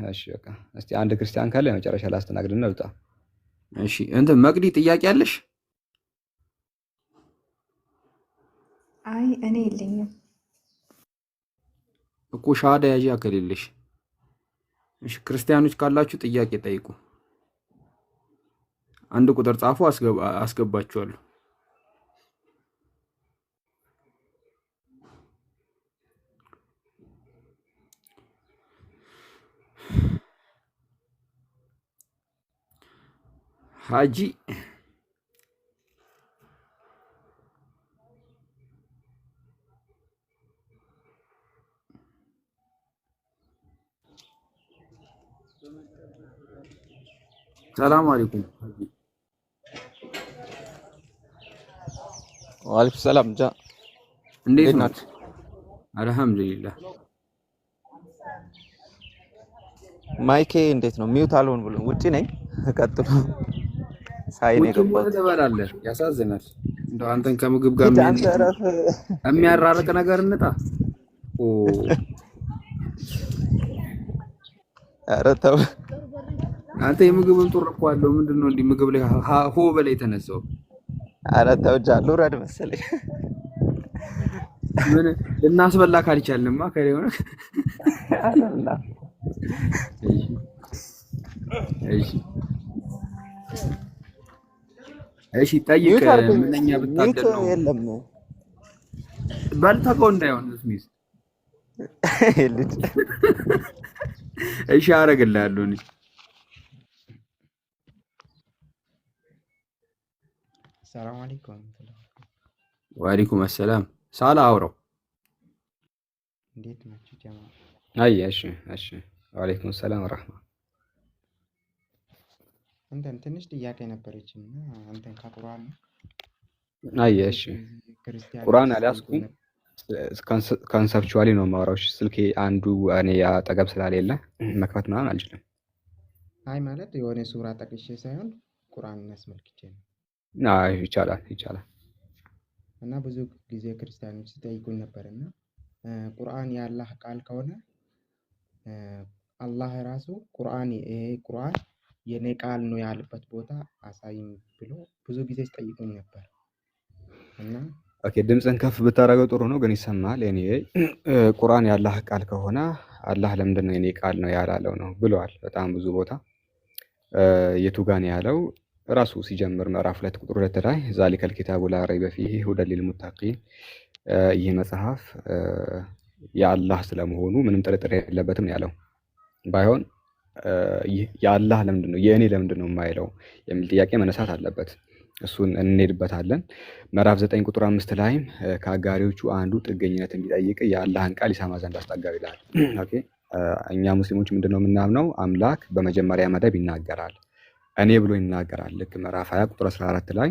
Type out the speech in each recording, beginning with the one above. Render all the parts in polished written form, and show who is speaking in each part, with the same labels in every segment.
Speaker 1: እሺ በቃ እስቲ አንድ ክርስቲያን ካለ መጨረሻ ላስተናግድና ልውጣ።
Speaker 2: እሺ እንትን መቅዲ ጥያቄ አለሽ?
Speaker 3: አይ እኔ የለኝም
Speaker 2: እኮ ሻሃዳ ያዢ ከሌለሽ። እሺ ክርስቲያኖች ካላችሁ ጥያቄ ጠይቁ። አንድ ቁጥር ጻፉ፣ አስገባችኋለሁ። ሀጂ ሰላም አለይኩም።
Speaker 4: ወአለይኩም ሰላም።
Speaker 2: እንዴት ናት? አልሐምዱሊላህ።
Speaker 4: ማይኬ እንዴት ነው? ሚውት አልሆን ብሎ ውጪ ነኝ። ቀጥሎ ሳይኔ ገባሁት።
Speaker 2: ትበላለህ። ያሳዝናል። እንደው አንተን ከምግብ ጋር የሚያራርቅ ነገር እንጣ።
Speaker 4: ኧረ ተው
Speaker 2: አንተ የምግብን ጡር እኮ አለው። ምንድነው እንዲህ ምግብ ላይ ሆ በላይ ተነሳው?
Speaker 4: ኧረ ተው ልውረድ መሰለኝ።
Speaker 2: ምን ልናስበላ ካልቻልንማ ከሌ ሆነ። እሺ ጠይቅ። ምንኛ ብታደል ነው?
Speaker 4: የለም
Speaker 2: ባልታውቀው እንዳይሆን ስሚዝ። እሺ አደርግልሃለሁ እኔ።
Speaker 5: ሰላም አለይኩም።
Speaker 2: ወአለይኩም ሰላም። ሳላ አውራው።
Speaker 5: እንዴት ናችሁ ጀማ?
Speaker 1: አይ እሺ ወአለይኩም ሰላም ወራህማ።
Speaker 5: እንትን ትንሽ ጥያቄ ነበረችና አንተን ከቁርአን
Speaker 1: አይ እሺ ቁርአን አልያዝኩም። ኮንሰፕቹዋሊ ነው የማወራው። ስልኬ አንዱ እኔ አጠገብ ስላሌለ መክፈት ምናምን አልችልም።
Speaker 5: አይ ማለት የሆነ ሱራ ጠቅሼ ሳይሆን ቁርአን አስመልክቼ ነው።
Speaker 1: አይ ይቻላል።
Speaker 5: እና ብዙ ጊዜ ክርስቲያኖች ሲጠይቁኝ ነበርና ቁርአን የአላህ ቃል ከሆነ አላህ ራሱ ቁርአን የኔ ቃል ነው ያለበት ቦታ አሳይም ብሎ ብዙ ጊዜ ሲጠይቁኝ ነበር። እና
Speaker 1: ኦኬ ድምፅን ከፍ ብታደርገው ጥሩ ነው ግን ይሰማል። ኤኒዌይ ቁርአን የአላህ ቃል ከሆነ አላህ ለምንድን ነው የኔ ቃል ነው ያላለው ነው ብለዋል በጣም ብዙ ቦታ። የቱ ጋር ነው ያለው? ራሱ ሲጀምር ምዕራፍ 2 ቁጥር 2 ላይ ዛሊከል ኪታቡ ላ ረይበ ፊሂ ሁደን ሊልሙተቂን፣ ይህ መጽሐፍ የአላህ ስለመሆኑ ምንም ጥርጥር የለበትም ነው ያለው። ባይሆን የአላህ ለምንድን ነው የእኔ ለምንድን ነው የማይለው የሚል ጥያቄ መነሳት አለበት። እሱን እንሄድበታለን። ምዕራፍ 9 ቁጥር 5 ላይም ከአጋሪዎቹ አንዱ ጥገኝነትን ቢጠይቅ የአላህን ቃል ይሰማ ዘንድ አስጠጋው ይላል። ኦኬ እኛ ሙስሊሞች ምንድነው የምናምነው? አምላክ በመጀመሪያ መደብ ይናገራል፣ እኔ ብሎ ይናገራል። ልክ ምዕራፍ 20 ቁጥር 14 ላይ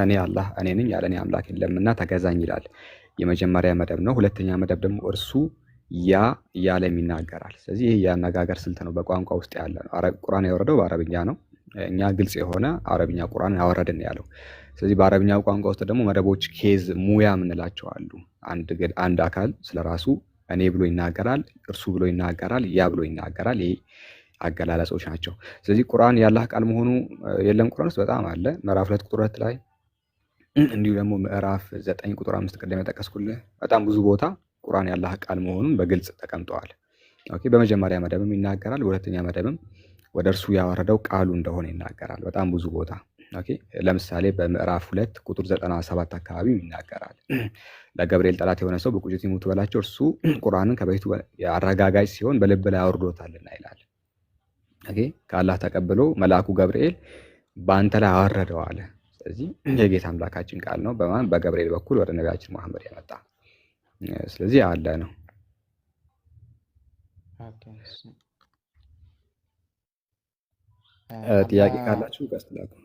Speaker 1: እኔ አላህ እኔ ነኝ ያለ እኔ አምላክ የለምና ተገዛኝ ይላል። የመጀመሪያ መደብ ነው። ሁለተኛ መደብ ደግሞ እርሱ ያ እያለም ይናገራል። ስለዚህ ይህ የአነጋገር ስልት ነው፣ በቋንቋ ውስጥ ያለ ነው። ቁርአን ያወረደው በአረብኛ ነው። እኛ ግልጽ የሆነ አረብኛ ቁርአን ያወረድን ያለው። ስለዚህ በአረብኛ ቋንቋ ውስጥ ደግሞ መደቦች ኬዝ ሙያ የምንላቸው አሉ። አንድ አካል ስለራሱ እኔ ብሎ ይናገራል፣ እርሱ ብሎ ይናገራል፣ ያ ብሎ ይናገራል። ይሄ አገላለጾች ናቸው። ስለዚህ ቁርአን የአላህ ቃል መሆኑ የለም ቁርአን ውስጥ በጣም አለ። ምዕራፍ 2 ቁጥር 2 ላይ እንዲሁ ደግሞ ምዕራፍ 9 ቁጥር 5 ቀደም የጠቀስኩልህ በጣም ብዙ ቦታ ቁርአን የአላህ ቃል መሆኑን በግልጽ ተቀምጠዋል። ኦኬ በመጀመሪያ መደብም ይናገራል፣ በሁለተኛ መደብም ወደ እርሱ ያወረደው ቃሉ እንደሆነ ይናገራል በጣም ብዙ ቦታ። ኦኬ ለምሳሌ በምዕራፍ 2 ቁጥር 97 አካባቢ ይናገራል። ለገብርኤል ጠላት የሆነ ሰው በቁጭት ይሙት በላቸው፣ እርሱ ቁርአንን ከበፊቱ አረጋጋጭ ሲሆን በልብ ላይ አውርዶታልና ይላል። ኦኬ ከአላህ ተቀብሎ መልአኩ ገብርኤል በአንተ ላይ አወረደው አለ። ስለዚህ የጌታ አምላካችን ቃል ነው በማን በገብርኤል በኩል ወደ ነቢያችን መሐመድ ያመጣ። ስለዚህ አለ ነው። ጥያቄ ካላችሁ ቀጥላችሁ።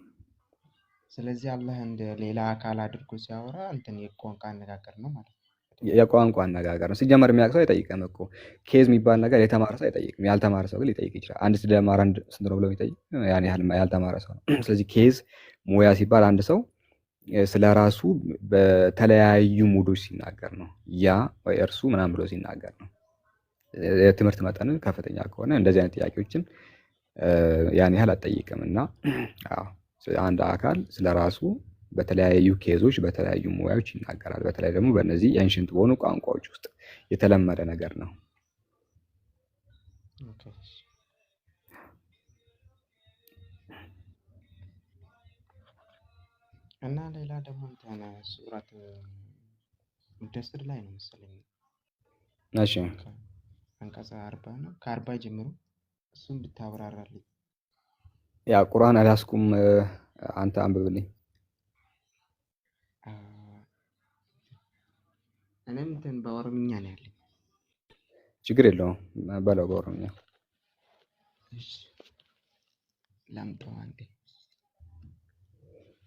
Speaker 5: ስለዚህ አላህ እንደ ሌላ አካል አድርጎ ሲያወራ እንትን የቋንቋ አነጋገር ነው ማለት ነው።
Speaker 1: የቋንቋ አነጋገር ነው። ሲጀመር የሚያውቅ ሰው አይጠይቅም እኮ። ኬዝ የሚባል ነገር የተማረ ሰው አይጠይቅም። ያልተማረ ሰው ግን ሊጠይቅ ይችላል። አንድ ሲደመር አንድ ስንት ነው ብሎ የሚጠይቅ ያን ያህል ያልተማረ ሰው ነው። ስለዚህ ኬዝ ሙያ ሲባል አንድ ሰው ስለ ራሱ በተለያዩ ሙዶች ሲናገር ነው። ያ ወይ እርሱ ምናምን ብሎ ሲናገር ነው። የትምህርት መጠን ከፍተኛ ከሆነ እንደዚህ አይነት ጥያቄዎችን ያን ያህል አትጠይቅም። እና አንድ አካል ስለራሱ በተለያዩ ኬዞች በተለያዩ ሙያዎች ይናገራል። በተለይ ደግሞ በእነዚህ ኤንሽንት በሆኑ ቋንቋዎች ውስጥ የተለመደ ነገር ነው።
Speaker 5: እና ሌላ ደግሞ ሱረት ሙደስር ላይ ነው መሰለኝ
Speaker 1: እሺ
Speaker 5: አንቀጽ 40 ነው ከ40 ጀምሮ እሱን ብታብራራልኝ።
Speaker 1: ያ ቁርአን አልያዝኩም፣ አንተ አንብብልኝ።
Speaker 5: እኔም እንትን በኦሮምኛ ነው ያለኝ።
Speaker 1: ችግር የለውም በለው በኦሮምኛ።
Speaker 5: እሺ ላምጣው አንዴ።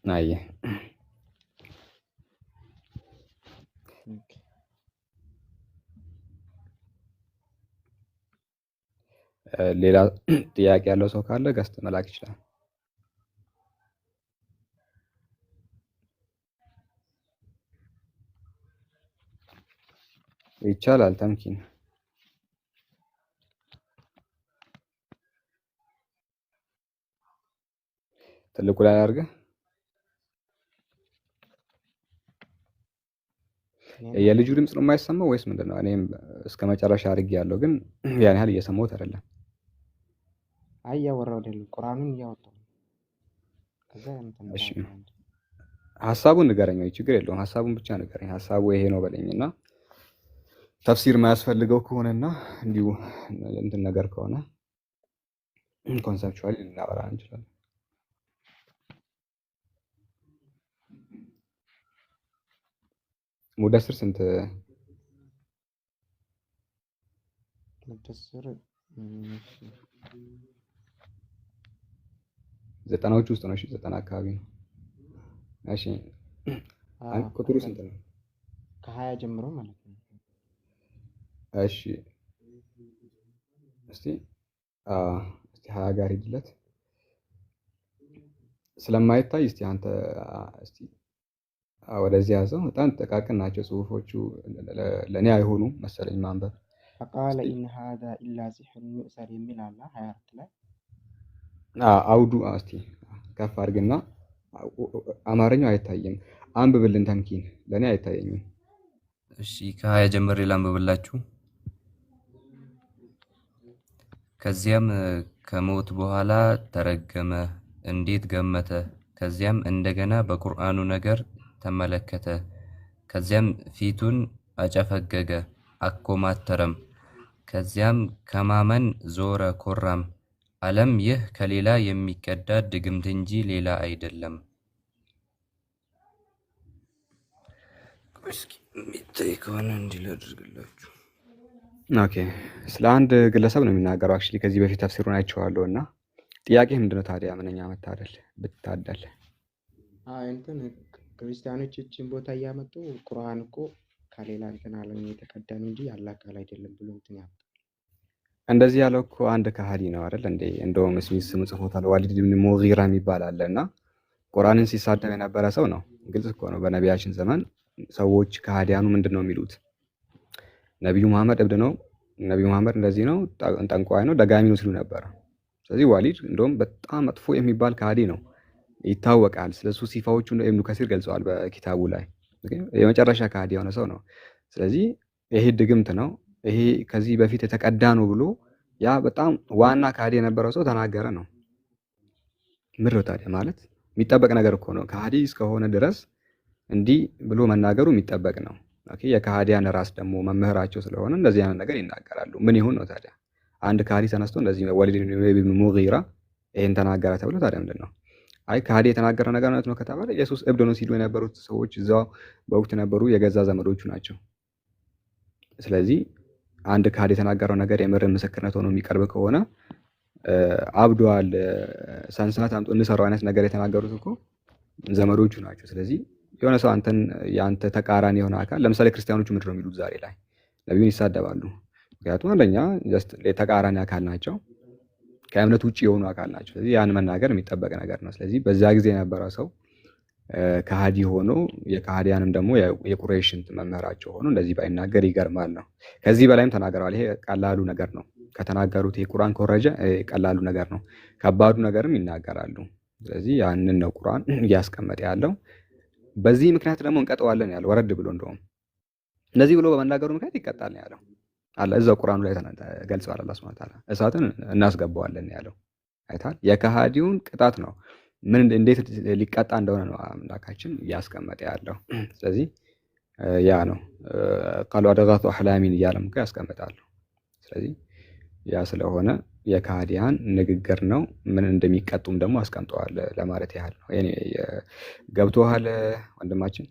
Speaker 1: አየ ሌላ ጥያቄ ያለው ሰው ካለ ገስት መላክ ይችላል። ይቻላል። ተምኪን ትልቁ ላይ አድርገህ የልጁ ድምጽ ነው የማይሰማው ወይስ ምንድነው? እኔም እስከ መጨረሻ አድርጌ ያለው ግን ያን ያህል እየሰማሁት አይደለም።
Speaker 5: አይ እያወራሁ አይደለም፣ ቁርአኑን እያወጣሁ ነው። ከዛ
Speaker 1: እሺ ሐሳቡን ንገረኝ። ችግር የለውም ሐሳቡን ብቻ ንገረኝ። ሐሳቡ ይሄ ነው በለኝና ተፍሲር የማያስፈልገው ከሆነና እንዲሁ እንትን ነገር ከሆነ ኮንሰፕቹዋሊ ልናወራ እንችላለን። ሙደስር ስንት?
Speaker 5: ሙደስር
Speaker 1: ዘጠናዎቹ ውስጥ ነው። እሺ 90 አካባቢ ነው። እሺ ቁጥሩ ስንት ነው?
Speaker 5: ከ20 ጀምሮ ማለት ነው።
Speaker 1: እሺ እስቲ 20 ጋር ሂድለት ስለማይታይ እስቲ አንተ እስቲ ወደዚህ ያዘው። በጣም ጥቃቅን ናቸው ጽሁፎቹ፣ ለኔ አይሆኑም መሰለኝ ማንበብ።
Speaker 5: فقال إن هذا إلا سحر يؤثر የሚል አለ 24 ላይ
Speaker 1: አውዱ እስቲ ከፍ አድርግና አማርኛው አይታይም። አንብብልን ተምኪን፣ ለኔ አይታየኝም።
Speaker 6: እሺ ከ20 ጀምሬ ላንብብላችሁ። ከዚያም ከሞት በኋላ ተረገመ፣ እንዴት ገመተ። ከዚያም እንደገና በቁርአኑ ነገር ተመለከተ። ከዚያም ፊቱን አጨፈገገ፣ አኮማተረም። ከዚያም ከማመን ዞረ ኮራም። ዓለም ይህ ከሌላ የሚቀዳ ድግምት እንጂ ሌላ አይደለም። እስኪ የሚታይ ከሆነ እንዲህ ላድርግላችሁ።
Speaker 1: ኦኬ ስለ አንድ ግለሰብ ነው የሚናገረው። አክቹሊ ከዚህ በፊት ተፍሲሩን አይቼዋለሁ እና ጥያቄ ምንድነው ታዲያ? ምንኛ መታደል ብታደል።
Speaker 5: እንትን ክርስቲያኖች እቺን ቦታ እያመጡ ቁርአን እኮ ከሌላ እንትን ዓለም የተቀዳ ነው እንጂ ያለ ቃል አይደለም ብሎ እንትን ያመጣ።
Speaker 1: እንደዚህ ያለው እኮ አንድ ከሃዲ ነው አይደል እንዴ? እንደውም ስም ጽፎታል። ዋሊድ ኢብኑ ሙጊራ የሚባል አለና ቁርአንን ሲሳደብ የነበረ ሰው ነው። ግልጽ እኮ ነው። በነቢያችን ዘመን ሰዎች ከሃዲያኑ ምንድነው የሚሉት? ነብዩ መሐመድ እብድ ነው፣ ነብዩ መሐመድ እንደዚህ ነው፣ ጠንቋይ ነው፣ ደጋሚ ነው ሲሉ ነበር። ስለዚህ ዋሊድ እንደውም በጣም መጥፎ የሚባል ከሃዲ ነው ይታወቃል። ስለሱ ሲፋዎቹ ኢብኑ ከሲር ገልጸዋል በኪታቡ ላይ። የመጨረሻ ከሃዲ የሆነ ሰው ነው። ስለዚህ ይሄ ድግምት ነው፣ ይሄ ከዚህ በፊት የተቀዳ ነው ብሎ ያ በጣም ዋና ከሃዲ የነበረው ሰው ተናገረ ነው። ምድር ታዲያ ማለት የሚጠበቅ ነገር እኮ ነው። ከሃዲ እስከሆነ ድረስ እንዲህ ብሎ መናገሩ የሚጠበቅ ነው። ኦኬ የከሃዲያን ራስ ደግሞ መምህራቸው ስለሆነ እንደዚህ አይነት ነገር ይናገራሉ። ምን ይሁን ነው ታዲያ? አንድ ከሃዲ ተነስቶ እንደዚህ ወሊድ ኢብኑ ሙጊራ ይሄን ተናገረ ተብሎ ታዲያ ምንድን ነው? አይ ከሃዲ የተናገረው ነገር ነው ከተባለ ኢየሱስ እብድ ነው ሲሉ የነበሩት ሰዎች እዛው በወቅቱ የነበሩ የገዛ ዘመዶቹ ናቸው። ስለዚህ አንድ ከሃዲ የተናገረው ነገር የምር ምስክርነት ሆኖ የሚቀርብ ከሆነ አብዷል፣ ሰንሰለት አምጦ እንሰራው አይነት ነገር የተናገሩት እኮ ዘመዶቹ ናቸው። ስለዚህ የሆነ ሰው አንተን ያንተ ተቃራኒ የሆነ አካል ለምሳሌ ክርስቲያኖቹ ምንድን ነው የሚሉት? ዛሬ ላይ ነብዩን ይሳደባሉ። ምክንያቱም አንደኛ ጀስት ተቃራኒ አካል ናቸው፣ ከእምነት ውጪ የሆኑ አካል ናቸው። ስለዚህ ያን መናገር የሚጠበቅ ነገር ነው። ስለዚህ በዛ ጊዜ የነበረ ሰው ከሃዲ ሆኖ የከሃዲያንም ደግሞ የቁረይሽን መምህራቸው ሆኖ እንደዚህ ባይናገር ይገርማል ነው። ከዚህ በላይም ተናግረዋል። ይሄ ቀላሉ ነገር ነው። ከተናገሩት የቁርአን ኮረጀ ቀላሉ ነገር ነው። ከባዱ ነገርም ይናገራሉ። ስለዚህ ያንን ነው ቁርአን እያስቀመጠ ያለው። በዚህ ምክንያት ደግሞ እንቀጠዋለን ያለው ወረድ ብሎ እንደውም እንደዚህ ብሎ በመናገሩ ምክንያት ይቀጣል ነው ያለው። አለ እዛው ቁርአኑ ላይ ገልጸዋል። አላህ ሱብሓነሁ ወተዓላ እሳትን እናስገባዋለን ያለው አይታል። የከሃዲውን ቅጣት ነው ምን እንዴት ሊቀጣ እንደሆነ ነው አምላካችን እያስቀመጠ ያለው። ስለዚህ ያ ነው ቃሉ አደጋቱ አህላሚን እያለም ያስቀምጣሉ። ስለዚህ ያ ስለሆነ የከሃዲያን ንግግር ነው። ምን እንደሚቀጡም ደግሞ አስቀምጠዋል ለማለት ያህል ነው። እኔ ገብቶሃል ወንድማችን?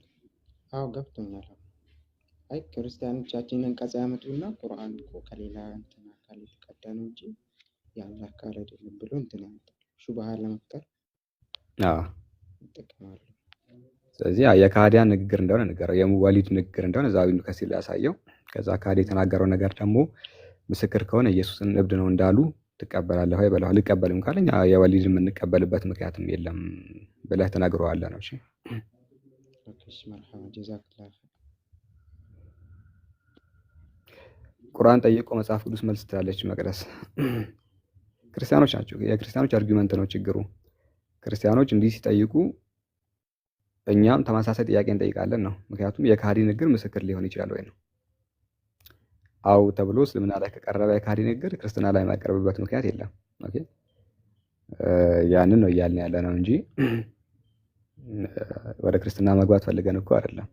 Speaker 5: አዎ ገብቶኛል። አይ ክርስቲያኖቻችንን ቀጻ ያመጡና ቁርአን እኮ ከሌላ እንትን አካል የተቀዳ ነው እንጂ የአላህ ቃል አይደለም ብሎ እንትን ያመጣል ሹብሃ ለመፍጠር ይጠቀማሉ።
Speaker 1: ስለዚህ የከሃዲያን ንግግር እንደሆነ ንገረው፣ የሙዋሊድ ንግግር እንደሆነ እዛው ኢብኑ ከሲር ያሳየው። ከዛ ከሃዲ የተናገረው ነገር ደግሞ ምስክር ከሆነ ኢየሱስን እብድ ነው እንዳሉ ትቀበላለህ ወይ በለው። አልቀበልም ካለኝ የወሊድ የምንቀበልበት ምክንያትም የለም ብለህ ተናግረዋለህ ነው። እሺ
Speaker 5: ኦኬ መርሐባ ጀዛከላህ።
Speaker 1: ቁርአን ጠይቆ መጽሐፍ ቅዱስ መልስ ትላለች መቅደስ። ክርስቲያኖች ናቸው። የክርስቲያኖች አርጊውመንት ነው ችግሩ። ክርስቲያኖች እንዲህ ሲጠይቁ እኛም ተመሳሳይ ጥያቄ እንጠይቃለን ነው። ምክንያቱም የከሃዲ ንግግር ምስክር ሊሆን ይችላል ወይ ነው። አው ተብሎ እስልምና ላይ ከቀረበ የከሃዲ ንግግር ክርስትና ላይ የማይቀርብበት ምክንያት የለም። ኦኬ ያንን ነው እያልን ያለ ነው እንጂ ወደ ክርስትና መግባት ፈልገን እኮ አይደለም።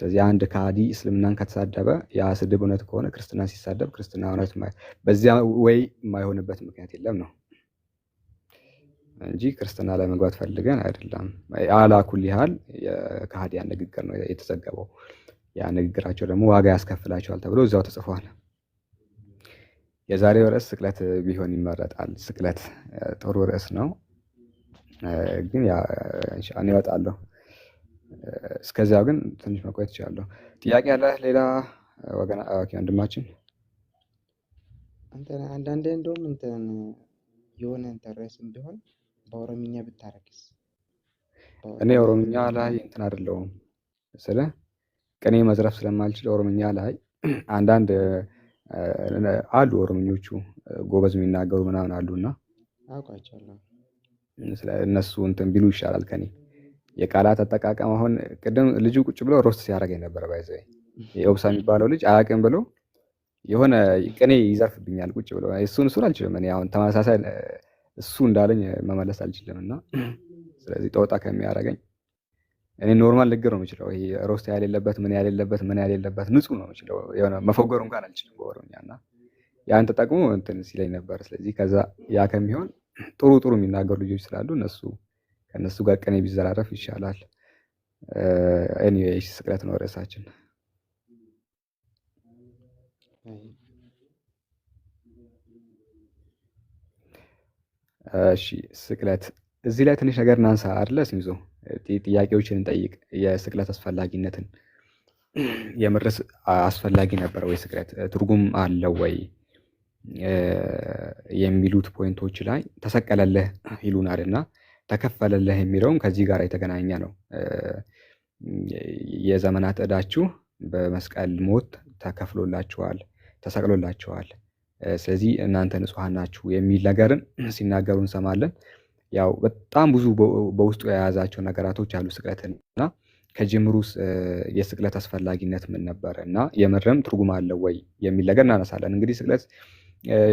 Speaker 1: ስለዚህ አንድ ከሃዲ እስልምናን ከተሳደበ ያ ስድብ እውነት ከሆነ ክርስትና ሲሳደብ ክርስትና እውነት በዚያ ወይ የማይሆንበት ምክንያት የለም ነው እንጂ ክርስትና ላይ መግባት ፈልገን አይደለም። አላ ኩሊ ሃል የከሃዲያን ንግግር ነው የተዘገበው። ያ ንግግራቸው ደግሞ ዋጋ ያስከፍላቸዋል ተብሎ እዛው ተጽፏል። የዛሬው ርዕስ ስቅለት ቢሆን ይመረጣል። ስቅለት ጥሩ ርዕስ ነው፣ ግን ያ ኢንሻአላህ ይወጣለሁ። እስከዚያው ግን ትንሽ መቆየት ይችላል። ጥያቄ ያለ ሌላ ወገን? ኦኬ ወንድማችን
Speaker 5: አንዳንዴ እንደውም እንትን የሆነ ርዕስም ቢሆን በኦሮምኛ ብታረክስ?
Speaker 1: እኔ ኦሮምኛ ላይ እንትን አይደለሁም ስለ ቅኔ መዝረፍ ስለማልችል ኦሮምኛ ላይ አንዳንድ አሉ ኦሮምኞቹ ጎበዝ የሚናገሩ ምናምን አሉና
Speaker 5: አውቃቸዋለሁ።
Speaker 1: እነሱ እንትን ቢሉ ይሻላል ከኔ። የቃላት አጠቃቀም አሁን ቅድም ልጁ ቁጭ ብሎ ሮስት ሲያደርገኝ ነበር። ባይዘይ የኦብሳ የሚባለው ልጅ አያውቅም ብሎ የሆነ ቅኔ ይዘርፍብኛል ቁጭ ብሎ። እሱን አልችልም እኔ አሁን ተመሳሳይ እሱ እንዳለኝ መመለስ አልችልም። እና ስለዚህ ጦጣ ከሚያደርገኝ እኔ ኖርማል ንግግር ነው የምችለው። ይሄ ሮስት ያሌለበት ምን ያሌለበት ንጹህ ነው የምችለው። የሆነ መፎገሩ እንኳን አልችልም በኦሮምኛ እና ያን ተጠቅሞ እንትን ሲለኝ ነበር። ስለዚህ ከዛ ያ ከሚሆን ጥሩ የሚናገሩ ልጆች ስላሉ ከነሱ ጋር ቅኔ ቢዘራረፍ ይሻላል። ኤኒዌይስ ስቅለት ነው ርዕሳችን። እሺ ስቅለት እዚህ ላይ ትንሽ ነገር እናንሳ አይደለ? ሲይዞ ጥያቄዎችን እንጠይቅ። የስቅለት አስፈላጊነትን የምርስ አስፈላጊ ነበር ወይ ስቅለት ትርጉም አለው ወይ የሚሉት ፖይንቶች ላይ ተሰቀለልህ ይሉናል እና ተከፈለልህ የሚለውም ከዚህ ጋር የተገናኘ ነው። የዘመናት ዕዳችሁ በመስቀል ሞት ተከፍሎላችኋል፣ ተሰቅሎላችኋል፣ ስለዚህ እናንተ ንጹሐን ናችሁ የሚል ነገርን ሲናገሩ እንሰማለን። ያው በጣም ብዙ በውስጡ የያዛቸው ነገራቶች አሉ ስቅለትን እና ከጅምሩ የስቅለት አስፈላጊነት ምን ነበር እና የምርም ትርጉም አለው ወይ የሚል ነገር እናነሳለን። እንግዲህ ስቅለት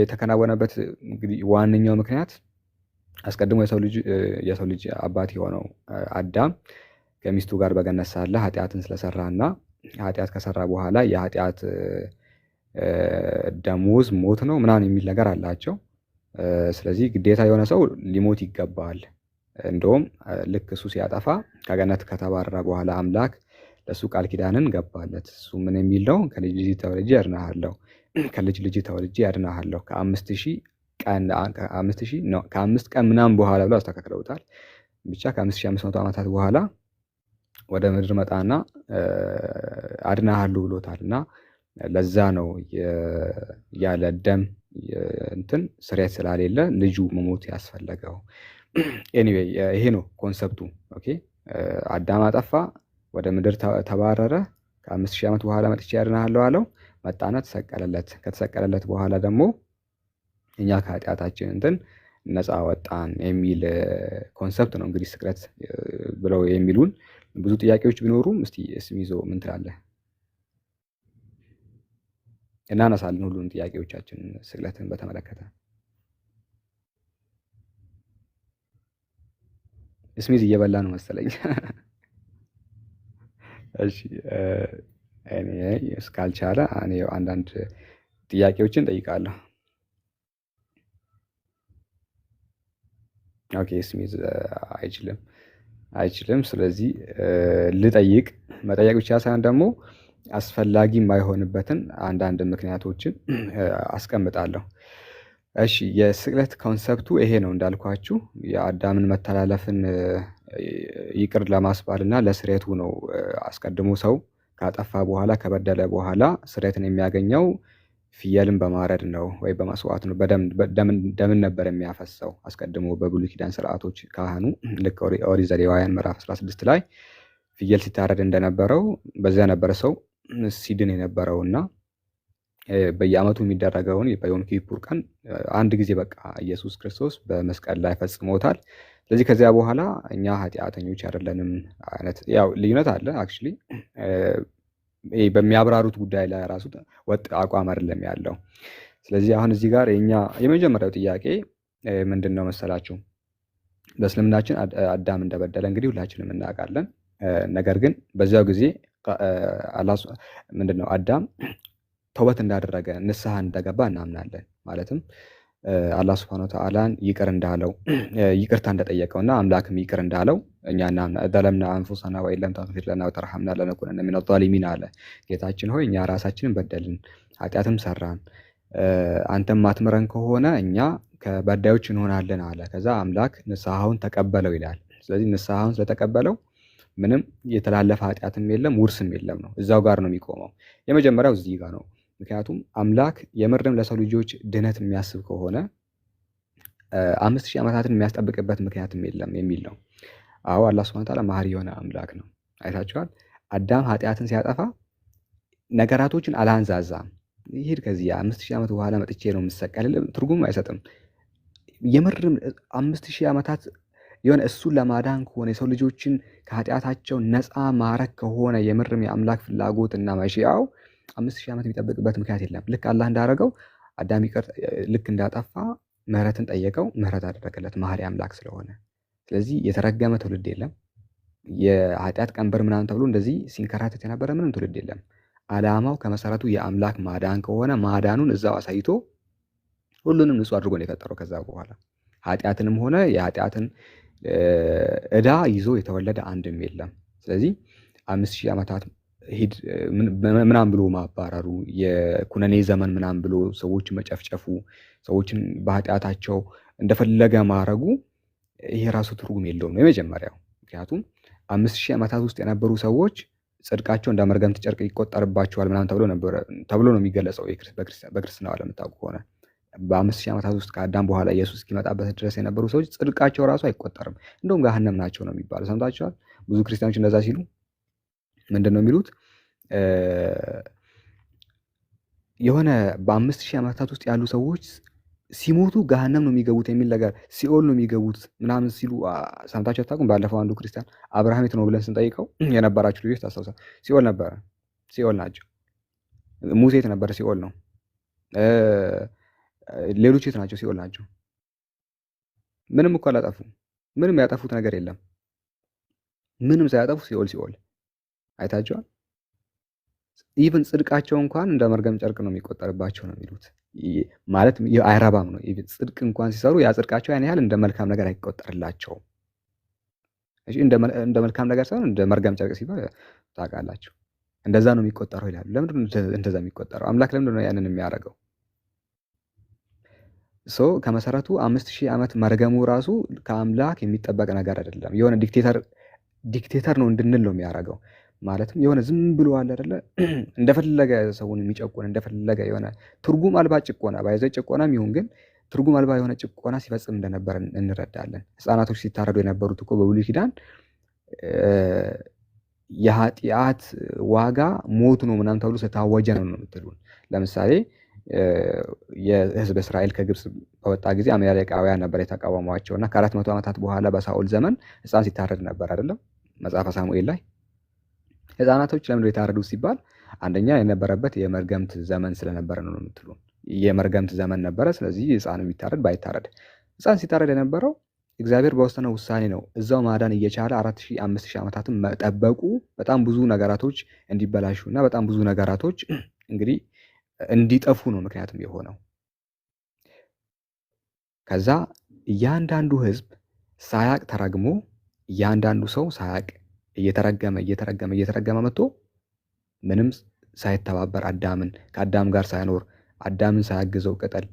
Speaker 1: የተከናወነበት እንግዲህ ዋነኛው ምክንያት አስቀድሞ የሰው ልጅ አባት የሆነው አዳም ከሚስቱ ጋር በገነት ሳለ ኃጢአትን ስለሰራና ኃጢአት ከሰራ በኋላ የኃጢአት ደሞዝ ሞት ነው ምናምን የሚል ነገር አላቸው። ስለዚህ ግዴታ የሆነ ሰው ሊሞት ይገባል። እንደውም ልክ እሱ ሲያጠፋ ከገነት ከተባረረ በኋላ አምላክ ለሱ ቃል ኪዳንን ገባለት። እሱ ምን የሚል ነው? ከልጅ ልጅ ተወልጄ ያድናሃለሁ፣ ከልጅ ልጅ ተወልጄ ያድናሃለሁ ከ5,000 ቀን ምናምን በኋላ ብለው አስተካክለውታል። ብቻ ከ5,500 ዓመታት በኋላ ወደ ምድር መጣና አድናሃለሁ ብሎታል። እና ለዛ ነው ያለ ደም እንትን ስርየት ስላሌለ ልጁ መሞት ያስፈለገው። ኤኒዌይ ይሄ ነው ኮንሰፕቱ። ኦኬ አዳም አጠፋ፣ ወደ ምድር ተባረረ። ከ5000 ዓመት በኋላ መጥቼ ያድንሃለሁ አለው። መጣና ተሰቀለለት። ከተሰቀለለት በኋላ ደግሞ እኛ ከኃጢአታችን እንትን ነፃ ወጣን የሚል ኮንሰፕት ነው እንግዲህ ስቅለት ብለው የሚሉን። ብዙ ጥያቄዎች ቢኖሩም እስቲ ስሚዞ ምን ትላለህ? እናነሳለን ሁሉንም ጥያቄዎቻችን ስቅለትን በተመለከተ። ስሚዝ እየበላ ነው መሰለኝ። እሺ እኔ እስካልቻለ እኔ አንዳንድ ጥያቄዎችን ጠይቃለሁ። ኦኬ ስሚዝ አይችልም። ስለዚህ ልጠይቅ። መጠየቅ ብቻ ሳይሆን ደግሞ አስፈላጊ የማይሆንበትን አንዳንድ ምክንያቶችን አስቀምጣለሁ። እሺ የስቅለት ኮንሰፕቱ ይሄ ነው እንዳልኳችሁ፣ የአዳምን መተላለፍን ይቅር ለማስባል እና ለስርየቱ ነው። አስቀድሞ ሰው ካጠፋ በኋላ ከበደለ በኋላ ስርየትን የሚያገኘው ፍየልን በማረድ ነው ወይ በመስዋዕት ነው። ደምን ነበር የሚያፈሰው አስቀድሞ በብሉይ ኪዳን ስርዓቶች ካህኑ። ልክ ኦሪት ዘሌዋውያን ምዕራፍ 16 ላይ ፍየል ሲታረድ እንደነበረው በዚያ ነበረ ሰው ሲድን የነበረውና በየዓመቱ የሚደረገውን በዮም ኪፑር ቀን አንድ ጊዜ በቃ ኢየሱስ ክርስቶስ በመስቀል ላይ ፈጽሞታል። ስለዚህ ከዚያ በኋላ እኛ ኃጢአተኞች አይደለንም አይነት ያው ልዩነት አለ። አክቹሊ በሚያብራሩት ጉዳይ ላይ ራሱ ወጥ አቋም አይደለም ያለው። ስለዚህ አሁን እዚህ ጋር የመጀመሪያው ጥያቄ ምንድን ነው መሰላችሁ? በእስልምናችን አዳም እንደበደለ እንግዲህ ሁላችንም እናውቃለን። ነገር ግን በዚያው ጊዜ ምንድን ነው አዳም ተውበት እንዳደረገ ንስሐ እንደገባ እናምናለን። ማለትም አላህ ሱብሓነሁ ወተዓላን ይቅር እንዳለው ይቅርታ እንደጠየቀውና አምላክም ይቅር እንዳለው እኛ እናምናለን። ዘለምና አንፉሰና ወኢለም ተግፊር ለና ወተርሐምና ለነኩነነ ሚነ ዛሊሚን አለ። ጌታችን ሆይ እኛ ራሳችንን በደልን ኃጢአትም ሰራን፣ አንተም ማትምረን ከሆነ እኛ ከበዳዮች እንሆናለን አለ። ከዛ አምላክ ንስሐውን ተቀበለው ይላል። ስለዚህ ንስሐውን ስለተቀበለው ምንም የተላለፈ ኃጢአትም የለም ውርስም የለም ነው። እዛው ጋር ነው የሚቆመው። የመጀመሪያው እዚህ ጋር ነው። ምክንያቱም አምላክ የምርም ለሰው ልጆች ድህነት የሚያስብ ከሆነ 5000 ዓመታትን የሚያስጠብቅበት ምክንያትም የለም የሚል ነው። አዎ አላህ ሱብሓነሁ ወተዓላ መሐሪ የሆነ አምላክ ነው። አይታችኋል። አዳም ኃጢአትን ሲያጠፋ ነገራቶችን አላንዛዛም። ይሄድ ከዚህ 5000 ዓመት በኋላ መጥቼ ነው የምሰቀል ትርጉም አይሰጥም። የምርም 5000 ዓመታት የሆነ እሱን ለማዳን ከሆነ የሰው ልጆችን ከኃጢአታቸው ነፃ ማረክ ከሆነ የምርም የአምላክ ፍላጎት እና መሻው 5000 ዓመት የሚጠብቅበት ምክንያት የለም። ልክ አላህ እንዳደረገው አዳም ይቅር ልክ እንዳጠፋ ምህረትን ጠየቀው፣ ምህረት አደረገለት መሐሪ አምላክ ስለሆነ። ስለዚህ የተረገመ ትውልድ የለም። የኃጢአት ቀንበር ምናምን ተብሎ እንደዚህ ሲንከራተት የነበረ ምንም ትውልድ የለም። አላማው ከመሰረቱ የአምላክ ማዳን ከሆነ ማዳኑን እዛው አሳይቶ ሁሉንም ንጹህ አድርጎ ነው የፈጠረው። ከዛ በኋላ ኃጢአትንም ሆነ የኃጢአትን ዕዳ ይዞ የተወለደ አንድም የለም። ስለዚህ 5000 ዓመታት ሂድ ምናምን ብሎ ማባረሩ፣ የኩነኔ ዘመን ምናምን ብሎ ሰዎችን መጨፍጨፉ፣ ሰዎችን በኃጢአታቸው እንደፈለገ ማረጉ ይሄ ራሱ ትርጉም የለውም የመጀመሪያው። ምክንያቱም 5000 ዓመታት ውስጥ የነበሩ ሰዎች ጽድቃቸው እንደ መርገምት ጨርቅ ይቆጠርባቸዋል ምናምን ተብሎ ነው የሚገለጸው በክርስትናው ዓለም የምታውቁ ከሆነ። በ5000 ዓመታት ውስጥ ከአዳም በኋላ ኢየሱስ እስኪመጣበት ድረስ የነበሩ ሰዎች ጽድቃቸው ራሱ አይቆጠርም፣ እንደውም ገሃነም ናቸው ነው የሚባለው። ሰምታችኋል? ብዙ ክርስቲያኖች እንደዛ ሲሉ ምንድን ነው የሚሉት? የሆነ በ5000 ዓመታት ውስጥ ያሉ ሰዎች ሲሞቱ ገሃነም ነው የሚገቡት የሚል ነገር፣ ሲኦል ነው የሚገቡት ምናምን ሲሉ ሰምታችሁ አታውቁም? ባለፈው አንዱ ክርስቲያን አብርሃም የት ነው ብለን ስንጠይቀው የነበራችሁ ልጆች ታስታውሳል፣ ሲኦል ነበረ። ሲኦል ናቸው። ሙሴ የት ነበረ? ሲኦል ነው። ሌሎች የት ናቸው? ሲኦል ናቸው። ምንም እኮ አላጠፉም። ምንም ያጠፉት ነገር የለም። ምንም ሳያጠፉ ሲኦል አይታቸዋል። ኢቭን ጽድቃቸው እንኳን እንደ መርገም ጨርቅ ነው የሚቆጠርባቸው ነው የሚሉት። ማለት አይረባም ነው። ኢቭን ጽድቅ እንኳን ሲሰሩ ያ ጽድቃቸው ያን ያህል እንደ መልካም ነገር አይቆጠርላቸውም። እሺ እንደ መልካም ነገር ሳይሆን እንደ መርገም ጨርቅ ሲባል ታውቃላችሁ፣ እንደዛ ነው የሚቆጠረው ይላሉ። ለምንድን ነው እንደዛ የሚቆጠረው? አምላክ ለምንድን ነው ያንን የሚያደርገው? ከመሰረቱ 5000 ዓመት መርገሙ ራሱ ከአምላክ የሚጠበቅ ነገር አይደለም። የሆነ ዲክቴተር ነው እንድንል ነው የሚያደርገው። ማለትም የሆነ ዝም ብሎ አለ አይደለ እንደፈለገ ሰውን የሚጨቁን እንደፈለገ የሆነ ትርጉም አልባ ጭቆና ባይዘ ጭቆናም ይሁን ግን ትርጉም አልባ የሆነ ጭቆና ሲፈጽም እንደነበር እንረዳለን። ህፃናቶች ሲታረዱ የነበሩት እኮ በብሉይ ኪዳን የኃጢአት ዋጋ ሞት ነው ምናምን ተብሎ ስለታወጀ ነው የምትሉን። ለምሳሌ የህዝብ እስራኤል ከግብፅ በወጣ ጊዜ አማሌቃውያን ነበር የተቃወሟቸው እና ከ400 ዓመታት በኋላ በሳኦል ዘመን ህፃን ሲታረድ ነበር አይደለም? መጽሐፈ ሳሙኤል ላይ ህፃናቶች ለምንድነው የታረዱት ሲባል አንደኛ የነበረበት የመርገምት ዘመን ስለነበረ ነው የምትሉን። የመርገምት ዘመን ነበረ። ስለዚህ ህፃን ቢታረድ ባይታረድ ህፃን ሲታረድ የነበረው እግዚአብሔር በወሰነው ውሳኔ ነው። እዛው ማዳን እየቻለ 4000 5000 ዓመታትን መጠበቁ በጣም ብዙ ነገራቶች እንዲበላሹ እና በጣም ብዙ ነገራቶች እንግዲህ እንዲጠፉ ነው ምክንያቱም የሆነው። ከዛ እያንዳንዱ ህዝብ ሳያቅ ተረግሞ እያንዳንዱ ሰው ሳያቅ እየተረገመ መጥቶ ምንም ሳይተባበር አዳምን ከአዳም ጋር ሳይኖር አዳምን ሳያግዘው ቅጠል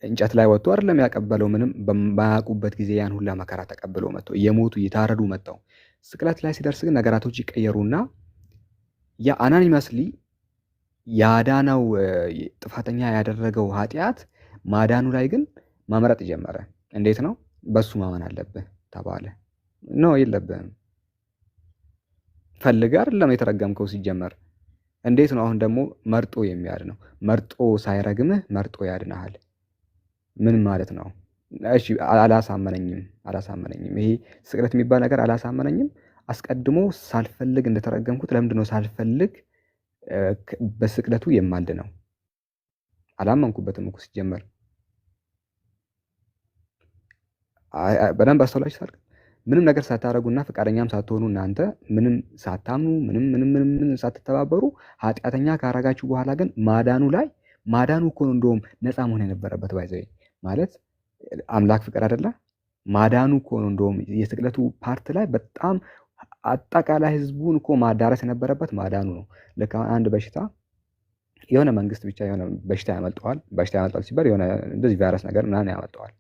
Speaker 1: እንጨት ላይ ወጥቶ አይደለም ያቀበለው። ምንም በማያውቁበት ጊዜ ያን ሁላ መከራ ተቀብለው መጥተው እየሞቱ እየታረዱ መጥተው ስቅለት ላይ ሲደርስ ግን ነገራቶች ይቀየሩና ያ አናኒመስሊ ያዳነው ጥፋተኛ ያደረገው ኃጢአት ማዳኑ ላይ ግን ማምረጥ ጀመረ። እንዴት ነው? በሱ ማመን አለብህ ተባለ። ነው የለብህም። ፈልገህ አይደለም የተረገምከው ሲጀመር። እንዴት ነው አሁን ደግሞ መርጦ የሚያድነው? መርጦ ሳይረግምህ መርጦ ያድናሃል። ምን ማለት ነው? እሺ አላሳመነኝም። ይሄ ስቅለት የሚባል ነገር አላሳመነኝም። አስቀድሞ ሳልፈልግ እንደተረገምኩት ለምንድን ነው ሳልፈልግ በስቅለቱ የማልድነው? አላመንኩበትም እኮ ሲጀመር። በደንብ አስተውላችሁ ሳልክ ምንም ነገር ሳታረጉና ፈቃደኛም ሳትሆኑ እናንተ ምንም ሳታምኑ ምንም ሳትተባበሩ ኃጢአተኛ ካረጋችሁ በኋላ ግን ማዳኑ እኮ ነው እንደውም ነፃ መሆን የነበረበት። ባይዘይ ማለት አምላክ ፍቅር አይደለ? ማዳኑ እኮ ነው እንደውም የስቅለቱ ፓርት ላይ በጣም አጠቃላይ ህዝቡን እኮ ማዳረስ የነበረበት ማዳኑ ነው። ልክ አንድ በሽታ የሆነ መንግስት ብቻ የሆነ በሽታ ያመጣዋል ሲባል የሆነ እንደዚህ ቫይረስ ነገር ምናምን ያመጣዋል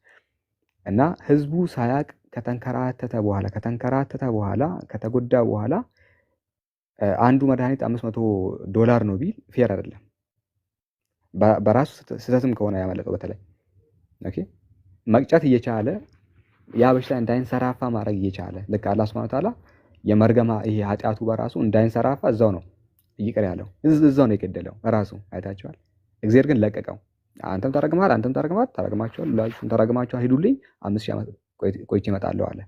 Speaker 1: እና ህዝቡ ሳያቅ ከተንከራተተ በኋላ ከተጎዳ በኋላ አንዱ መድኃኒት $500 ነው ቢል ፌር አይደለም። በራሱ ስህተትም ከሆነ ያመለጠው በተለይ ኦኬ መቅጨት እየቻለ ያ በሽታ እንዳይንሰራፋ ማድረግ እየቻለ ልክ አላህ ሱብሓነሁ ወተዓላ የመርገማ ይሄ ኃጢአቱ በራሱ እንዳይንሰራፋ እዛው ነው ይቅር ያለው፣ እዛው ነው የገደለው ራሱ። አይታችኋል። እግዚአብሔር ግን ለቀቀው። አንተም ተረግማችኋል፣ ሁላችሁም ተረግማችኋል፣ ሂዱልኝ 5000 ዓመት ቆይቼ እመጣለሁ አለ።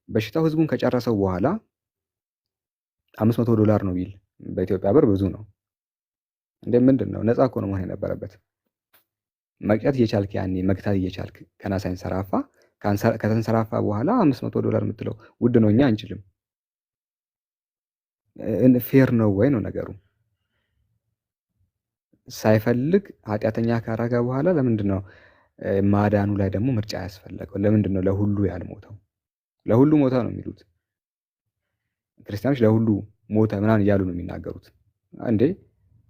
Speaker 1: በሽታው ህዝቡን ከጨረሰው በኋላ $500 ነው ቢል በኢትዮጵያ ብር ብዙ ነው። እንደ ምንድን ነው? ነፃ እኮ ነው መሆን የነበረበት። መቅጨት እየቻልክ ያኔ መግታት እየቻልክ ከና ሳይንሰራፋ ከተንሰራፋ በኋላ $500 የምትለው ውድ ነው። እኛ አንችልም። ፌር ነው ወይ ነው ነገሩ? ሳይፈልግ ኃጢአተኛ ካረገ በኋላ ለምንድን ነው ማዳኑ ላይ ደግሞ ምርጫ ያስፈለገው? ለምንድን ነው ለሁሉ ያልሞተው? ለሁሉ ሞተ ነው የሚሉት ክርስቲያኖች። ለሁሉ ሞተ ምናምን እያሉ ነው የሚናገሩት። እንዴ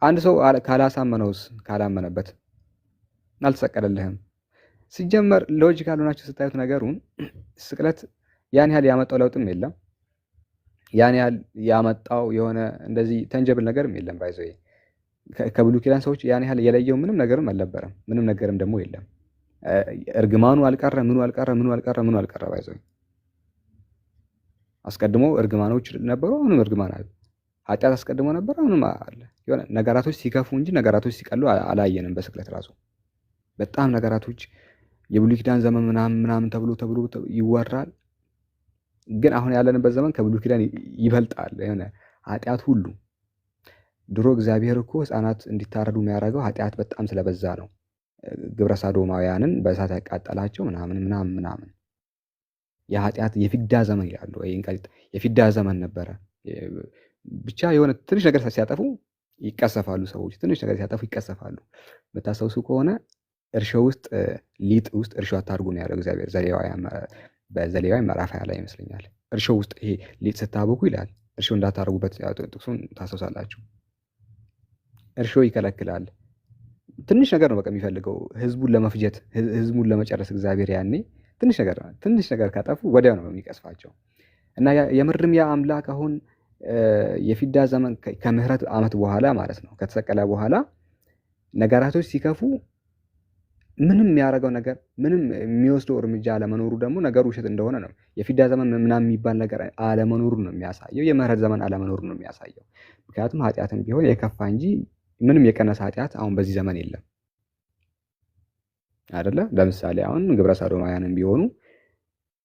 Speaker 1: አንድ ሰው ካላሳመነውስ? ካላመነበት አልተሰቀለልህም። ሲጀመር ሎጂካል ሆናችሁ ስታዩት ነገሩን ስቅለት ያን ያህል ያመጣው ለውጥም የለም። ያን ያህል ያመጣው የሆነ እንደዚህ ተንጀብል ነገርም የለም። ባይዘው ከብሉይ ኪዳን ሰዎች ያን ያህል የለየው ምንም ነገርም አልነበረም። ምንም ነገርም ደግሞ የለም። እርግማኑ አልቀረ፣ ምኑ አልቀረ። ባይዘው አስቀድሞ እርግማኖች ነበሩ፣ አሁንም እርግማን አለ። ኃጢአት አስቀድሞ ነበር፣ አሁንም አለ። የሆነ ነገራቶች ሲከፉ እንጂ ነገራቶች ሲቀሉ አላየንም። በስቅለት ራሱ በጣም ነገራቶች የብሉይ ኪዳን ዘመን ምናምን ተብሎ ይወራል። ግን አሁን ያለንበት ዘመን ከብሉይ ኪዳን ይበልጣል። የሆነ ኃጢአት ሁሉ ድሮ እግዚአብሔር እኮ ሕፃናት እንዲታረዱ የሚያደርገው ኃጢአት በጣም ስለበዛ ነው። ግብረ ሰዶማውያንን በእሳት ያቃጠላቸው ምናምን የኃጢአት የፊዳ ዘመን ይላሉ። የፊዳ ዘመን ነበረ። ብቻ የሆነ ትንሽ ነገር ሲያጠፉ ይቀሰፋሉ ሰዎች። ትንሽ ነገር ሲያጠፉ ይቀሰፋሉ። በታሰውሱ ከሆነ እርሾ ውስጥ ሊጥ ውስጥ እርሾ አታርጉ ነው ያለው እግዚአብሔር። በዘሌዋውያን ምዕራፍ 20 ላይ ይመስለኛል። እርሾ ውስጥ ይሄ ሊጥ ስታቦኩ ይላል። እርሾ እንዳታረጉበት ጥቅሱን ታስታውሳላችሁ። እርሾ ይከለክላል። ትንሽ ነገር ነው በቃ የሚፈልገው ህዝቡን ለመፍጀት ህዝቡን ለመጨረስ እግዚአብሔር ያኔ ትንሽ ነገር ካጠፉ ወዲያው ነው የሚቀስፋቸው። እና የምርም ያ አምላክ አሁን የፊዳ ዘመን ከምህረት ዓመት በኋላ ማለት ነው ከተሰቀለ በኋላ ነገራቶች ሲከፉ ምንም የሚያደርገው ነገር ምንም የሚወስደው እርምጃ አለመኖሩ ደግሞ ነገሩ ውሸት እንደሆነ ነው። የፊዳ ዘመን ምናምን የሚባል ነገር አለመኖሩ ነው የሚያሳየው። የምህረት ዘመን አለመኖሩ ነው የሚያሳየው። ምክንያቱም ኃጢአትም ቢሆን የከፋ እንጂ ምንም የቀነሰ ኃጢአት አሁን በዚህ ዘመን የለም አይደለ? ለምሳሌ አሁን ግብረ ሰዶማውያንም ቢሆኑ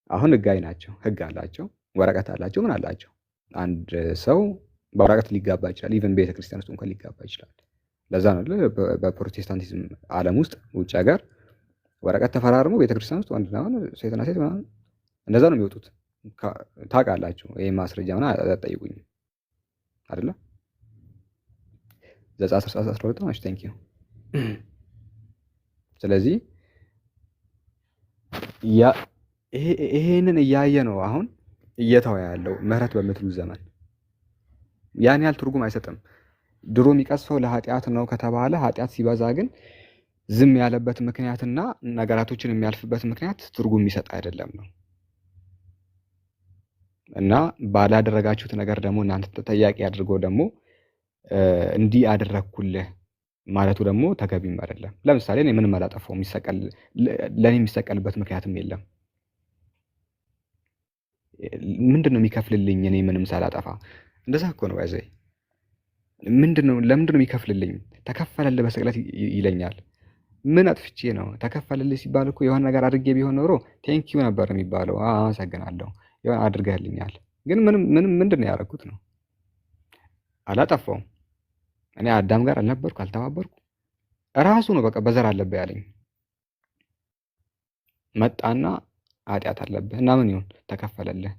Speaker 1: አሁን ህጋዊ ናቸው፣ ህግ አላቸው፣ ወረቀት አላቸው፣ ምን አላቸው። አንድ ሰው በወረቀት ሊጋባ ይችላል። ኢቨን ቤተክርስቲያን ውስጥ እንኳን ሊጋባ ይችላል። ለዛ ነው በፕሮቴስታንቲዝም ዓለም ውስጥ ውጭ ሀገር ወረቀት ተፈራርሞ ቤተክርስቲያን ውስጥ ወንድና ሴትና ሴት ምናምን እንደዛ ነው የሚወጡት። ታውቃላችሁ። ይሄ ማስረጃ ምናምን አትጠይቁኝም አይደለ? ዘጸአት 12 ነው። ቴንክ ዩ። ስለዚህ ይሄንን እያየ ነው አሁን እየተወ ያለው ምህረት በምትሉ ዘመን ያን ያህል ትርጉም አይሰጥም። ድሮ የሚቀስፈው ለኃጢአት ነው ከተባለ ኃጢአት ሲበዛ ግን ዝም ያለበት ምክንያትና ነገራቶችን የሚያልፍበት ምክንያት ትርጉም የሚሰጥ አይደለም ነው። እና ባላደረጋችሁት ነገር ደግሞ እናንተ ተጠያቂ አድርጎ ደግሞ እንዲህ አደረግኩልህ ማለቱ ደግሞ ተገቢም አይደለም። ለምሳሌ እኔ ምንም አላጠፋው ለእኔ የሚሰቀልበት ምክንያትም የለም። ምንድን ነው የሚከፍልልኝ? እኔ ምንም ሳላጠፋ እንደዛ እኮ ነው ያዘኝ። ለምንድን ነው የሚከፍልልኝ? ተከፈለልህ በስቅለት ይለኛል። ምን አጥፍቼ ነው? ተከፈለልህ ሲባል እኮ የሆነ ነገር አድርጌ ቢሆን ኖሮ ቴንኪዩ ነበር የሚባለው። አመሰግናለሁ የሆነ አድርገህልኛል። ግን ምንድን ነው ያደረኩት ነው? አላጠፋውም። እኔ አዳም ጋር አልነበርኩ፣ አልተባበርኩ። እራሱ ነው በቃ በዘር አለብህ ያለኝ። መጣና ኃጢአት አለብህ እና ምን ይሁን ተከፈለልህ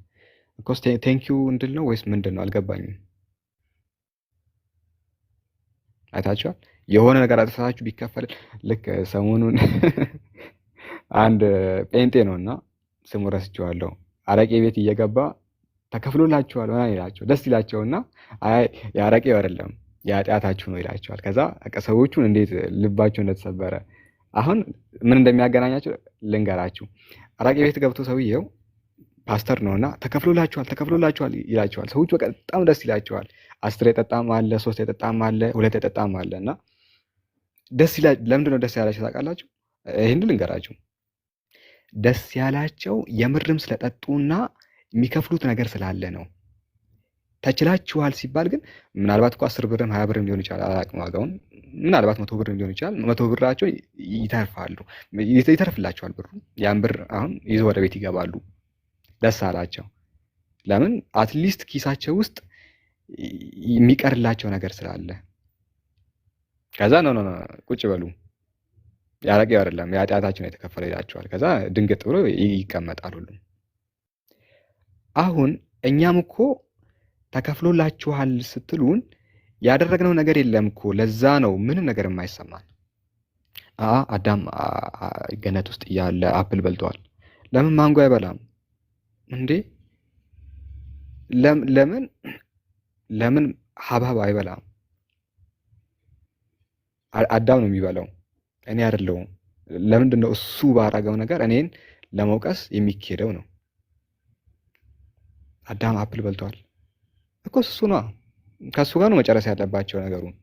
Speaker 1: እኮ ቴንኪዩ እንድል ነው ወይስ ምንድን ነው? አልገባኝም። አይታችኋል። የሆነ ነገር አጥፍታችሁ ቢከፈል ልክ ሰሞኑን አንድ ጴንጤ ነውና ስሙ ረስቼዋለሁ፣ አረቄ ቤት እየገባ ተከፍሎላችኋል ምናምን ይላቸው ደስ ይላቸውና አይ የአረቄው አይደለም የኃጢአታችሁ ነው ይላቸዋል። ከዛ ሰዎቹን እንዴት ልባቸው እንደተሰበረ አሁን ምን እንደሚያገናኛቸው ልንገራችሁ። አረቄ ቤት ገብቶ ሰውየው ፓስተር ነውና ተከፍሎላችኋል ይላቸዋል። ሰዎቹ በቃ በጣም ደስ ይላቸዋል። 10 የጠጣም አለ፣ 3 የጠጣም አለ፣ 2 የጠጣም አለ እና ደስ ይላል። ለምንድን ነው ደስ ያላቸው ታውቃላችሁ? ይህን ልንገራችሁ። ደስ ያላቸው የምርም ስለጠጡና የሚከፍሉት ነገር ስላለ ነው። ተችላችኋል ሲባል ግን ምናልባት እኮ 10 ብርም 20 ብርም ሊሆን ይችላል፣ አላውቅም ዋጋውን። ምናልባት 100 ብርም ሊሆን ይችላል። 100 ብራቸው ይተርፍላቸዋል ብሩ። ያን ብር አሁን ይዘው ወደ ቤት ይገባሉ። ደስ አላቸው። ለምን? አትሊስት ኪሳቸው ውስጥ የሚቀርላቸው ነገር ስላለ። ከዛ ነው ቁጭ በሉ ያረቄው አይደለም የኃጢአታችን የተከፈለ ይላቸዋል። ከዛ ድንገት ብሎ ይቀመጣል ሁሉም። አሁን እኛም እኮ ተከፍሎላችኋል ስትሉን ያደረግነው ነገር የለም እኮ። ለዛ ነው ምንም ነገር የማይሰማን። አዳም ገነት ውስጥ እያለ አፕል በልተዋል። ለምን ማንጎ አይበላም እንዴ? ለምን ሀብሀብ አይበላም? አዳም ነው የሚበላው፣ እኔ አይደለሁም። ለምንድን ነው እሱ ባረገው ነገር እኔን ለመውቀስ የሚኬደው ነው? አዳም አፕል በልተዋል እኮ እሱ ነው። ከሱ ጋር ነው መጨረስ ያለባቸው ነገሩን።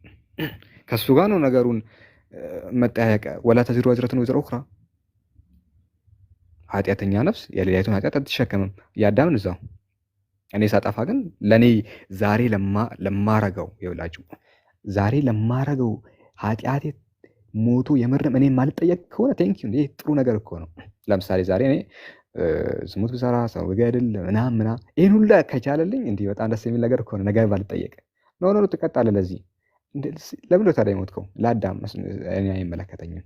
Speaker 1: ከሱ ጋር ነው ነገሩን መጠያየቅ። ወላ ተዚሩ ወዝረቱን ወዝረ ኡኽራ፣ ኃጢአተኛ ነፍስ የሌላይቱን ኃጢአት አትሸከምም። ያዳምን እዛው እኔ ሳጠፋ ግን ለእኔ ዛሬ ለማረገው ይኸውላችሁ፣ ዛሬ ለማረገው ኃጢአቴ ሞቱ የምርም እኔ ማልጠየቅ ከሆነ ቴንኪው፣ ይሄ ጥሩ ነገር እኮ ነው። ለምሳሌ ዛሬ እኔ ዝሙት ብሰራ ሰው ብገድል ምናምን ይህን ሁሉ ከቻለልኝ እንዲህ በጣም ደስ የሚል ነገር እኮ ነው። ነገ ባልጠየቅ ኖ ትቀጣለህ። ለዚህ ለምን ታዲያ የሞትከው? ለአዳም እኔ አይመለከተኝም።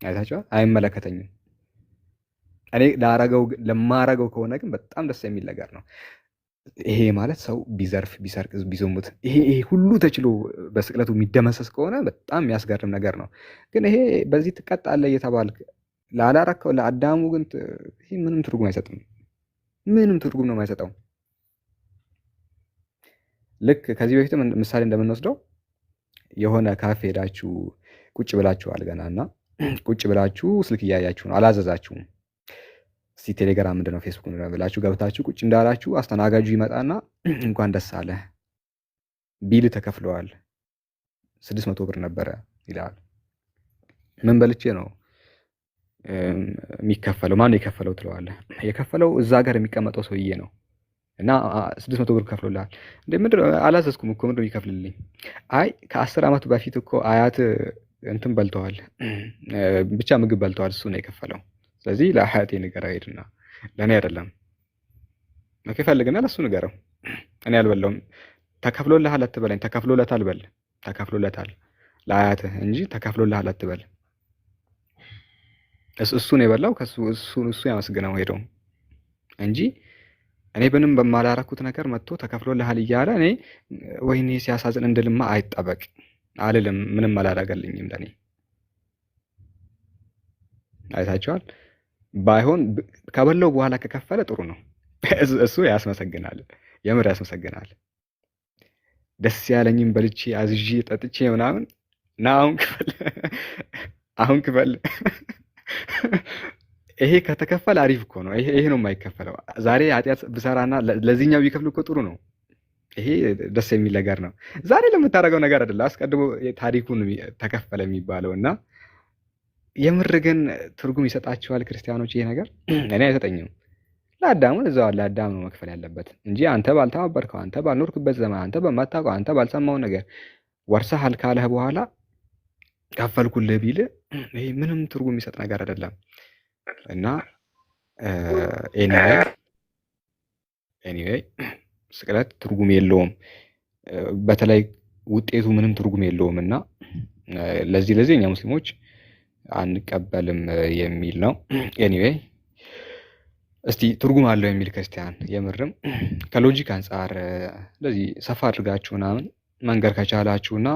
Speaker 1: አይታችኋል? አይመለከተኝም። እኔ ለማረገው ከሆነ ግን በጣም ደስ የሚል ነገር ነው። ይሄ ማለት ሰው ቢዘርፍ፣ ቢሰርቅ፣ ቢዘሙት ይሄ ሁሉ ተችሎ በስቅለቱ የሚደመሰስ ከሆነ በጣም የሚያስገርም ነገር ነው። ግን ይሄ በዚህ ትቀጣለህ እየተባልክ ላላረከው ለአዳሙ ግን ይሄ ምንም ትርጉም አይሰጥም። ምንም ትርጉም ነው የማይሰጠው። ልክ ከዚህ በፊት ምሳሌ እንደምንወስደው የሆነ ካፌ ሄዳችሁ ቁጭ ብላችኋል ገና እና ቁጭ ብላችሁ ስልክ እያያችሁ ነው፣ አላዘዛችሁም። እስቲ ቴሌግራም ምንድነው ፌስቡክ ምንድነው ብላችሁ ገብታችሁ ቁጭ እንዳላችሁ አስተናጋጁ ይመጣና እንኳን ደስ አለ ቢል ተከፍለዋል 600 ብር ነበረ ይላል። ምን በልቼ ነው የሚከፈለው? ማን የከፈለው ትለዋለህ። የከፈለው እዛ ጋር የሚቀመጠው ሰውዬ ነው። እና 600 ብር ከፍሎልሃል እንዴ? ምንድን አላዘዝኩም እኮ ምንድን ይከፍልልኝ? አይ ከ10 ዓመት በፊት እኮ አያት እንትን በልተዋል፣ ብቻ ምግብ በልተዋል፣ እሱ ነው የከፈለው። ስለዚህ ለአያቴ ንገረው ሄድና፣ ለእኔ አይደለም። ኦኬ ፈልግና ለእሱ ንገረው፣ እኔ አልበላውም። ተከፍሎልሃል አትበለኝ፣ ተከፍሎለታል በል። ተከፍሎለታል ለአያትህ እንጂ ተከፍሎልሃል አትበል። እሱ ነው የበላው፣ እሱ ያመስግነው ሄደው እንጂ እኔ ምንም በማላረኩት ነገር መጥቶ ተከፍሎልሃል እያለ እኔ ወይኔ ሲያሳዝን እንድልማ አይጠበቅ አልልም። ምንም አላደረገልኝም ለኔ። አይታችኋል። ባይሆን ከበላው በኋላ ከከፈለ ጥሩ ነው። እሱ ያስመሰግናል፣ የምር ያስመሰግናል። ደስ ያለኝም በልቼ አዝዤ ጠጥቼ ምናምን ና አሁን ክፈል። ይሄ ከተከፈለ አሪፍ እኮ ነው። ይሄ ነው የማይከፈለው። ዛሬ ኃጢአት ብሰራና ለዚህኛው ቢከፍል እኮ ጥሩ ነው። ይሄ ደስ የሚል ነገር ነው። ዛሬ ለምታደርገው ነገር አይደለ፣ አስቀድሞ ታሪኩን ተከፈለ የሚባለው እና የምር ግን ትርጉም ይሰጣቸዋል ክርስቲያኖች። ይሄ ነገር እኔ አይሰጠኝም። ለአዳሙን እዛው ለአዳም ነው መክፈል ያለበት እንጂ አንተ ባልተባበርከው፣ አንተ ባልኖርክበት ዘመን፣ አንተ በማታውቀው፣ አንተ ባልሰማው ነገር ወርሰሃል ካለህ በኋላ ከፈልኩልህ ቢል ይሄ ምንም ትርጉም የሚሰጥ ነገር አይደለም። እና ኤኒዌይ ስቅለት ትርጉም የለውም። በተለይ ውጤቱ ምንም ትርጉም የለውም እና ለዚህ እኛ ሙስሊሞች አንቀበልም የሚል ነው። ኤኒዌይ እስቲ ትርጉም አለው የሚል ክርስቲያን የምርም ከሎጂክ አንጻር እንደዚህ ሰፋ አድርጋችሁ ምናምን መንገር ከቻላችሁና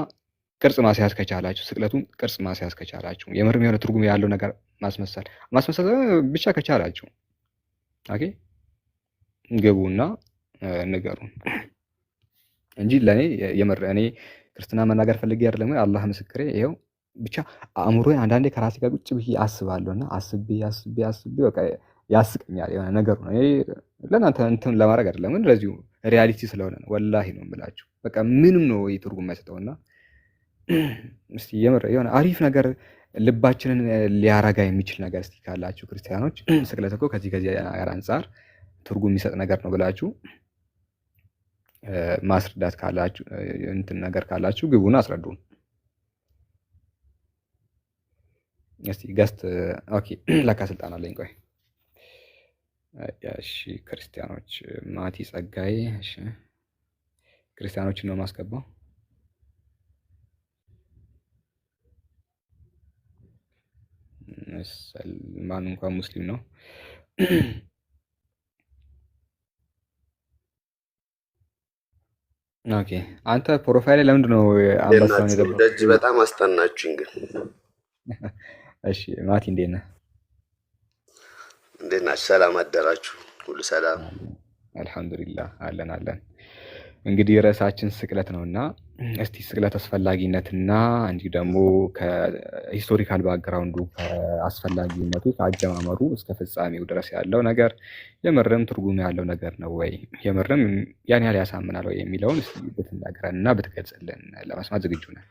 Speaker 1: ቅርጽ ማስያዝ ከቻላችሁ፣ ስቅለቱን ቅርጽ ማስያዝ ከቻላችሁ፣ የምርም የሆነ ትርጉም ያለው ነገር ማስመሰል ብቻ ከቻላችሁ ኦኬ ግቡና ንገሩን እንጂ ለኔ የምር እኔ ክርስትና መናገር ፈልጌ አይደለም። አላህ ምስክሬ ይሄው ብቻ አእምሮዬ አንዳንዴ ከራሴ ጋር ቁጭ ብዬ አስባለሁና አስቤ በቃ ያስቀኛል የሆነ ነገሩ ነው። ለእናንተ እንትን ለማድረግ አይደለም፣ ግን ለዚሁ ሪያሊቲ ስለሆነ ነው። ወላሂ ነው የምላችሁ። በቃ ምንም ነው ትርጉም የማይሰጠውና እስቲ የምር የሆነ አሪፍ ነገር ልባችንን ሊያረጋ የሚችል ነገር እስቲ ካላችሁ ክርስቲያኖች፣ ስቅለት እኮ ከዚህ ነገር አንጻር ትርጉም የሚሰጥ ነገር ነው ብላችሁ ማስረዳት ካላችሁ እንትን ነገር ካላችሁ ግቡና አስረዱን እስቲ። ገስት ኦኬ ለካ ስልጣን አለኝ። ቆይ እሺ ክርስቲያኖች፣ ማቲ ጸጋዬ። እሺ ክርስቲያኖችን ነው ማስገባው። ሰልማን እንኳን ሙስሊም ነው። ኦኬ አንተ ፕሮፋይል ላይ ለምንድን ነው አንበሳውን የደበቀው?
Speaker 7: ደጅ በጣም አስጠናችሁኝ ግን።
Speaker 1: እሺ ማቲ እንዴት ነህ?
Speaker 7: እንዴት ናችሁ? ሰላም አደራችሁ? ሁሉ ሰላም
Speaker 1: አልሐምዱሊላህ። አለን። እንግዲህ ርዕሳችን ስቅለት ነውና እስቲ ስቅለት አስፈላጊነትና እንዲሁ ደግሞ ከሂስቶሪካል ባክግራውንዱ ከአስፈላጊነቱ ከአጀማመሩ እስከ ፍጻሜው ድረስ ያለው ነገር የምርም ትርጉም ያለው ነገር ነው ወይ፣ የምርም ያን ያህል ያሳምናል ወይ የሚለውን እስቲ ብትናገረን እና ብትገልጽልን ለመስማት ዝግጁ ነን።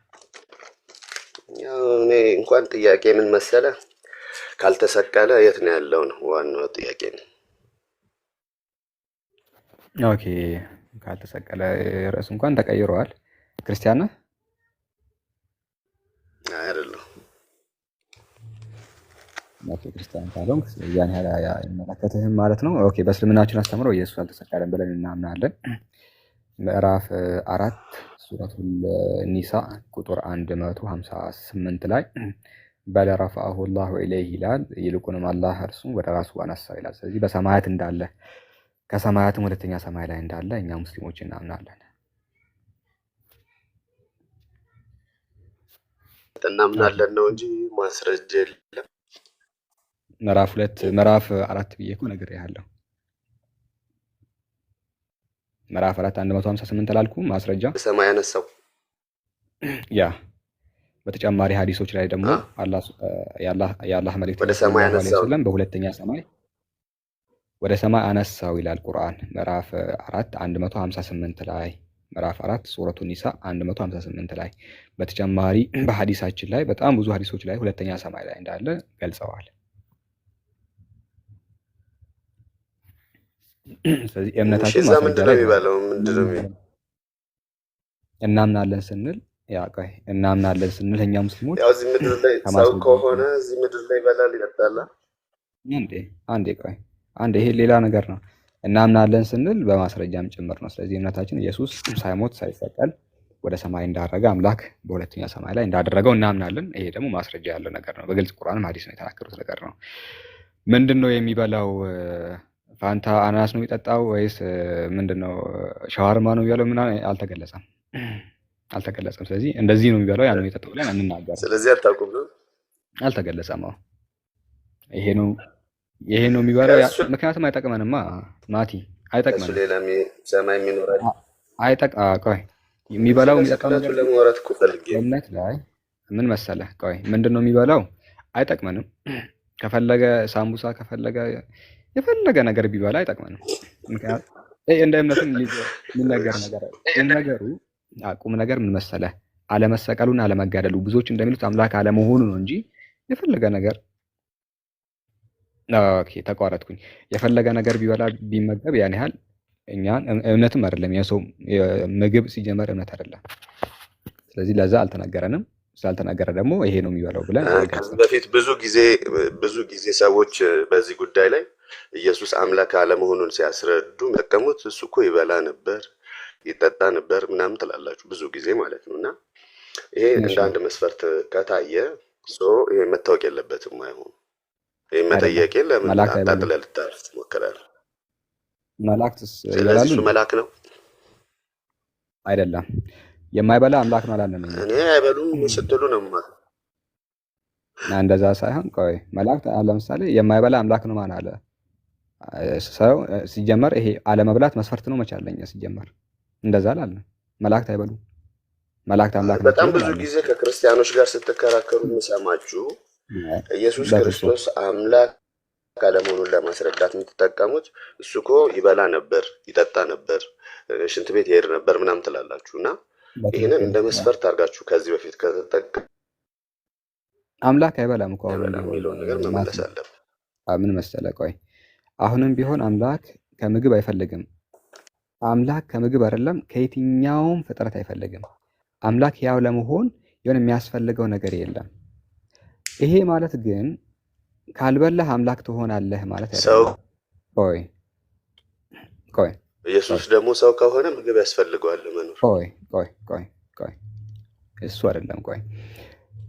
Speaker 7: እኔ እንኳን ጥያቄ ምን መሰለ፣ ካልተሰቀለ የት ነው ያለው ነው ዋናው ጥያቄ ነው።
Speaker 1: ኦኬ ካልተሰቀለ ርዕስ እንኳን ተቀይረዋል። ክርስቲያን ነህ?
Speaker 7: አይደለም።
Speaker 1: ኦኬ ክርስቲያን ካልሆንክ ያን ያህል አይመለከትህም ማለት ነው። ኦኬ በእስልምናችን አስተምረው ኢየሱስ አልተሰቀለም ብለን እናምናለን። ምዕራፍ 4 ሱረቱል ኒሳ ቁጥር 158 ላይ በል ረፈዐሁ ላሁ ኢለይህ ይላል። ይልቁንም አላህ እርሱን ወደ ራሱ አነሳው ይላል። ስለዚህ በሰማያት እንዳለ ከሰማያትም ሁለተኛ ሰማይ ላይ እንዳለ እኛ ሙስሊሞች እናምናለን።
Speaker 7: እናምናለን ነው እንጂ ማስረጃ የለም።
Speaker 1: ምዕራፍ 4 ብዬ እኮ ነግሬሃለሁ። ምዕራፍ 4 158 አላልኩም? ማስረጃ
Speaker 7: ሰማይ ያነሳው
Speaker 1: ያ በተጨማሪ ሀዲሶች ላይ ደግሞ የአላህ መልእክተኛ
Speaker 7: ወደ ሰማይ ያነሳው
Speaker 1: በሁለተኛ ሰማይ ወደ ሰማይ አነሳው ይላል ቁርአን ምዕራፍ 4 158 ላይ ምዕራፍ 4 ሱረቱ ኒሳ 158 ላይ። በተጨማሪ በሐዲሳችን ላይ በጣም ብዙ ሐዲሶች ላይ ሁለተኛ ሰማይ ላይ እንዳለ ገልጸዋል። ስለዚህ እምነታችን
Speaker 7: እዛ ምንድነው የሚባለው? ምንድነው
Speaker 1: እናምናለን ስንል እናምናለን ስንል እኛ ሙስሊሞች
Speaker 7: ያው እዚህ ምድር ላይ ሰው ከሆነ እዚህ ምድር ላይ ይበላል ይጠጣል።
Speaker 1: አንዴ ይሄ ሌላ ነገር ነው። እናምናለን ስንል በማስረጃም ጭምር ነው። ስለዚህ እምነታችን ኢየሱስ ሳይሞት ሳይሰቀል ወደ ሰማይ እንዳረገ አምላክ በሁለተኛ ሰማይ ላይ እንዳደረገው እናምናለን። ይሄ ደግሞ ማስረጃ ያለው ነገር ነው። በግልጽ ቁርአንም ሐዲስ ነው የተናገሩት ነገር ነው። ምንድነው የሚበላው? ፋንታ አናናስ ነው የሚጠጣው ወይስ ምንድነው ሻዋርማ ነው የሚበላው? ምን አልተገለጸም። ስለዚህ እንደዚህ ነው የሚበላው ያን ነው የሚጠጣው ብለን አንናገርም።
Speaker 7: ስለዚህ አታውቁም ነው
Speaker 1: አልተገለጸም። ይሄ ነው የሚበላው። ምክንያቱም አይጠቅመንማ ማቲ አይጠቅመንም።
Speaker 7: ሌላ ሰማይ የሚኖራል
Speaker 1: የሚበላው የሚጠጣው ነገር
Speaker 7: ለማውራት እኮ ፈልጌ
Speaker 1: እምነት ላይ ምን መሰለህ? ምንድነው የሚበላው? አይጠቅመንም። ከፈለገ ሳምቡሳ ከፈለገ የፈለገ ነገር ቢበላ አይጠቅመንም። ምክንያቱም እንደ እምነትም ሊነገር ነገሩ ቁም ነገር ምን መሰለህ? አለመሰቀሉና አለመጋደሉ ብዙዎች እንደሚሉት አምላክ አለመሆኑ ነው እንጂ የፈለገ ነገር ተቋረጥኩኝ። የፈለገ ነገር ቢበላ ቢመገብ ያን ያህል እኛን እምነትም አይደለም። የሰው ምግብ ሲጀመር እምነት አይደለም። ስለዚህ ለዛ አልተነገረንም። ስላልተነገረ ደግሞ ይሄ ነው የሚበላው ብለን
Speaker 7: በፊት ብዙ ጊዜ ሰዎች በዚህ ጉዳይ ላይ ኢየሱስ አምላክ አለመሆኑን ሲያስረዱ መቀሙት እሱ እኮ ይበላ ነበር ይጠጣ ነበር ምናምን ትላላችሁ ብዙ ጊዜ ማለት ነው። እና ይሄ እንደ አንድ መስፈርት ከታየ ይሄ መታወቅ የለበትም አይሆን ይሄ መጠየቅ ለምን አጣጥለህ ልታልፍ ትሞክራለህ?
Speaker 1: መላእክትስ
Speaker 7: ይበላሉ? እሱ መልአክ ነው
Speaker 1: አይደለም? የማይበላ አምላክ ነው አላለም።
Speaker 7: እኔ አይበሉም ስትሉ ነው ማለት
Speaker 1: እና እንደዛ ሳይሆን መላእክት ለምሳሌ የማይበላ አምላክ ነው ማን አለ? ሰው ሲጀመር ይሄ አለመብላት መስፈርት ነው መቻለኛ ሲጀመር እንደዛ አላለም። መላእክት አይበሉም። መላእክት አምላክ ነው።
Speaker 7: በጣም ብዙ ጊዜ ከክርስቲያኖች ጋር ስትከራከሩ የምሰማችሁ ኢየሱስ ክርስቶስ አምላክ አለመሆኑን ለማስረዳት የምትጠቀሙት እሱ እኮ ይበላ ነበር ይጠጣ ነበር ሽንት ቤት ይሄድ ነበር ምናምን ትላላችሁ። እና ይሄንን እንደ መስፈርት አድርጋችሁ ከዚህ በፊት ከተጠቀ
Speaker 1: አምላክ አይበላም እኮ
Speaker 7: የሚለውን ነገር መመለስ አለብን።
Speaker 1: ምን መሰለህ? አሁንም ቢሆን አምላክ ከምግብ አይፈልግም። አምላክ ከምግብ አይደለም ከየትኛውም ፍጥረት አይፈልግም። አምላክ ያው ለመሆን የሆነ የሚያስፈልገው ነገር የለም። ይሄ ማለት ግን ካልበላህ አምላክ ትሆናለህ ማለት አይደለም።
Speaker 7: ኢየሱስ ደግሞ ሰው ከሆነ ምግብ ያስፈልገዋል ለመኖር።
Speaker 1: እሱ አይደለም።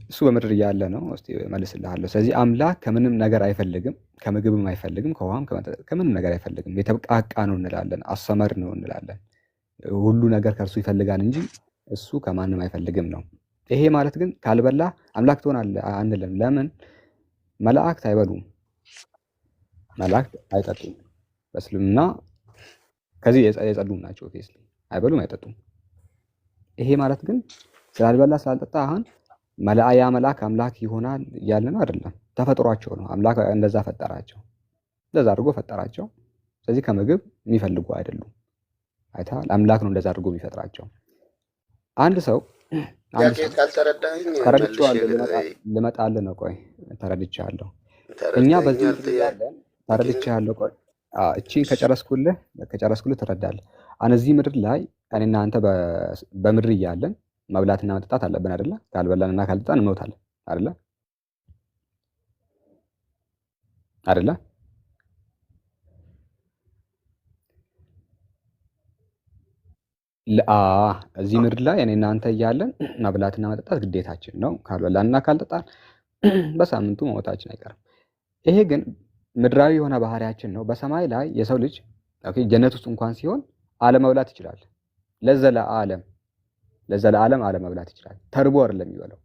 Speaker 1: እሱ በምድር እያለ ነው። እስቲ መልስልሃለሁ። ስለዚህ አምላክ ከምንም ነገር አይፈልግም፣ ከምግብም አይፈልግም፣ ከውሃም ከምንም ነገር አይፈልግም። የተብቃቃ ነው እንላለን፣ አሰመር ነው እንላለን። ሁሉ ነገር ከእርሱ ይፈልጋል እንጂ እሱ ከማንም አይፈልግም ነው። ይሄ ማለት ግን ካልበላ አምላክ ትሆናለህ አንልም። ለምን? መላእክት አይበሉም፣ መላእክት አይጠጡም። በእስልምና ከዚህ የጸዱም ናቸው። ኦፊስሊ አይበሉም፣ አይጠጡም። ይሄ ማለት ግን ስላልበላ ስላልጠጣ አሁን ያ መልአክ አምላክ ይሆናል እያለ ነው አይደለም። ተፈጥሯቸው ነው። አምላክ እንደዛ ፈጠራቸው፣ እንደዛ አድርጎ ፈጠራቸው። ስለዚህ ከምግብ የሚፈልጉ አይደሉም። አይተሃል? አምላክ ነው እንደዛ አድርጎ የሚፈጥራቸው። አንድ ሰው ልመጣልህ ነው። ተረድቻለሁ። እኛ በዚህ ያለን ተረድቻለሁ። እቺን ከጨረስኩልህ ትረዳለህ። እዚህ ምድር ላይ እኔና አንተ በምድር እያለን መብላትና መጠጣት አለብን አይደለ? ካልበላንና ካልጠጣን እንሞታለን አይደለ? እዚህ ምድር ላይ እኔና አንተ እያለን መብላትና መጠጣት ግዴታችን ነው። ካልበላንና ካልጠጣን በሳምንቱ መሞታችን አይቀርም። ይሄ ግን ምድራዊ የሆነ ባህሪያችን ነው። በሰማይ ላይ የሰው ልጅ ጀነት ውስጥ እንኳን ሲሆን አለመብላት ይችላል። ለዘላለም አለመብላት ይችላል። ተርቦ አይደለም የሚበላው።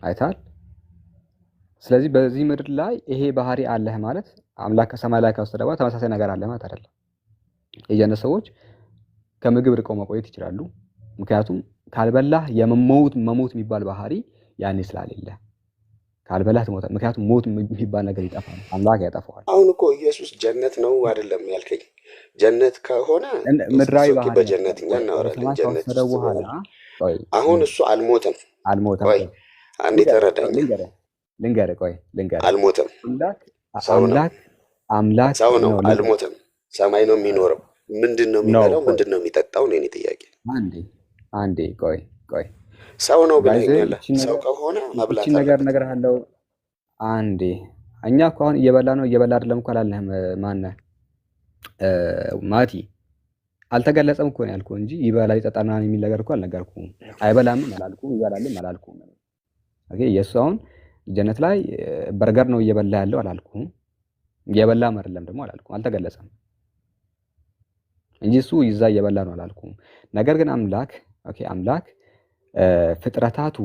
Speaker 1: አይታል። ስለዚህ በዚህ ምድር ላይ ይሄ ባህሪ አለህ ማለት አምላክ ከሰማይ ላይ ከወሰደ በኋላ ተመሳሳይ ነገር አለ ማለት አይደለም። የጀነት ሰዎች ከምግብ ርቀው መቆየት ይችላሉ። ምክንያቱም ካልበላህ መሞት የሚባል ባህሪ ያኔ ስላሌለ ካልበላህ ትሞታለህ። ምክንያቱም ሞት የሚባል ነገር ይጠፋል፣ አምላክ ያጠፋዋል።
Speaker 7: አሁን እኮ ኢየሱስ ጀነት ነው አይደለም ያልከኝ? ጀነት ከሆነ
Speaker 1: ምድራዊ
Speaker 7: ኦኬ፣
Speaker 1: ባህሪ
Speaker 7: በጀነት እኛ
Speaker 1: ወደ
Speaker 7: እናወራለን።
Speaker 1: ሰማይ
Speaker 7: ጀነት
Speaker 1: ከወሰደ
Speaker 7: ውስጥ
Speaker 1: በኋላ
Speaker 7: ይሆናል። አሁን እሱ አልሞተም።
Speaker 1: አልሞተም።
Speaker 7: ቆይ አንዴ ተረዳኝ።
Speaker 1: ልንገርህ
Speaker 7: አልሞተም፣
Speaker 1: አምላክ
Speaker 7: ሰው ነው።
Speaker 1: አምላክ
Speaker 7: ሰው ነው፣
Speaker 1: ነው።
Speaker 7: አልሞተም። ሰማይ ነው የሚኖረው። ምንድን ነው የሚበላው? ምንድን ነው የሚጠጣው? ነው የኔ ጥያቄ።
Speaker 1: አንዴ ቆይ
Speaker 7: ሰው ነው ብለኸኛል። ሰው ከሆነ መብላት
Speaker 1: ይህችን ነገር
Speaker 7: አለበት።
Speaker 1: እነግርሃለሁ። አንዴ እኛ እኮ አሁን እየበላ አይደለም እኮ አላለህም። ማነህ ማቲ አልተገለጸም እኮ ነው ያልኩህ እንጂ ይበላል ይጠጣል ምናምን የሚል ነገር እኮ አልነገርኩህም። አይበላምም አላልኩም፣ ይበላልም አላልኩም። ኦኬ ኢየሱስ አሁን ጀነት ላይ በርገር ነው እየበላ ያለው አላልኩም። እየበላም አይደለም ደግሞ አላልኩም፣ አልተገለጸም እንጂ እሱ ይዛ እየበላ ነው አላልኩም። ነገር ግን አምላክ ፍጥረታቱ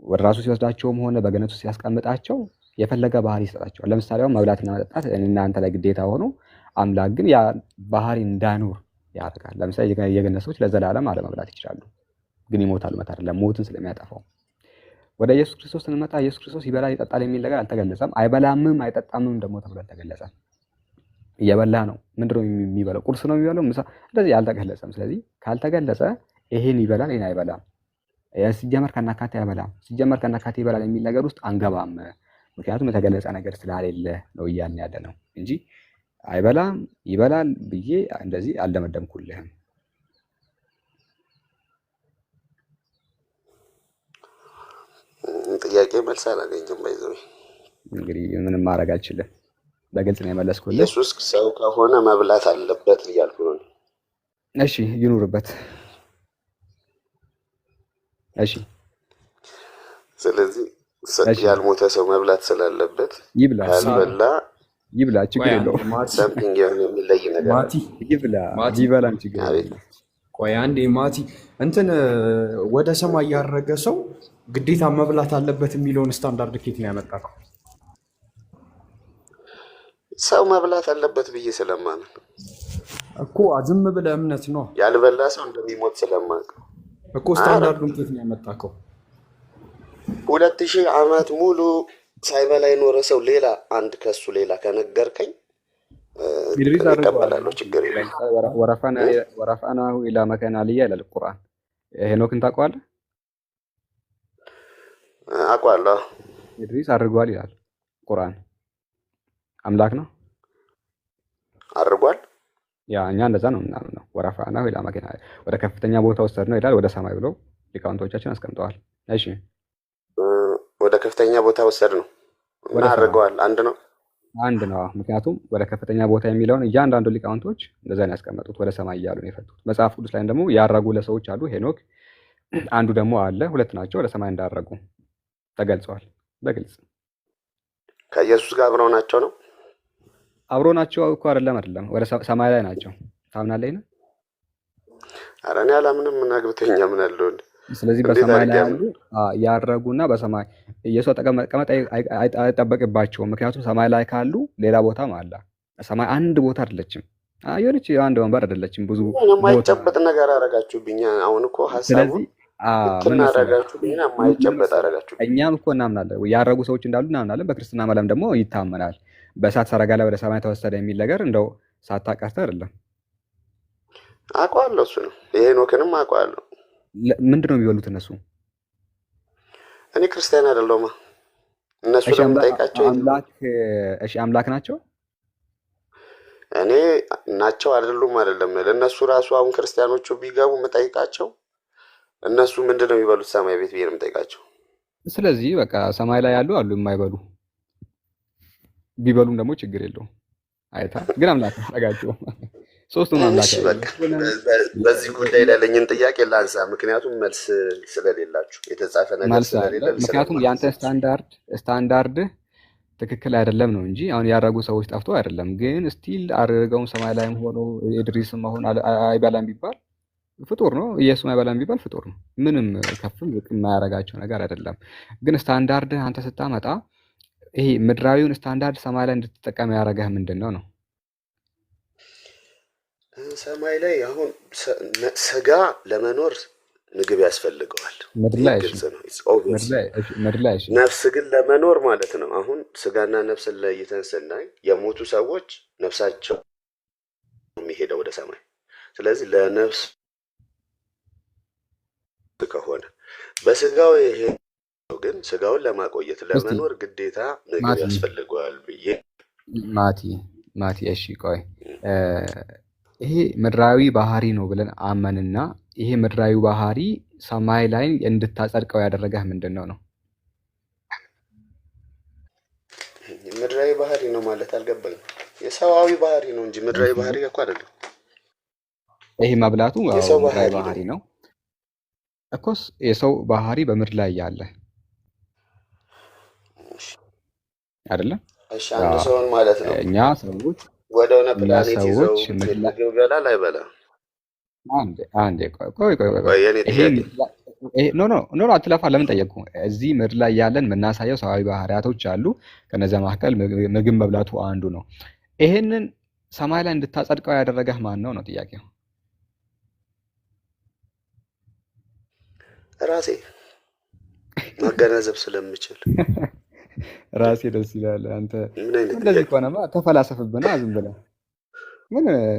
Speaker 1: ወደ ራሱ ሲወስዳቸውም ሆነ በገነቱ ሲያስቀምጣቸው የፈለገ ባህሪ ይሰጣቸዋል። ለምሳሌ አሁን መብላትና መጠጣት እኔና አንተ ላይ ግዴታ ሆኖ አምላክ ግን ያ ባህሪ እንዳይኖር ያደርጋል። ለምሳሌ የገነት ሰዎች ለዘላለም አለመብላት ይችላሉ፣ ግን ይሞታሉ። አይደለም ሞትን ስለሚያጠፋው። ወደ ኢየሱስ ክርስቶስ ስንመጣ ኢየሱስ ክርስቶስ ይበላል ይጠጣል የሚል ነገር አልተገለጸም። አይበላምም አይጠጣምም ደግሞ ተብሎ አልተገለጸም። እየበላ ነው። ምንድን ነው የሚበላው? ቁርስ ነው የሚበላው? ምሳ? እንደዚህ አልተገለጸም። ስለዚህ ካልተገለጸ ይሄን ይበላል ይሄን አይበላም፣ ሲጀመር ከናካቴ አይበላም፣ ሲጀመር ከናካቴ ይበላል የሚል ነገር ውስጥ አንገባም። ምክንያቱም የተገለጸ ነገር ስላሌለ ነው እያልን ያለ ነው እንጂ አይበላም ይበላል ብዬ እንደዚህ አልደመደምኩልህም።
Speaker 7: ጥያቄ መልስ አላገኘም። ባይዘው
Speaker 1: እንግዲህ ምንም ማድረግ አልችልም። በግልጽ ነው የመለስኩልህ።
Speaker 7: ኢየሱስ ሰው ከሆነ መብላት አለበት እያልኩ ነው።
Speaker 1: እሺ ይኑርበት። እሺ
Speaker 7: ስለዚህ ያልሞተ ሰው መብላት ስላለበት ይብላ፣ ችግር የለውም። ሳምቲንግ የሆነ የሚለይ ነገር
Speaker 1: ይበላም፣ ችግር የለውም።
Speaker 2: ቆይ አንዴ ማቲ እንትን ወደ ሰማይ ያረገ ሰው ግዴታ መብላት አለበት የሚለውን ስታንዳርድ ኬት ነው ያመጣው?
Speaker 7: ሰው መብላት አለበት ብዬ ስለማምን
Speaker 2: እኮ ዝም ብለህ እምነት ነው።
Speaker 7: ያልበላ ሰው እንደሚሞት ስለማውቅ
Speaker 2: እኮ ስታንዳርዱን ኬት ነው ያመጣው?
Speaker 7: 2000 ዓመት ሙሉ ሳይበላ የኖረ ሰው ሌላ አንድ ከሱ ሌላ ከነገርከኝ ይቀበላለሁ፣ ችግር የለም።
Speaker 1: ወረፋናሁ ኢላ መካን አልያ ይላል ቁርአን። ሄኖክን ታውቀዋለህ?
Speaker 7: አውቀዋለሁ።
Speaker 1: ኢድሪስ አድርጓል ይላል ቁርአን። አምላክ ነው
Speaker 7: አድርጓል።
Speaker 1: ያ እኛ እንደዛ ነው ምናምን። ወረፋናሁ ኢላ መካን ወደ ከፍተኛ ቦታ ወሰድ ነው ይላል፣ ወደ ሰማይ ብለው ሊቃውንቶቻችን አስቀምጠዋል። እሺ
Speaker 7: ወደ ከፍተኛ ቦታ ወሰድ ነው እና አድርገዋል። አንድ ነው። ምክንያቱም ወደ ከፍተኛ ቦታ የሚለውን እያንዳንዱ ሊቃውንቶች እንደዛ ነው ያስቀመጡት፣ ወደ ሰማይ እያሉ ነው የፈቱት። መጽሐፍ ቅዱስ ላይ ደግሞ ያረጉ ለሰዎች አሉ። ሄኖክ አንዱ ደግሞ አለ። ሁለት ናቸው ወደ ሰማይ እንዳረጉ ተገልጸዋል በግልጽ። ከኢየሱስ ጋር አብረው ናቸው ነው?
Speaker 1: አብሮ ናቸው እኮ አይደለም፣ ወደ ሰማይ ላይ ናቸው። ታምናለህ?
Speaker 7: ኧረ እኔ አላምንም። ምን አግብተኛ ምን አለው?
Speaker 1: ስለዚህ በሰማይ ላይ ያሉ ያረጉና በሰማይ ኢየሱስ ተቀመጠ አይጠበቅባቸውም። ምክንያቱም ሰማይ ላይ ካሉ ሌላ ቦታም አለ። ሰማይ አንድ ቦታ አይደለችም፣ የሆነች አንድ ወንበር አይደለችም። ብዙ
Speaker 7: የማይጨበጥ ነገር አረጋችሁብኝ። አሁን እኮ ሐሳቡን አረጋችሁብኝ፣ የማይጨበጥ አረጋችሁ።
Speaker 1: እኛም እኮ እናምናለን፣ ያረጉ ሰዎች እንዳሉ እናምናለን። በክርስትና ዓለም ደግሞ ይታመናል። በእሳት ሰረገላ ወደ ሰማይ ተወሰደ የሚል ነገር እንደው ሳታቀርተ አይደለም።
Speaker 7: አውቀዋለሁ፣ እሱ ነው። ሄኖክንም አውቀዋለሁ።
Speaker 1: ምንድን ነው የሚበሉት እነሱ?
Speaker 7: እኔ ክርስቲያን አይደለሁማ። እነሱ ለምጠይቃቸው
Speaker 1: አምላክ ናቸው።
Speaker 7: እኔ ናቸው አይደሉም አይደለም። ለእነሱ ራሱ አሁን ክርስቲያኖቹ ቢገቡ የምጠይቃቸው እነሱ ምንድን ነው የሚበሉት ሰማይ ቤት ብዬ ነው የምጠይቃቸው።
Speaker 1: ስለዚህ በቃ ሰማይ ላይ ያሉ አሉ የማይበሉ፣ ቢበሉም ደግሞ ችግር የለውም። አይታ ግን አምላክ አጋቸው ሶስቱም አምላክ።
Speaker 7: በዚህ ጉዳይ ላይ ያለኝን ጥያቄ ላንሳ፣ ምክንያቱም መልስ ስለሌላችሁ የተጻፈ ነገር ስለሌለ።
Speaker 1: ምክንያቱም የአንተ ስታንዳርድ ትክክል አይደለም ነው እንጂ አሁን ያረጉ ሰዎች ጠፍቶ አይደለም። ግን ስቲል አድርገውም ሰማይ ላይም ሆኖ ኢድሪስም አሁን አይበላም ቢባል ፍጡር ነው። ኢየሱስ አይበላም ቢባል ፍጡር ነው። ምንም ከፍም ዝቅ የማያረጋቸው ነገር አይደለም። ግን ስታንዳርድ አንተ ስታመጣ ይሄ ምድራዊውን ስታንዳርድ ሰማይ ላይ እንድትጠቀም ያደረገህ ምንድን ነው?
Speaker 7: ሰማይ ላይ አሁን ስጋ ለመኖር ምግብ ያስፈልገዋል። ነፍስ ግን ለመኖር ማለት ነው። አሁን ስጋና ነፍስን ለይተን ስናይ የሞቱ ሰዎች ነፍሳቸው የሚሄደው ወደ ሰማይ። ስለዚህ ለነፍስ ከሆነ በስጋው ይሄ ግን ስጋውን ለማቆየት ለመኖር ግዴታ ምግብ ያስፈልገዋል ብዬ
Speaker 1: ማቲ እሺ ቆይ ይሄ ምድራዊ ባህሪ ነው ብለን አመንና ይሄ ምድራዊ ባህሪ ሰማይ ላይ እንድታጸድቀው ያደረገህ ምንድነው ነው?
Speaker 7: ምድራዊ ባህሪ ነው ማለት አልገባኝም። የሰዋዊ ባህሪ ነው እንጂ ምድራዊ ባህሪ እኮ አይደለም።
Speaker 1: ይሄ መብላቱ
Speaker 7: የሰው
Speaker 1: ምድራዊ
Speaker 7: ባህሪ
Speaker 1: ባህሪ ነው እኮስ የሰው ባህሪ በምድር ላይ ያለ አይደለም?
Speaker 7: እሺ አንድ ሰውን ማለት ነው
Speaker 1: እኛ ሰዎች
Speaker 7: ወደ ሆነ ፕላኔት ይዘው
Speaker 1: ለሰዎች ምድር ላይ
Speaker 7: ምግብ ይበላል አይበላም?
Speaker 1: አንዴ ቆይ
Speaker 7: የኔ
Speaker 1: ይሄ
Speaker 7: ጥያቄ
Speaker 1: ኖ አትለፋ። ለምን ጠየቅኩ? እዚህ ምድር ላይ ያለን የምናሳየው ሰዋዊ ባህሪያቶች አሉ። ከነዚያ መካከል ምግብ መብላቱ አንዱ ነው። ይሄንን ሰማይ ላይ እንድታጸድቀው ያደረገህ ማን ነው ነው ጥያቄው።
Speaker 7: ራሴ ማገናዘብ ስለምችል
Speaker 1: ራሴ ደስ ይላል። አንተ
Speaker 7: ምን አይነት
Speaker 1: እንደዚህ
Speaker 7: ጥያቄ?
Speaker 1: ከሆነማ ተፈላሰፍብና ዝም ብለህ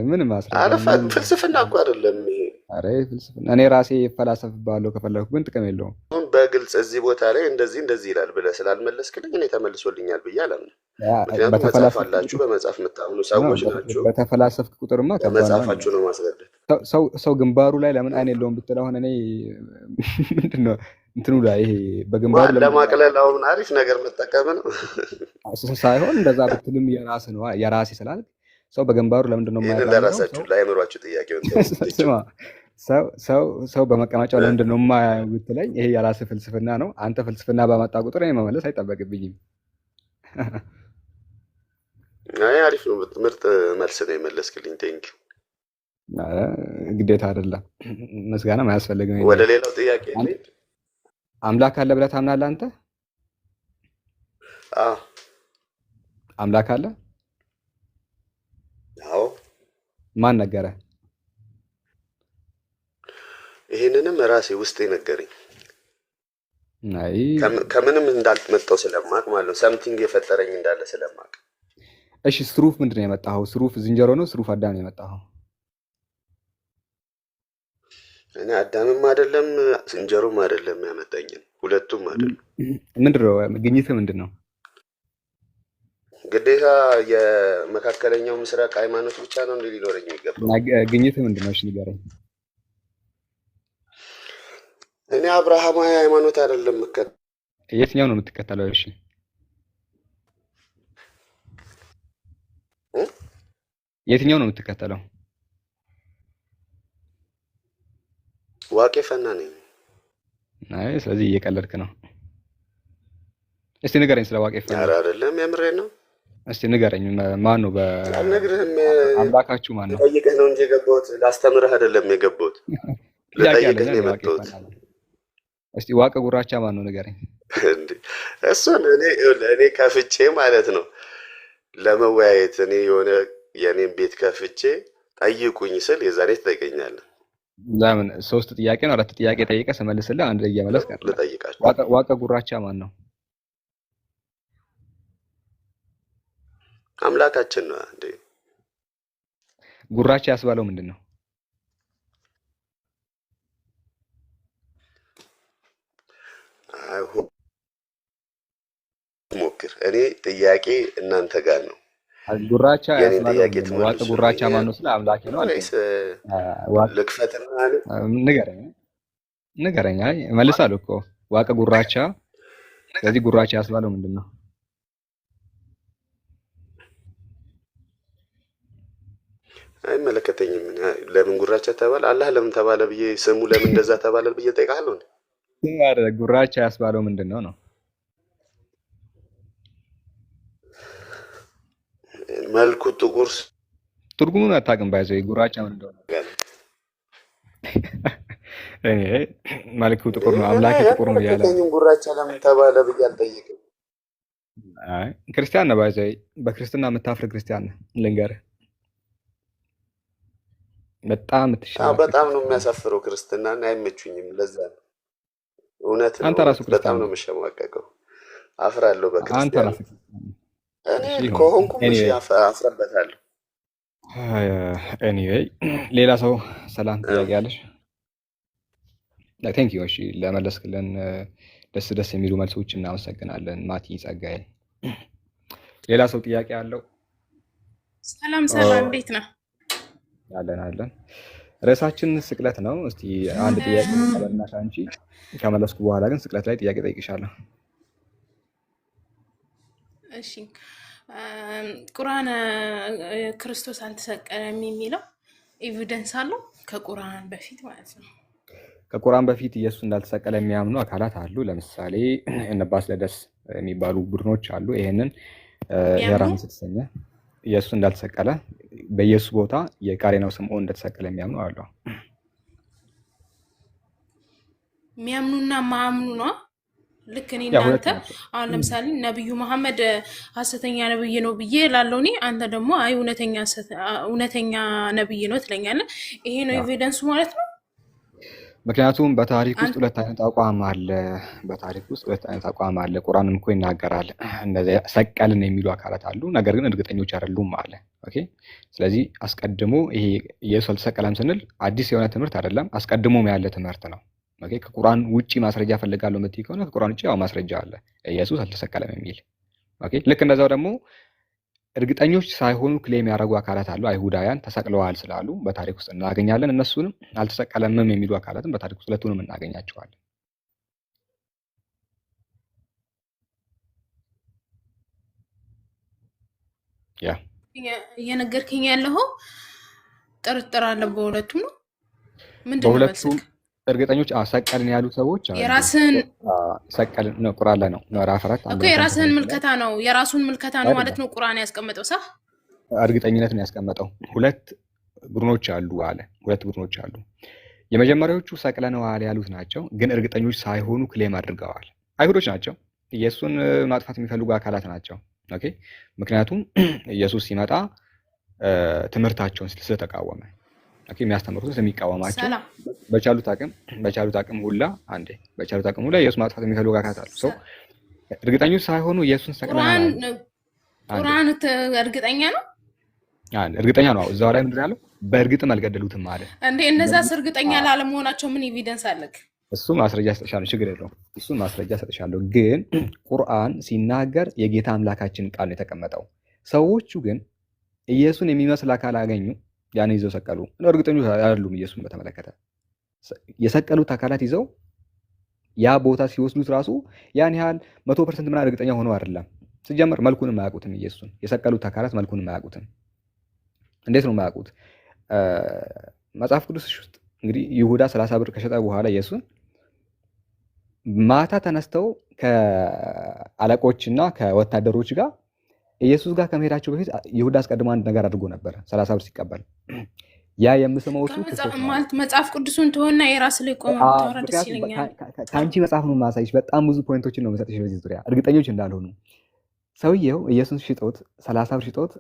Speaker 1: ምን ማስረዳ ምን
Speaker 7: ፍልስፍና እኮ አይደለም ይሄ።
Speaker 1: አረ ፍልስፍና እኔ ራሴ ፈላሰፍባለሁ ከፈለኩ ግን ጥቅም የለውም።
Speaker 7: አሁን በግልጽ እዚህ ቦታ ላይ እንደዚህ ይላል ብለህ ስላልመለስክልኝ እኔ ተመልሶልኛል ብዬ አላምንም። ምክንያቱም መጽሐፍ አላችሁ፣ በመጽሐፍ የምታምኑ ሰዎች ናችሁ።
Speaker 1: በተፈላሰፍክ ቁጥርማ ከባድ ነው።
Speaker 7: በመጽሐፋችሁ ነው ማስረዳት።
Speaker 1: ሰው ግንባሩ ላይ ለምን አይን የለውም ብትል አሁን እኔ ምንድነው እንትኑ ላይ ይሄ በግንባሩ
Speaker 7: ለማቅለል አሁን አሪፍ ነገር መጠቀም ነው
Speaker 1: ሳይሆን እንደዛ ብትልም የራሴ ስላልክ ሰው በግንባሩ ለምንድን ነው
Speaker 7: ይህንን ለራሳችሁ ለአእምሯችሁ ጥያቄውን
Speaker 1: ስማ ሰው በመቀመጫው ለምንድን ነው የማያየው ብትለኝ ይሄ የራስህ ፍልስፍና ነው። አንተ ፍልስፍና ባመጣ ቁጥር እኔ መመለስ አይጠበቅብኝም።
Speaker 7: አይ አሪፍ ነው። ምርጥ መልስ ነው የመለስክልኝ። ቴንክ
Speaker 1: ግዴታ አይደለም ምስጋናም አያስፈልግም።
Speaker 7: ወደ ሌላው ጥያቄ
Speaker 1: አምላክ አለ ብለህ ታምናለህ አንተ?
Speaker 7: አዎ
Speaker 1: አምላክ አለ?
Speaker 7: አዎ።
Speaker 1: ማን ነገረ?
Speaker 7: ይሄንንም ራሴ ውስጥ ነገረኝ።
Speaker 1: አይ
Speaker 7: ከምንም እንዳልመጣው ስለማቅ ማለት ነው። ሰምቲንግ የፈጠረኝ እንዳለ ስለማቅ።
Speaker 1: እሺ ስሩፍ ምንድን ነው የመጣው? ስሩፍ ዝንጀሮ ነው? ስሩፍ አዳም ነው የመጣው?
Speaker 7: እኔ አዳምም አይደለም ዝንጀሮም አይደለም ያመጣኝ፣ ሁለቱም አይደለም።
Speaker 1: ምንድነው ግኝት? ምንድነው
Speaker 7: ግዴታ የመካከለኛው ምስራቅ ሃይማኖት ብቻ ነው እንዴ ሊኖረኝ የሚገባው?
Speaker 1: ግኝት ምንድነው? እሺ ንገረኝ።
Speaker 7: እኔ አብርሃማዊ ሃይማኖት አይደለም የምከተለው።
Speaker 1: የትኛው ነው የምትከተለው? እሺ የትኛው ነው የምትከተለው?
Speaker 7: ዋቄ ፈና ነኝ።
Speaker 1: አይ ስለዚህ እየቀለድክ ነው። እስቲ ንገረኝ ስለ ዋቄ ፈና።
Speaker 7: ኧረ አይደለም የምሬን ነው።
Speaker 1: እስቲ ንገረኝ ማን ነው?
Speaker 7: አልነግርህም።
Speaker 1: አምላካችሁ ማን ነው?
Speaker 7: ጠይቀህ ነው እንጂ የገባሁት ላስተምርህ አይደለም የገባሁት። ልጠይቅህ ነው የመጣሁት።
Speaker 1: እስቲ ዋቀ ጉራቻ ማን ነው ንገረኝ።
Speaker 7: እንዴ እሱን እኔ ከፍቼ ማለት ነው ለመወያየት እኔ የሆነ የኔን ቤት ከፍቼ ጠይቁኝ ስል የዛኔ ትጠይቀኛለህ።
Speaker 1: ለምን 3 ጥያቄ ነው 4 ጥያቄ ጠይቀህ ስመልስልህ አንድ እየመለስክ አይደል?
Speaker 7: ልጠይቃችሁ።
Speaker 1: ዋቀ ጉራቻ ማን ነው?
Speaker 7: አምላካችን ነው። እንዴ
Speaker 1: ጉራቻ ያስባለው ምንድን ነው?
Speaker 7: ሞክር። እኔ ጥያቄ እናንተ ጋር ነው።
Speaker 1: ጉራቻ ያስባለው ዋቀ ጉራቻ ማን ነው? ስለ አምላኬ ነው አልከኝ።
Speaker 7: ልክፈትና
Speaker 1: ንገረኝ። አይ እመልሳለሁ እኮ ዋቀ ጉራቻ። ስለዚህ ጉራቻ ያስባለው ምንድን ነው?
Speaker 7: አይመለከተኝም። ለምን ጉራቻ ተባለ? አላህ ለምን ተባለ ብዬ ስሙ ለምን እንደዛ ተባለ ብዬ ጠይቃለሁ።
Speaker 1: ጉራቻ ያስባለው ምንድን ነው ነው?
Speaker 7: መልኩ ጥቁር።
Speaker 1: ትርጉሙን አታውቅም? ባይዘው ጉራቻ ምን እንደሆነ መልኩ ጥቁር ነው አምላኬ ጥቁር ነው ያለ።
Speaker 7: ጉራቻ ለምን ተባለ ብዬ አልጠይቅም።
Speaker 1: አይ ክርስቲያን ነው ባይዘው። በክርስትና የምታፍር ክርስቲያን ነህ ልንገርህ። በጣም
Speaker 7: በጣም ነው የሚያሳፍረው ክርስትናና አይመቹኝም። ለዛ ነው እውነት ነው።
Speaker 1: አንተ ራሱ
Speaker 7: በጣም ነው የምሸማቀቀው። አፍራለሁ በክርስቲያን።
Speaker 1: አንተ ራሱ
Speaker 7: እኔ ከሆንኩ እሺ አፍረበታለሁ።
Speaker 1: ኤኒዌይ ሌላ ሰው ሰላም ጥያቄ አለሽ? ቴንክ ዩ። እሺ ለመለስክልን ደስ ደስ የሚሉ መልሶች እናመሰግናለን ማቲ ጸጋዬ። ሌላ ሰው ጥያቄ አለው?
Speaker 8: ሰላም ሰላም፣ እንዴት ነህ?
Speaker 1: አለን። ርዕሳችን ስቅለት ነው። እስቲ አንድ ጥያቄ ቀበልና አንቺ ከመለስኩ በኋላ ግን ስቅለት ላይ ጥያቄ ጠይቅሻለሁ።
Speaker 8: እሺ ቁርአን ክርስቶስ አልተሰቀለም የሚለው ኤቪደንስ አለው? ከቁርአን በፊት ማለት ነው።
Speaker 1: ከቁርአን በፊት ኢየሱስ እንዳልተሰቀለ የሚያምኑ አካላት አሉ። ለምሳሌ እነ ባስለደስ የሚባሉ ቡድኖች አሉ። ይሄንን ሄራን ስትሰኘ ኢየሱስ እንዳልተሰቀለ በኢየሱስ ቦታ የቃሬናው ስምዖን እንደተሰቀለ የሚያምኑ አሉ።
Speaker 8: የሚያምኑና ማያምኑ ነው። ልክ እኔ እናንተ አሁን ለምሳሌ ነብዩ መሐመድ ሐሰተኛ ነብይ ነው ብዬ ላለው እኔ፣ አንተ ደግሞ አይ እውነተኛ ነብይ ነው ትለኛለህ። ይሄ ነው ኤቪደንሱ ማለት ነው።
Speaker 1: ምክንያቱም በታሪክ ውስጥ ሁለት አይነት አቋም አለ። ቁርአንም እኮ ይናገራል። እንደዚህ ሰቀልን የሚሉ አካላት አሉ፣ ነገር ግን እርግጠኞች አይደሉም አለ። ኦኬ። ስለዚህ አስቀድሞ ይሄ ኢየሱስ አልተሰቀለም ስንል አዲስ የሆነ ትምህርት አይደለም፣ አስቀድሞም ያለ ትምህርት ነው። ኦኬ። ከቁርአን ውጪ ማስረጃ ፈልጋለሁ የምትይ ከሆነ ከቁርአን ውጪ ያው ማስረጃ አለ ኢየሱስ አልተሰቀለም የሚል። ኦኬ። ልክ እንደዛው ደግሞ እርግጠኞች ሳይሆኑ ክሌም ያደረጉ አካላት አሉ። አይሁዳውያን ተሰቅለዋል ስላሉ በታሪክ ውስጥ እናገኛለን። እነሱንም አልተሰቀለምም የሚሉ አካላትን በታሪክ ውስጥ ሁለቱንም እናገኛቸዋለን። ያ
Speaker 8: እየነገርከኝ ያለው ጥርጥር አለ በሁለቱም ነው። ምንድን ነው
Speaker 1: በሁለቱም እርግጠኞች ሰቀልን ያሉ ሰዎች
Speaker 8: የራስን
Speaker 1: ሰቀልን ነው ቁርአን ላይ ነው ምዕራፍ 4
Speaker 8: እኮ የራስን ምልከታ ነው የራሱን ምልከታ ነው ማለት ነው ቁርአን ያስቀመጠው። ሰህ
Speaker 1: እርግጠኝነትን ያስቀመጠው ሁለት ቡድኖች አሉ። የመጀመሪያዎቹ ሰቅለነዋል ያሉት ናቸው፣ ግን እርግጠኞች ሳይሆኑ ክሌም አድርገዋል። አይሁዶች ናቸው። ኢየሱስን ማጥፋት የሚፈልጉ አካላት ናቸው። ኦኬ። ምክንያቱም ኢየሱስ ሲመጣ ትምህርታቸውን ስለተቃወመ፣ ኦኬ፣ የሚያስተምሩት ስለሚቃወማቸው በቻሉት አቅም ሁላ ኢየሱስ ማጥፋት የሚፈልጉ አካላት አሉ። ሰው እርግጠኞች ሳይሆኑ ኢየሱስን ሰቅለናል።
Speaker 8: ቁርአን እርግጠኛ ነው
Speaker 1: እርግጠኛ ነው። እዛው ላይ ምንድን ያለው በእርግጥም አልገደሉትም ማለት
Speaker 8: እንዴ? እነዛስ እርግጠኛ ላለመሆናቸው ምን ኤቪደንስ አለክ?
Speaker 1: እሱ ማስረጃ ሰጥሻለሁ፣ ችግር የለውም። እሱን ማስረጃ ሰጥሻለሁ። ግን ቁርአን ሲናገር የጌታ አምላካችን ቃል ነው የተቀመጠው። ሰዎቹ ግን ኢየሱስን የሚመስል አካል አገኙ፣ ያን ይዘው ሰቀሉ። እርግጠኞች አይደሉም። ኢየሱስን በተመለከተ የሰቀሉት አካላት ይዘው ያ ቦታ ሲወስዱት ራሱ ያን ያህል 100% ምናምን እርግጠኛ ሆነው አይደለም። ሲጀመር መልኩንም አያውቁትም። ኢየሱስን የሰቀሉት አካላት መልኩንም አያውቁትም። እንዴት ነው የማያውቁት? መጽሐፍ ቅዱስ ውስጥ እንግዲህ ይሁዳ 30 ብር ከሸጠ በኋላ ኢየሱስን ማታ ተነስተው ከአለቆችና ከወታደሮች ጋር ኢየሱስ ጋር ከመሄዳቸው በፊት ይሁዳ አስቀድሞ አንድ ነገር አድርጎ ነበር። 30 ብር ሲቀበል ያ የምስመው እሱ
Speaker 8: ማለት መጽሐፍ ቅዱስን ተወና የራስ ላይ ቆመ ተወራ ደስ ይለኛል።
Speaker 1: ካንቺ መጽሐፍ ነው ማሳይሽ። በጣም ብዙ ፖይንቶችን ነው መሰጥሽ በዚህ ዙሪያ እርግጠኞች እንዳልሆኑ። ሰውየው ኢየሱስ ሽጦት 30 ብር ሽጦት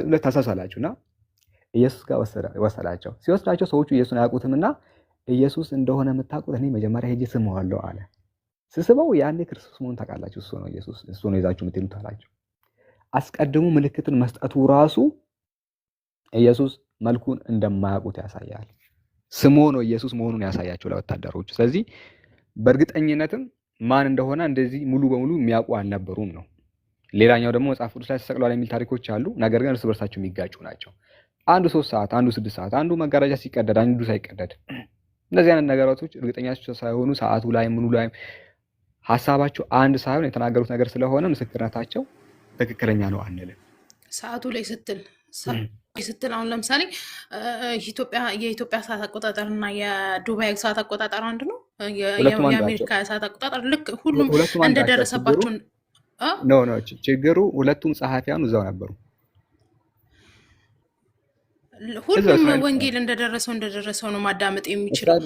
Speaker 1: ሁለት ተሳሳላችሁና ኢየሱስ ጋር ወሰዳቸው። ሲወስዳቸው ሰዎቹ ኢየሱስን አያውቁትምና ኢየሱስ እንደሆነ የምታውቁት እኔ መጀመሪያ ሄጄ ስመዋለሁ አለ። ስስበው ያኔ ክርስቶስ መሆኑን ታውቃላችሁ፣ እሱ ነው ኢየሱስ፣ እሱ ነው ይዛችሁ የምትሄዱት አላቸው። አስቀድሞ ምልክትን መስጠቱ ራሱ ኢየሱስ መልኩን እንደማያውቁት ያሳያል። ስሞ ነው ኢየሱስ መሆኑን ያሳያቸው ለወታደሮቹ። ስለዚህ በእርግጠኝነትም ማን እንደሆነ እንደዚህ ሙሉ በሙሉ የሚያውቁ አልነበሩም ነው። ሌላኛው ደግሞ መጽሐፍ ቅዱስ ላይ ተሰቅሏል የሚል ታሪኮች አሉ፣ ነገር ግን እርስ በርሳቸው የሚጋጩ ናቸው። አንዱ 3 ሰዓት፣ አንዱ 6 ሰዓት፣ አንዱ መጋረጃ ሲቀደድ፣ አንዱ ሳይቀደድ፣ እንደዚህ አይነት ነገራቶች እርግጠኛቸው ሳይሆኑ ሰዓቱ ላይ ምኑ ላይ ሀሳባቸው አንድ ሳይሆን የተናገሩት ነገር ስለሆነ ምስክርነታቸው ትክክለኛ ነው አንልም።
Speaker 8: ሰዓቱ ላይ ስትል አሁን ለምሳሌ የኢትዮጵያ ሰዓት አቆጣጠር እና የዱባይ ሰዓት አቆጣጠር አንድ ነው። የአሜሪካ ሰዓት አቆጣጠር ልክ ሁሉም እንደደረሰባቸው
Speaker 1: ኖ ችግሩ ሁለቱም ጸሐፊያኑ እዛው ነበሩ።
Speaker 8: ሁሉም ወንጌል እንደደረሰው ነው ማዳመጥ የሚችለው።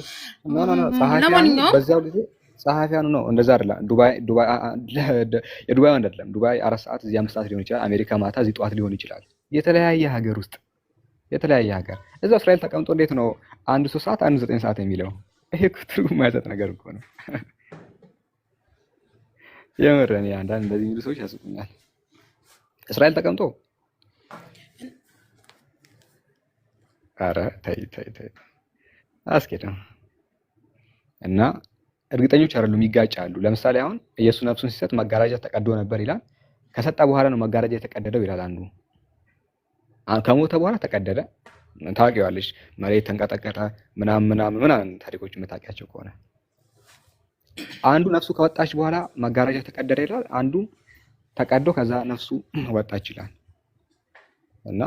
Speaker 1: ለማንኛውም በዛው ጊዜ ጸሐፊያኑ ነው እንደዛ አይደለም። የዱባይ አይደለም። ዱባይ 4 ሰዓት እዚህ 5 ሰዓት ሊሆን ይችላል። አሜሪካ ማታ እዚህ ጠዋት ሊሆን ይችላል። የተለያየ ሀገር ውስጥ የተለያየ ሀገር እዛ እስራኤል ተቀምጦ እንዴት ነው አንዱ 3 ሰዓት አንዱ 9 ሰዓት የሚለው? ይሄ ትርጉም የማይሰጥ ነገር እኮ ነው። የምረን አንዳንድ እንደዚህ የሚሉ ሰዎች ያስቁኛል። እስራኤል ተቀምጦ ኧረ ተይ ተይ ተይ አያስኬድም። እና እርግጠኞች አይደሉም፣ ይጋጫሉ። ለምሳሌ አሁን ኢየሱስ ነፍሱን ሲሰጥ መጋረጃ ተቀዶ ነበር ይላል። ከሰጠ በኋላ ነው መጋረጃ የተቀደደው ይላል አንዱ። ከሞተ በኋላ ተቀደደ። ታውቂዋለሽ፣ መሬት ተንቀጠቀጠ ምናምን ታሪኮች የምታውቂያቸው ከሆነ አንዱ ነፍሱ ከወጣች በኋላ መጋረጃ ተቀደደ ይላል፣ አንዱ ተቀዶ ከዛ ነፍሱ ወጣች ይላል። እና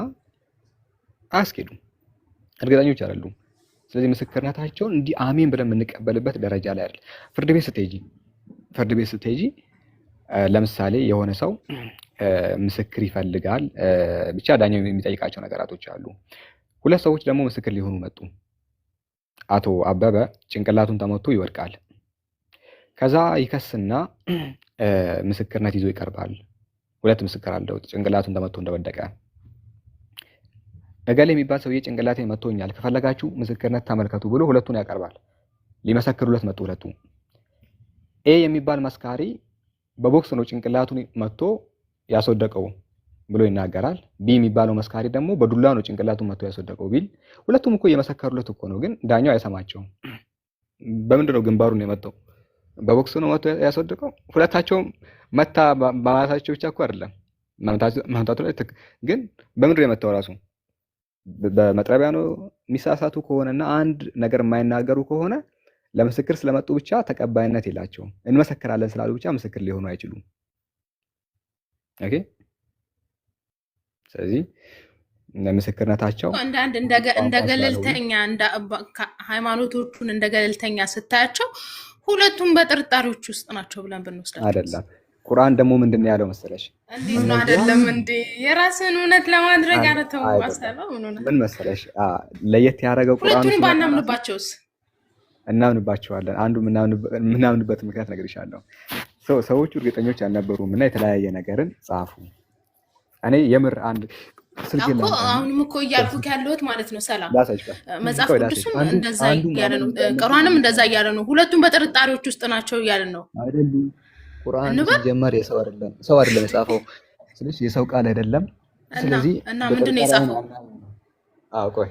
Speaker 1: አያስኬዱም፣ እርግጠኞች አይደሉም። ስለዚህ ምስክርነታቸውን እንዲህ አሜን ብለን የምንቀበልበት ደረጃ ላይ አይደል። ፍርድ ቤት ስትሄጂ ለምሳሌ የሆነ ሰው ምስክር ይፈልጋል። ብቻ ዳኛው የሚጠይቃቸው ነገራቶች አሉ። ሁለት ሰዎች ደግሞ ምስክር ሊሆኑ መጡ። አቶ አበበ ጭንቅላቱን ተመቶ ይወድቃል። ከዛ ይከስና ምስክርነት ይዞ ይቀርባል። ሁለት ምስክር አለው ጭንቅላቱን ተመቶ እንደወደቀ። እገሌ የሚባል ሰውዬ ጭንቅላቴን መቶኛል፣ ከፈለጋችሁ ምስክርነት ተመልከቱ ብሎ ሁለቱን ያቀርባል። ሊመሰክሩለት መጡ ሁለቱ። ኤ የሚባል መስካሪ በቦክስ ነው ጭንቅላቱን መቶ ያስወደቀው ብሎ ይናገራል። ቢ የሚባለው መስካሪ ደግሞ በዱላ ነው ጭንቅላቱን መቶ ያስወደቀው ቢል፣ ሁለቱም እኮ እየመሰከሩለት እኮ ነው። ግን ዳኛው አይሰማቸውም። በምንድን ነው ግንባሩን የመታው? በቦክስ ነው መቶ ያስወደቀው። ሁለታቸውም መታ በማለታቸው ብቻ እኮ አይደለም መምታቱ ላይ ግን በምንድን ነው የመታው? ራሱ በመጥረቢያ ነው። የሚሳሳቱ ከሆነና አንድ ነገር የማይናገሩ ከሆነ ለምስክር ስለመጡ ብቻ ተቀባይነት የላቸውም። እንመሰክራለን ስላሉ ብቻ ምስክር ሊሆኑ አይችሉም። ኦኬ። ስለዚህ ምስክርነታቸው
Speaker 8: እንደ ገለልተኛ ሃይማኖቶቹን እንደ ገለልተኛ ስታያቸው ሁለቱም በጥርጣሬዎች ውስጥ ናቸው ብለን ብንወስዳቸው
Speaker 1: አይደለም። ቁርአን ደግሞ ምንድን ነው ያለው መሰለሽ?
Speaker 8: እንዴት ነው አይደለም እንዴ? የራስን እውነት ለማድረግ አረተው ማሰለው
Speaker 1: ምን መሰለሽ? ለየት ያደረገው ቁርአን
Speaker 8: ሁለቱንም ባናምንባቸውስ?
Speaker 1: እናምንባቸዋለን። አንዱ ምናምንበት ምክንያት ነግሬሻለሁ። ሰዎቹ እርግጠኞች አልነበሩም እና የተለያየ ነገርን ጻፉ። እኔ የምር አንድ ስልክ
Speaker 8: እኮ አሁንም እኮ እያልኩ ያለሁት ማለት ነው። ሰላም መጽሐፍ ቅዱስም እንደዛ እያለ ነው፣ ቁርአንም እንደዛ እያለ ነው። ሁለቱም በጥርጣሬዎች ውስጥ ናቸው እያለ ነው
Speaker 1: አይደሉም? ቁርአን ሲጀመር የሰው አይደለም፣ ሰው አይደለም የጻፈው። ስለዚህ የሰው ቃል አይደለም። ስለዚህ
Speaker 8: እና ምንድን ነው የጻፈው?
Speaker 1: ቆይ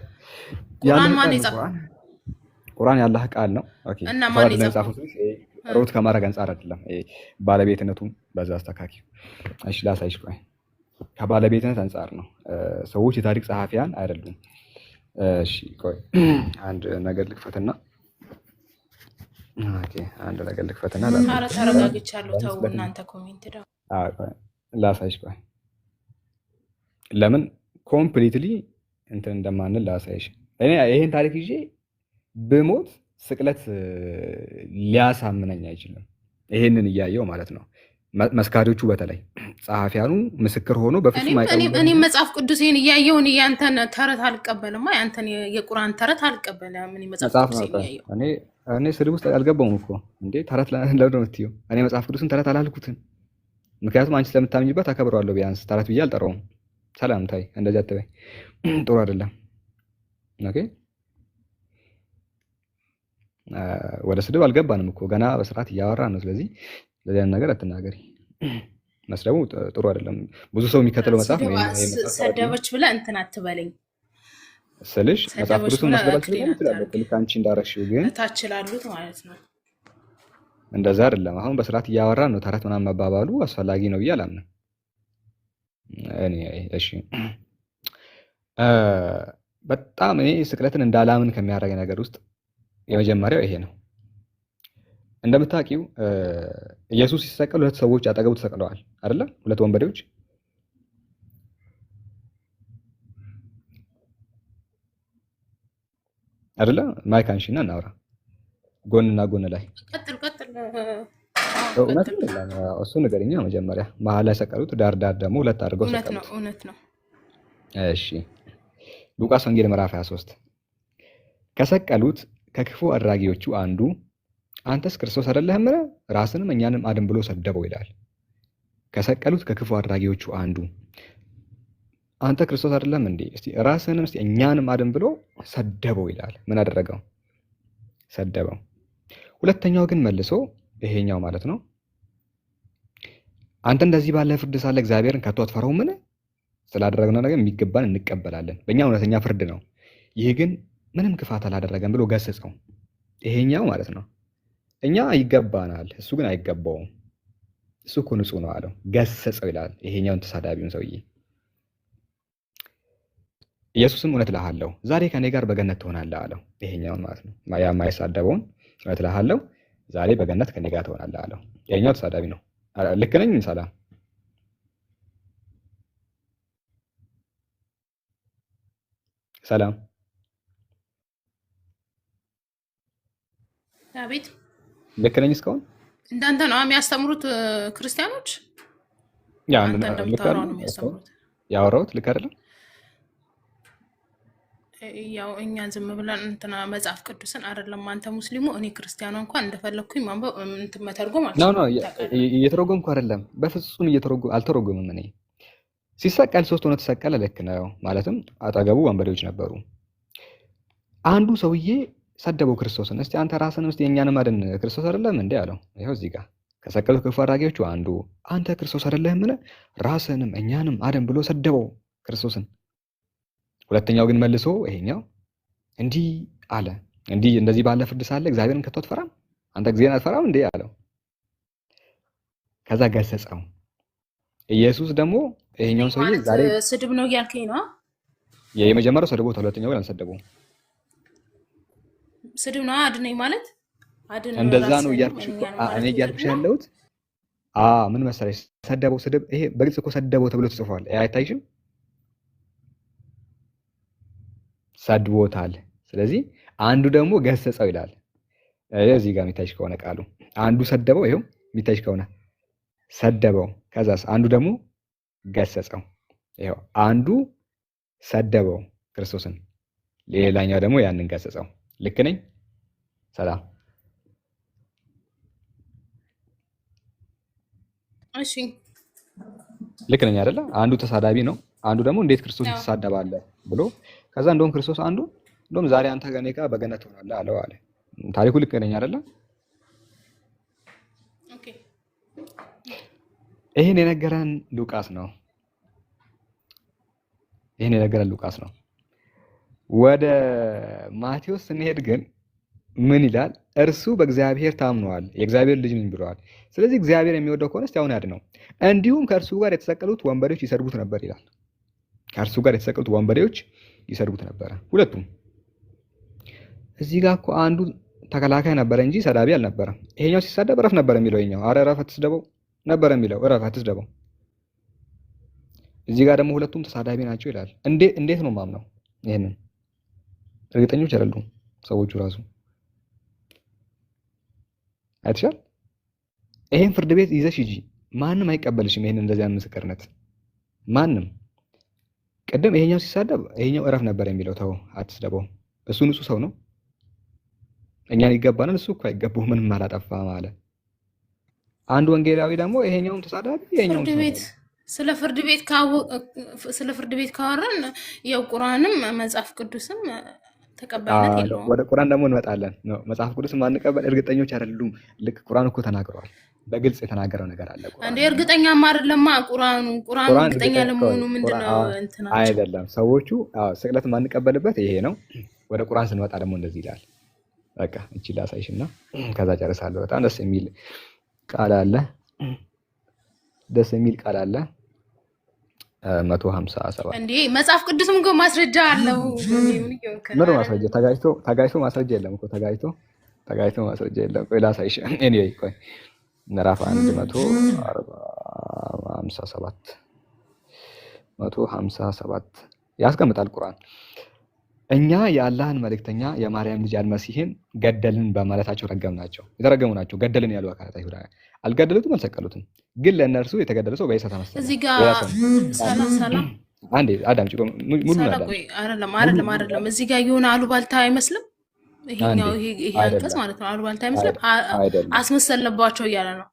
Speaker 8: ቁርአን ማን የጻፈው?
Speaker 1: ቁርአን ያላህ ቃል ነው። ኦኬ።
Speaker 8: እና ማን የጻፈው?
Speaker 1: ሮት ከማድረግ አንጻር አይደለም። ባለቤትነቱን በዛ አስተካኪ። እሺ ላሳይሽ። ቆይ ከባለቤትነት አንጻር ነው። ሰዎች የታሪክ ጸሐፊያን አይደሉም። እሺ ቆይ አንድ ነገር ልክፈትና
Speaker 8: ኧረ ተረጋግቻለሁ። ተው እናንተ ኮሜንት ዳ
Speaker 1: ላሳይሽ። ቆይ ለምን ኮምፕሊትሊ እንትን እንደማንል ላሳይሽ። እኔ ይሄን ታሪክ ይዤ ብሞት ስቅለት ሊያሳምነኝ አይችልም። ይሄንን እያየው ማለት ነው። መስካሪዎቹ በተለይ ጸሐፊያኑ ምስክር ሆኖ በፍጹም አይቀበልም።
Speaker 8: እኔ መጽሐፍ ቅዱሴን እያየውን ያንተን ተረት አልቀበልማ። ያንተን የቁርአን ተረት አልቀበልም። እኔ መጽሐፍ ቅዱሴን እያየው
Speaker 1: እኔ ስድብ ውስጥ አልገባውም እኮ እንዴ። ተረት ለምንድን ነው የምትይው? እኔ መጽሐፍ ቅዱስን ተረት አላልኩትም። ምክንያቱም አንቺ ስለምታምኝበት አከብረዋለሁ። ቢያንስ ተረት ብዬ አልጠራውም። ሰላም ታይ፣ እንደዚህ አትበይ፣ ጥሩ አይደለም። ኦኬ፣ ወደ ስድብ አልገባንም እኮ ገና በስርዓት እያወራን ነው። ስለዚህ ለዚህ ነገር አትናገሪ። መስደቡ ጥሩ አይደለም። ብዙ ሰው የሚከተለው መጽሐፍ ነው።
Speaker 8: ሰደበች ብለህ እንትን አትበለኝ
Speaker 1: ስልሽ መጽሐፍ ቅዱስን መስደብ ይችላል። ልክ አንቺ እንዳረግሽው ግን
Speaker 8: ታች ላሉት ማለት ነው።
Speaker 1: እንደዛ አይደለም። አሁን በስርዓት እያወራን ነው። ተረት ምናምን መባባሉ አስፈላጊ ነው ብዬ አላምንም። እሺ በጣም እኔ ስቅለትን እንዳላምን ከሚያደርገኝ ነገር ውስጥ የመጀመሪያው ይሄ ነው። እንደምታውቂው ኢየሱስ ሲሰቀል ሁለት ሰዎች አጠገቡ ተሰቅለዋል አይደለ? ሁለት ወንበዴዎች አይደለ? ማይክ አንሺና እናውራ። ጎንና ጎን ላይ
Speaker 8: ቀጥል።
Speaker 1: እሱ ንገረኛ። መጀመሪያ መሀል ላይ ሰቀሉት፣ ዳር ዳር ደግሞ ሁለት አድርገው ሰቀሉት።
Speaker 8: እውነት ነው።
Speaker 1: እሺ ሉቃስ ወንጌል ምዕራፍ 23 ከሰቀሉት ከክፉ አድራጊዎቹ አንዱ አንተስ ክርስቶስ አይደለህምን? ራስንም እኛንም አድን ብሎ ሰደበው ይላል። ከሰቀሉት ከክፉ አድራጊዎቹ አንዱ አንተ ክርስቶስ አይደለም እንዴ? እስቲ ራስንም እስቲ እኛንም አድን ብሎ ሰደበው ይላል። ምን አደረገው? ሰደበው። ሁለተኛው ግን መልሶ ይሄኛው ማለት ነው አንተ እንደዚህ ባለ ፍርድ ሳለ እግዚአብሔርን ከቶ አትፈራውምን? ስላደረግነው ነገር የሚገባን እንቀበላለን። በእኛ እውነተኛ ፍርድ ነው። ይህ ግን ምንም ክፋት አላደረገም ብሎ ገሰጸው። ይሄኛው ማለት ነው እኛ ይገባናል፣ እሱ ግን አይገባውም፣ እሱ እኮ ንጹህ ነው አለው። ገሰጸው ይላል ይሄኛውን ተሳዳቢውን ሰውዬ። ኢየሱስም እውነት እልሃለሁ ዛሬ ከኔ ጋር በገነት ትሆናለህ አለው። ይሄኛውን ማለት ነው ያ የማይሳደበውን እውነት እልሃለሁ ዛሬ በገነት ከኔ ጋር ትሆናለህ አለው። ይሄኛው ተሳዳቢ ነው። ልክ ነኝ? ሰላም ሰላም።
Speaker 8: አቤት
Speaker 1: ልክ ነኝ? እስካሁን
Speaker 8: እንዳንተ ነው የሚያስተምሩት ክርስቲያኖች?
Speaker 1: ያ
Speaker 8: አንተ እንደምታወራው ነው የሚያስተምሩት።
Speaker 1: ያወራሁት ልክ አይደለም?
Speaker 8: ያው እኛ ዝም ብለን እንትና መጽሐፍ ቅዱስን አይደለም አንተ ሙስሊሙ እኔ ክርስቲያኗ እንኳን እንደፈለኩኝ ማንበብ እንትን መተርጎም
Speaker 1: ነው እየተረጎምኩ አይደለም። በፍጹም አልተረጎምም። እኔ ሲሰቀል 3 ሆኖ ተሰቀለ። ልክ ነው። ማለትም አጠገቡ ወንበዴዎች ነበሩ። አንዱ ሰውዬ ሰደበው ክርስቶስን። እስቲ አንተ ራስህን እስቲ የኛን ማድን ክርስቶስ አይደለም እንዴ አለው። ይሄው እዚህ ጋር ከሰቀሉት ክፉ አድራጊዎቹ አንዱ አንተ ክርስቶስ አይደለህም ምን ራስህንም እኛንም አድን ብሎ ሰደበው ክርስቶስን። ሁለተኛው ግን መልሶ ይሄኛው እንዲህ አለ፣ እንደዚህ ባለ ፍርድ ሳለ እግዚአብሔርን ከቶ አትፈራም? አንተ እግዚአብሔርን አትፈራም እንዴ አለው። ከዛ ገሰጸው። ኢየሱስ ደግሞ ይሄኛውን ሰውዬ ዛሬ
Speaker 8: ስድብ ነው እያልከኝ ነው?
Speaker 1: የመጀመሪያው ሰድቦታል፣ ሁለተኛው ግን አልሰደበውም።
Speaker 8: ስድብ ነው አድነኝ ማለት አድነኝ
Speaker 1: እንደዛ ነው እያልኩሽ ያለሁት። ምን መሰለሽ ሰደበው፣ ስድብ ይሄ በግልጽ እኮ ሰደበው ተብሎ ተጽፏል። አይታይሽም? ሰድቦታል። ስለዚህ አንዱ ደግሞ ገሰጸው ይላል። እዚህ ጋር የሚታይሽ ከሆነ ቃሉ አንዱ ሰደበው፣ ይሄው የሚታይሽ ከሆነ ሰደበው። ከዛስ አንዱ ደግሞ ገሰጸው። ይሄው አንዱ ሰደበው ክርስቶስን፣ ሌላኛው ደግሞ ያንን ገሰጸው። ልክ ነኝ? ሰላም።
Speaker 8: እሺ
Speaker 1: ልክ ነኝ አይደለ? አንዱ ተሳዳቢ ነው፣ አንዱ ደግሞ እንዴት ክርስቶስ ትሳደባለህ ብሎ ከዛ እንደውም ክርስቶስ አንዱ እንደውም ዛሬ አንተ ከኔ ጋር በገነት ትሆናለህ አለው አለ። ታሪኩ ልክ ነኝ አይደለ?
Speaker 8: ኦኬ።
Speaker 1: ይሄን የነገረን ሉቃስ ነው። ወደ ማቴዎስ ስንሄድ ግን ምን ይላል? እርሱ በእግዚአብሔር ታምኗል፣ የእግዚአብሔር ልጅ ነኝ ብለዋል። ስለዚህ እግዚአብሔር የሚወደው ከሆነ እስቲ አሁን ያድነው። እንዲሁም ከእርሱ ጋር የተሰቀሉት ወንበዴዎች ይሰድቡት ነበር ይላል። ከእርሱ ጋር የተሰቀሉት ወንበዴዎች ይሰድቡት ነበረ። ሁለቱም እዚህ ጋር እኮ አንዱ ተከላካይ ነበረ እንጂ ሰዳቢ አልነበረም። ይሄኛው ሲሳደብ እረፍ ነበር የሚለው፣ ይሄኛው አረ እረፍ አትስደበው ነበር የሚለው፣ እረፍ አትስደበው። እዚህ ጋር ደግሞ ሁለቱም ተሳዳቢ ናቸው ይላል። እንዴት ነው ማምነው? ይሄንን እርግጠኞች አይደሉም ሰዎቹ ራሱ። አይተሻል? ይሄን ፍርድ ቤት ይዘሽ ሂጂ፣ ማንም አይቀበልሽም። ይሄን እንደዚህ አይነት ምስክርነት ማንም። ቅድም ይሄኛው ሲሳደብ ይሄኛው እረፍ ነበር የሚለው፣ ተው አትስደበው፣ እሱ ንጹህ ሰው ነው፣ እኛን ይገባናል፣ እሱ እኮ አይገባው፣ ምንም አላጠፋም አለ። አንድ ወንጌላዊ ደግሞ ይሄኛውን ተሳዳቢ ይሄኛውን
Speaker 8: ስለ ፍርድ ቤት ካወራን ያው ቁርአንም መጽሐፍ ቅዱስም ተቀባይነት የለውም።
Speaker 1: ወደ ቁርአን ደግሞ እንመጣለን። መጽሐፍ ቅዱስም አንቀበል እርግጠኞች አይደሉም። ልክ ቁርአን እኮ ተናግሯል፣ በግልጽ የተናገረው ነገር አለ። ቁርአን
Speaker 8: እንደ እርግጠኛማ አይደለማ። ቁርአኑ እርግጠኛ ለመሆኑ ምንድነው እንትና
Speaker 1: አይደለም። ሰዎቹ ስቅለት ማንቀበልበት ይሄ ነው። ወደ ቁርአን ስንመጣ ደግሞ እንደዚህ ይላል። በቃ እቺ ላሳይሽና ከዛ ጨርሳለሁ። በጣም ደስ የሚል ቃል አለ። 157
Speaker 8: እንዴ መጽሐፍ ቅዱስም እኮ ማስረጃ አለው።
Speaker 1: ምን ማስረጃ? ተጋጭቶ ማስረጃ የለም እኮ ተጋጭቶ ማስረጃ የለም። ቆይ ላሳይሽ። ኤኒዌይ ቆይ ምዕራፍ 157 ያስቀምጣል ቁርአን። እኛ የአላህን መልእክተኛ የማርያም ልጅ አልመሲህን ገደልን በማለታቸው ረገምናቸው። የተረገሙ ናቸው። ገደልን ያሉ አካላት አይሁዳውያን አልገደሉትም፣ አልሰቀሉትም። ግን ለእነርሱ የተገደለ ሰው በእሳት ተመሰለ።
Speaker 8: እዚህ ጋር ሰላም
Speaker 1: አንዴ አዳምጪ፣ ሙሉ
Speaker 8: አይደለም። እዚህ ጋር የሆነ አሉባልታ አይመስልም? ይሄኛው ይሄ አንቀጽ ማለት ነው። አሉባልታ አይመስልም? አስመሰልንባቸው እያለ ነው።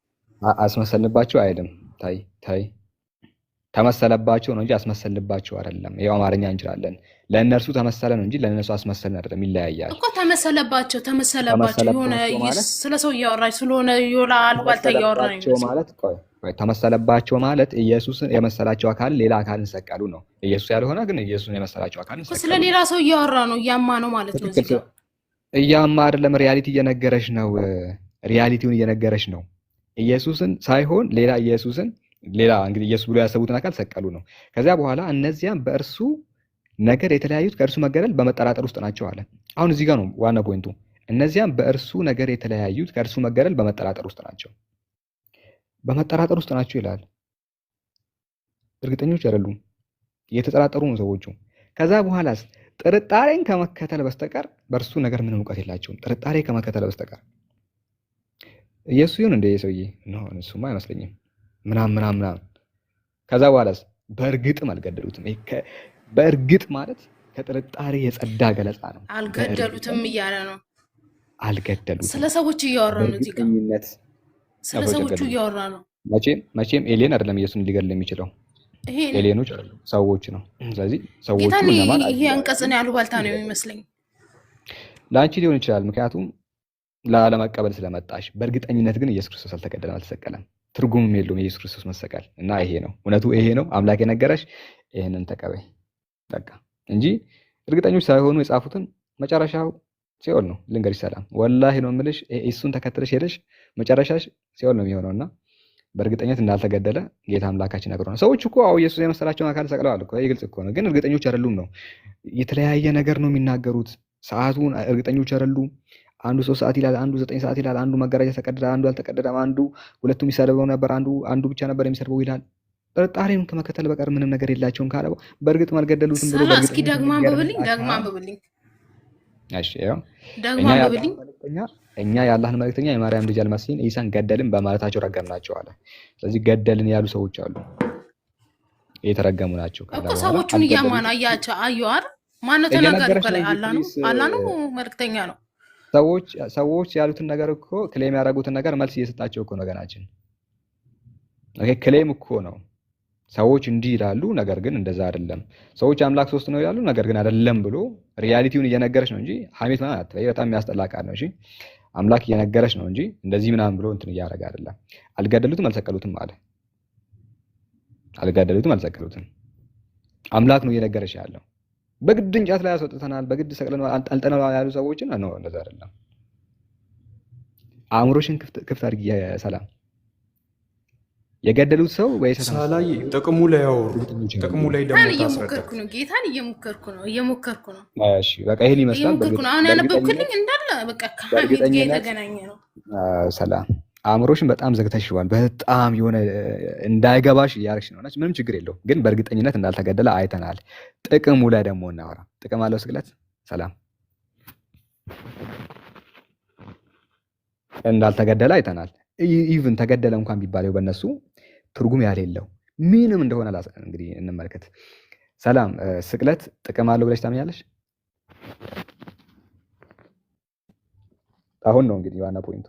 Speaker 1: አስመሰልንባቸው አይደለም። ታይ ተመሰለባቸው ነው እንጂ አስመሰልንባቸው አይደለም። ይሄው አማርኛ እንችላለን። ለእነርሱ ተመሰለ ነው እንጂ ለእነሱ አስመሰልን አይደለም። ይለያያል
Speaker 8: እኮ ተመሰለባቸው የሆነ ስለ ሰው እያወራች ስለሆነ የሆነ አሉባልታ እያወራ ነው
Speaker 1: ማለት። ተመሰለባቸው ማለት ኢየሱስን የመሰላቸው አካል ሌላ አካልን ሰቀሉ ነው። ኢየሱስ ያልሆነ ግን ኢየሱስን የመሰላቸው አካልን ሰቀሉ።
Speaker 8: ስለ ሌላ ሰው እያወራ ነው፣ እያማ ነው ማለት ነው። እዚህ ጋር
Speaker 1: እያማ አይደለም፣ ሪያሊቲ እየነገረሽ ነው። ሪያሊቲውን እየነገረሽ ነው። ኢየሱስን ሳይሆን ሌላ ኢየሱስን ሌላ እንግዲህ ኢየሱስ ብሎ ያሰቡትን አካል ሰቀሉ ነው። ከዚያ በኋላ እነዚያም በእርሱ ነገር የተለያዩት ከእርሱ መገደል በመጠራጠር ውስጥ ናቸው አለ። አሁን እዚህ ጋር ነው ዋና ፖይንቱ። እነዚያም በእርሱ ነገር የተለያዩት ከእርሱ መገደል በመጠራጠር ውስጥ ናቸው። በመጠራጠር ውስጥ ናቸው ይላል። እርግጠኞች አይደሉም፣ እየተጠራጠሩ ነው ሰዎቹ። ከዛ በኋላስ ጥርጣሬን ከመከተል በስተቀር በእርሱ ነገር ምንም እውቀት የላቸውም። ጥርጣሬ ከመከተል በስተቀር ኢየሱስ ይሁን እንደ ሰውዬ ነው፣ እሱማ አይመስለኝም ምናምን። ከዛ በኋላስ በእርግጥም አልገደሉትም። በእርግጥ ማለት ከጥርጣሬ የጸዳ ገለጻ ነው።
Speaker 8: አልገደሉትም እያለ ነው።
Speaker 1: አልገደሉትም።
Speaker 8: ስለ ሰዎች እያወራ ነው። እዚህ ጋር ስለ ሰዎቹ እያወራ ነው።
Speaker 1: መቼም ኤሊየን አይደለም ኢየሱስን ሊገድል የሚችለው፣ ኤሊየኖች አይደሉም፣ ሰዎች ነው። ስለዚህ ሰዎቹ
Speaker 8: ይሄ አንቀጽን ያሉባልታ ነው የሚመስለኝ።
Speaker 1: ለአንቺ ሊሆን ይችላል፣ ምክንያቱም ላለመቀበል ስለመጣሽ። በእርግጠኝነት ግን ኢየሱስ ክርስቶስ አልተገደለም፣ አልተሰቀለም። ትርጉምም የለውም የኢየሱስ ክርስቶስ መሰቀል እና ይሄ ነው እውነቱ፣ ይሄ ነው አምላክ የነገረሽ፣ ይሄንን ተቀበይ በቃ እንጂ እርግጠኞች ሳይሆኑ የጻፉትን መጨረሻው ሲኦል ነው። ልንገርሽ ሰላም፣ ወላሂ ነው የምልሽ። እሱን ተከትለሽ ሄደሽ መጨረሻሽ ሲኦል ነው የሚሆነውና በእርግጠኝነት እንዳልተገደለ ጌታ አምላካችን ነግሮናል። ሰዎች እኮ ኢየሱስ የመሰላቸውን አካል ሰቅለዋል እኮ፣ ይህ ግልጽ እኮ ነው። ግን እርግጠኞች አይደሉም ነው፣ የተለያየ ነገር ነው የሚናገሩት። ሰዓቱን እርግጠኞች አይደሉም። አንዱ 3 ሰዓት ይላል፣ አንዱ 9 ሰዓት ይላል፣ አንዱ መጋረጃ ተቀደደ፣ አንዱ አልተቀደደም፣ አንዱ ሁለቱም ይሰድበው ነበር፣ አንዱ ብቻ ነበር የሚሰድበው ይላል። ጥርጣሬን ከመከተል በቀር ምንም ነገር የላቸውም ካለ በእርግጥ አልገደሉትም ብሎ
Speaker 8: እስኪ ደግማ አንብብልኝ።
Speaker 1: እሺ ያው እኛ የአላህን መልእክተኛ የማርያም ልጅ አልመሲህን ኢሳን ገደልን በማለታቸው ረገምናቸው አለ። ስለዚህ ገደልን ያሉ ሰዎች አሉ፣ የተረገሙ ናቸው
Speaker 8: እኮ። ሰዎቹን እያማና አየዋር ማነው ተናጋሪ? ከላይ አላህ ነው መልእክተኛ ነው።
Speaker 1: ሰዎች ያሉትን ነገር እኮ ክሌም ያደረጉትን ነገር መልስ እየሰጣቸው እኮ ነው ገናችን። ኦኬ ክሌም እኮ ነው። ሰዎች እንዲህ ይላሉ፣ ነገር ግን እንደዛ አይደለም። ሰዎች አምላክ 3 ነው ይላሉ፣ ነገር ግን አይደለም ብሎ ሪያሊቲውን እየነገረች ነው እንጂ ሐሜት ማለት አትበይ። በጣም የሚያስጠላ ቃል ነው። እሺ አምላክ እየነገረች ነው እንጂ እንደዚህ ምናምን ብሎ እንትን እያደረገ አይደለም። አልገደሉትም፣ አልሰቀሉትም አለ። አልገደሉትም፣ አልሰቀሉትም። አምላክ ነው እየነገረች ያለው። በግድ እንጨት ላይ አስወጥተናል፣ በግድ ሰቅለናል፣ አንጠልጥለናል ያሉ ሰዎችን ነው እንደዛ አይደለም። አእምሮሽን ክፍት አድርጊ ሰላም። የገደሉት ሰው
Speaker 2: ሳላይ ጥቅሙ ላይ ያወሩ ጥቅሙ ላይ ደግሞ
Speaker 8: እየሞከርኩ ነው። ጌታን እየሞከርኩ ነው።
Speaker 1: እሺ በቃ ይሄን ይመስላል።
Speaker 8: አሁን ያነበብክልኝ እንዳለ በቃ ከሐሜት ጋር የተገናኘ ነው።
Speaker 1: ሰላም አእምሮሽን በጣም ዘግተሽዋል። በጣም የሆነ እንዳይገባሽ እያደረግሽ ነው። ምንም ችግር የለውም፣ ግን በእርግጠኝነት እንዳልተገደለ አይተናል። ጥቅሙ ላይ ደግሞ እናወራ። ጥቅም አለው ስቅለት። ሰላም እንዳልተገደለ አይተናል። ኢቭን ተገደለ እንኳን ቢባለው በእነሱ ትርጉም ያሌለው ምንም እንደሆነ እንግዲህ እንመልከት። ሰላም ስቅለት ጥቅም አለው ብለሽ ታምኛለሽ? አሁን ነው እንግዲህ ዋና ፖይንቱ።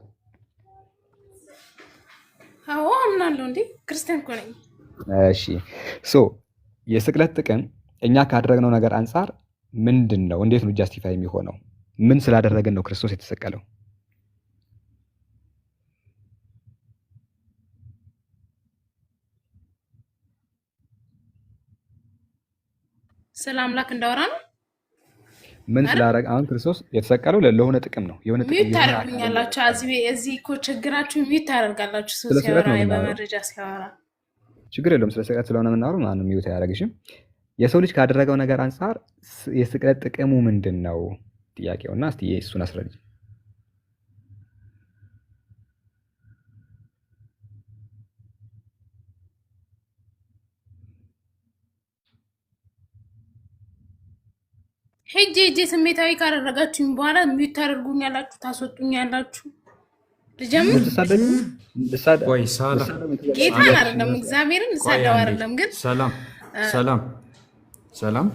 Speaker 8: አዎ አምናለሁ። እንዴ ክርስቲያን እኮ ነኝ።
Speaker 1: እሺ የስቅለት ጥቅም እኛ ካደረግነው ነገር አንጻር ምንድን ነው? እንዴት ነው ጃስቲፋይ የሚሆነው? ምን ስላደረገን ነው ክርስቶስ የተሰቀለው?
Speaker 8: ስለ አምላክ እንዳወራ ነው።
Speaker 1: ምን ስላደረገ? አሁን ክርስቶስ የተሰቀለው ለሆነ ጥቅም ነው። የሆነ ጥቅም
Speaker 8: ታደርጉኛላችሁ። እዚህ እኮ ችግራችሁ ሚዩት ታደርጋላችሁ። ሰው ሲያወራ በመረጃ ሲያወራ
Speaker 1: ችግር የለውም። ስለ ስቅለት ስለሆነ የምናወራው ማንም ሚዩት አያደርግሽም። የሰው ልጅ ካደረገው ነገር አንጻር የስቅለት ጥቅሙ ምንድን ነው ጥያቄውና፣ እስቲ እሱን አስረጅ።
Speaker 8: ሄጄ ስሜታዊ ካደረጋችሁኝ በኋላ ሚዩት ታደርጉኛላችሁ፣ ታስወጡኛላችሁ። ልጀምር።
Speaker 2: ወይ ሳላ
Speaker 8: ጌታን አይደለም እግዚአብሔርን እሳደው አይደለም። ግን
Speaker 2: ሰላም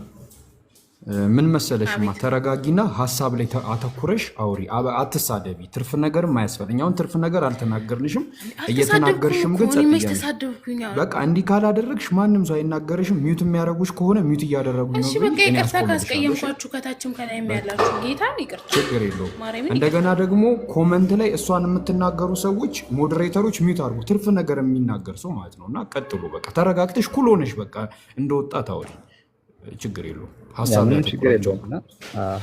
Speaker 2: ምን መሰለሽማ ተረጋጊና ሀሳብ ላይ አተኩረሽ አውሪ። አትሳደቢ። ትርፍ ነገርም አያስፈልኝ። አሁን ትርፍ ነገር አልተናገርንሽም፣ እየተናገርሽም ግን በቃ እንዲህ ካላደረግሽ ማንም ሰው አይናገርሽም። ሚዩት የሚያደርጉሽ ከሆነ ሚዩት እያደረጉኝ ነው።
Speaker 8: እሺ በቃ ይቅርታ ካስቀየምኳችሁ ከታችም ከላይም ያላችሁ ጌታን ይቅርታ።
Speaker 2: ችግር የለውም። እንደገና ደግሞ ኮመንት ላይ እሷን የምትናገሩ ሰዎች ሞዴሬተሮች ሚዩት አድርጉ። ትርፍ ነገር የሚናገር ሰው ማለት ነው። እና ቀጥሉ። በቃ ተረጋግተሽ ኩል ሆነሽ በቃ እንደወጣ ታወሪ። ችግር የለውም።
Speaker 1: ችግር የለውም። እና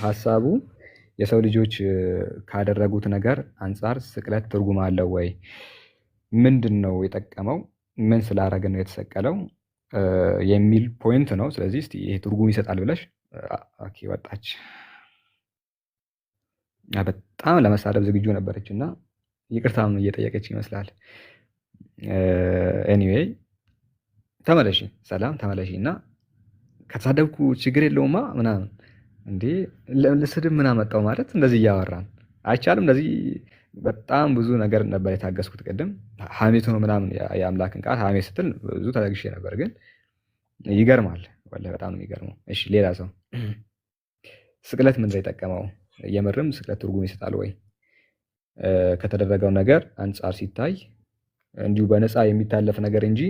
Speaker 1: ሀሳቡ የሰው ልጆች ካደረጉት ነገር አንጻር ስቅለት ትርጉም አለው ወይ? ምንድን ነው የጠቀመው? ምን ስላደረገ ነው የተሰቀለው የሚል ፖይንት ነው። ስለዚህ እስቲ ይሄ ትርጉም ይሰጣል ብለሽ ወጣች። በጣም ለመሳደብ ዝግጁ ነበረች እና ይቅርታም እየጠየቀች ይመስላል። ኤኒዌይ ተመለሺ፣ ሰላም ተመለሺ እና ከተሳደብኩ ችግር የለውማ ምናምን እንዴ ለስድብ ምን አመጣው ማለት እንደዚህ እያወራን አይቻልም። እንደዚህ በጣም ብዙ ነገር ነበር የታገስኩት። ቅድም ሐሜት ነው ምናምን የአምላክን ቃል ሐሜት ስትል ብዙ ተረግሼ ነበር፣ ግን ይገርማል። ወላሂ በጣም ነው የሚገርመው። እሺ ሌላ ሰው ስቅለት ምንድን ነው የጠቀመው? የምርም ስቅለት ትርጉም ይሰጣል ወይ? ከተደረገው ነገር አንጻር ሲታይ እንዲሁ በነፃ የሚታለፍ ነገር እንጂ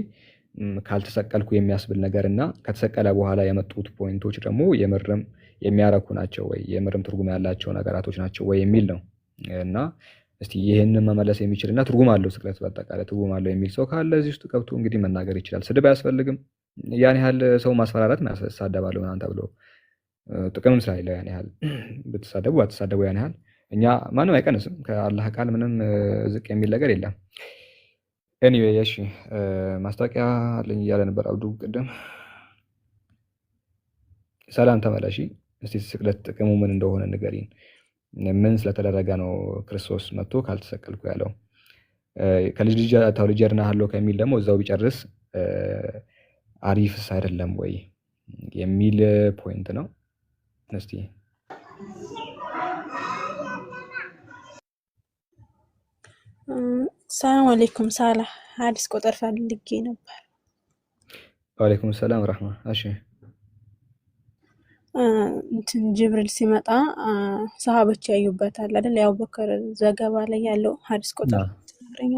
Speaker 1: ካልተሰቀልኩ የሚያስብል ነገር እና ከተሰቀለ በኋላ የመጡት ፖይንቶች ደግሞ የምርም የሚያረኩ ናቸው ወይ? የምርም ትርጉም ያላቸው ነገራቶች ናቸው ወይ የሚል ነው። እና እስቲ ይህንን መመለስ የሚችል እና ትርጉም አለው ስቅለት በአጠቃላይ ትርጉም አለው የሚል ሰው ካለ እዚህ ውስጥ ገብቶ እንግዲህ መናገር ይችላል። ስድብ አያስፈልግም። ያን ያህል ሰው ማስፈራራት ያሳደባለሁ ምናምን ተብሎ ጥቅምም ስላለው ያን ያህል ብትሳደቡ አትሳደቡ ያን ያህል እኛ ማንም አይቀንስም። ከአላህ ቃል ምንም ዝቅ የሚል ነገር የለም። ኤኒዌይ እሺ ማስታወቂያ አለኝ እያለ ነበር አብዱ ቅድም። ሰላም ተመለሺ። እስቲ ስቅለት ጥቅሙ ምን እንደሆነ ንገሪን። ምን ስለተደረገ ነው ክርስቶስ መጥቶ ካልተሰቀልኩ ያለው? ከልጅ ልጅ ተወልጄ አድንሃለሁ ከሚል ደግሞ እዛው ቢጨርስ አሪፍስ አይደለም ወይ የሚል ፖይንት ነው። እስቲ
Speaker 9: ሰላም አለይኩም። ሳላ ሐዲስ ቁጥር ፈልጌ ነበር።
Speaker 1: ወአለይኩም ሰላም ረህማ። እሺ
Speaker 9: እንትን ጅብሪል ሲመጣ ሰሃቦች ያዩበታል አይደል? የአቡበከር ዘገባ ላይ ያለው ሐዲስ ቁጥር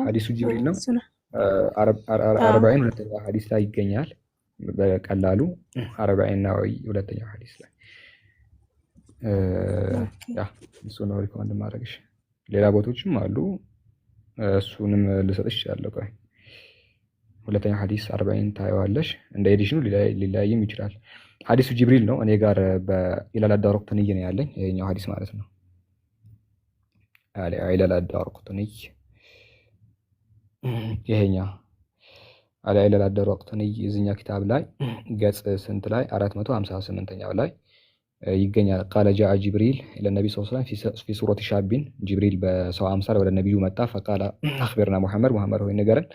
Speaker 1: ሐዲሱ ጅብሪል ነው። 40 ሁለተኛ ሐዲስ ላይ ይገኛል። በቀላሉ 40 እና ሁለተኛው ሐዲስ ላይ ያ እሱ ነው ሪኮመንድ ማድረግሽ። ሌላ ቦታዎችም አሉ፣ እሱንም ልሰጥሽ ይችላል። ቆይ ሁለተኛው ሐዲስ 40 ታየዋለሽ። እንደ ኤዲሽኑ ሊለያይም ይችላል። ሐዲሱ ጅብሪል ነው። እኔ ጋር በኢላል አዳረቁጥኒ ነው ያለኝ ይሄኛው ሐዲስ ማለት ነው። ኢላል አዳረቁጥኒ ይሄኛው ኢላል አዳረቁጥኒ እዚህኛው ኪታብ ላይ ገጽ ስንት ላይ 458ኛው ላይ ይገኛል። ቃለ ጃአ ጅብሪል ለነቢ ሰለላሁ ዐለይሂ ወሰለም ፊ ሱረቲ ሻቢን ጅብሪል በሰው አምሳል ወደ ነቢዩ መጣ። ፈቃለ አኽቢርና ሙሐመድ ሆይ ንገረን፣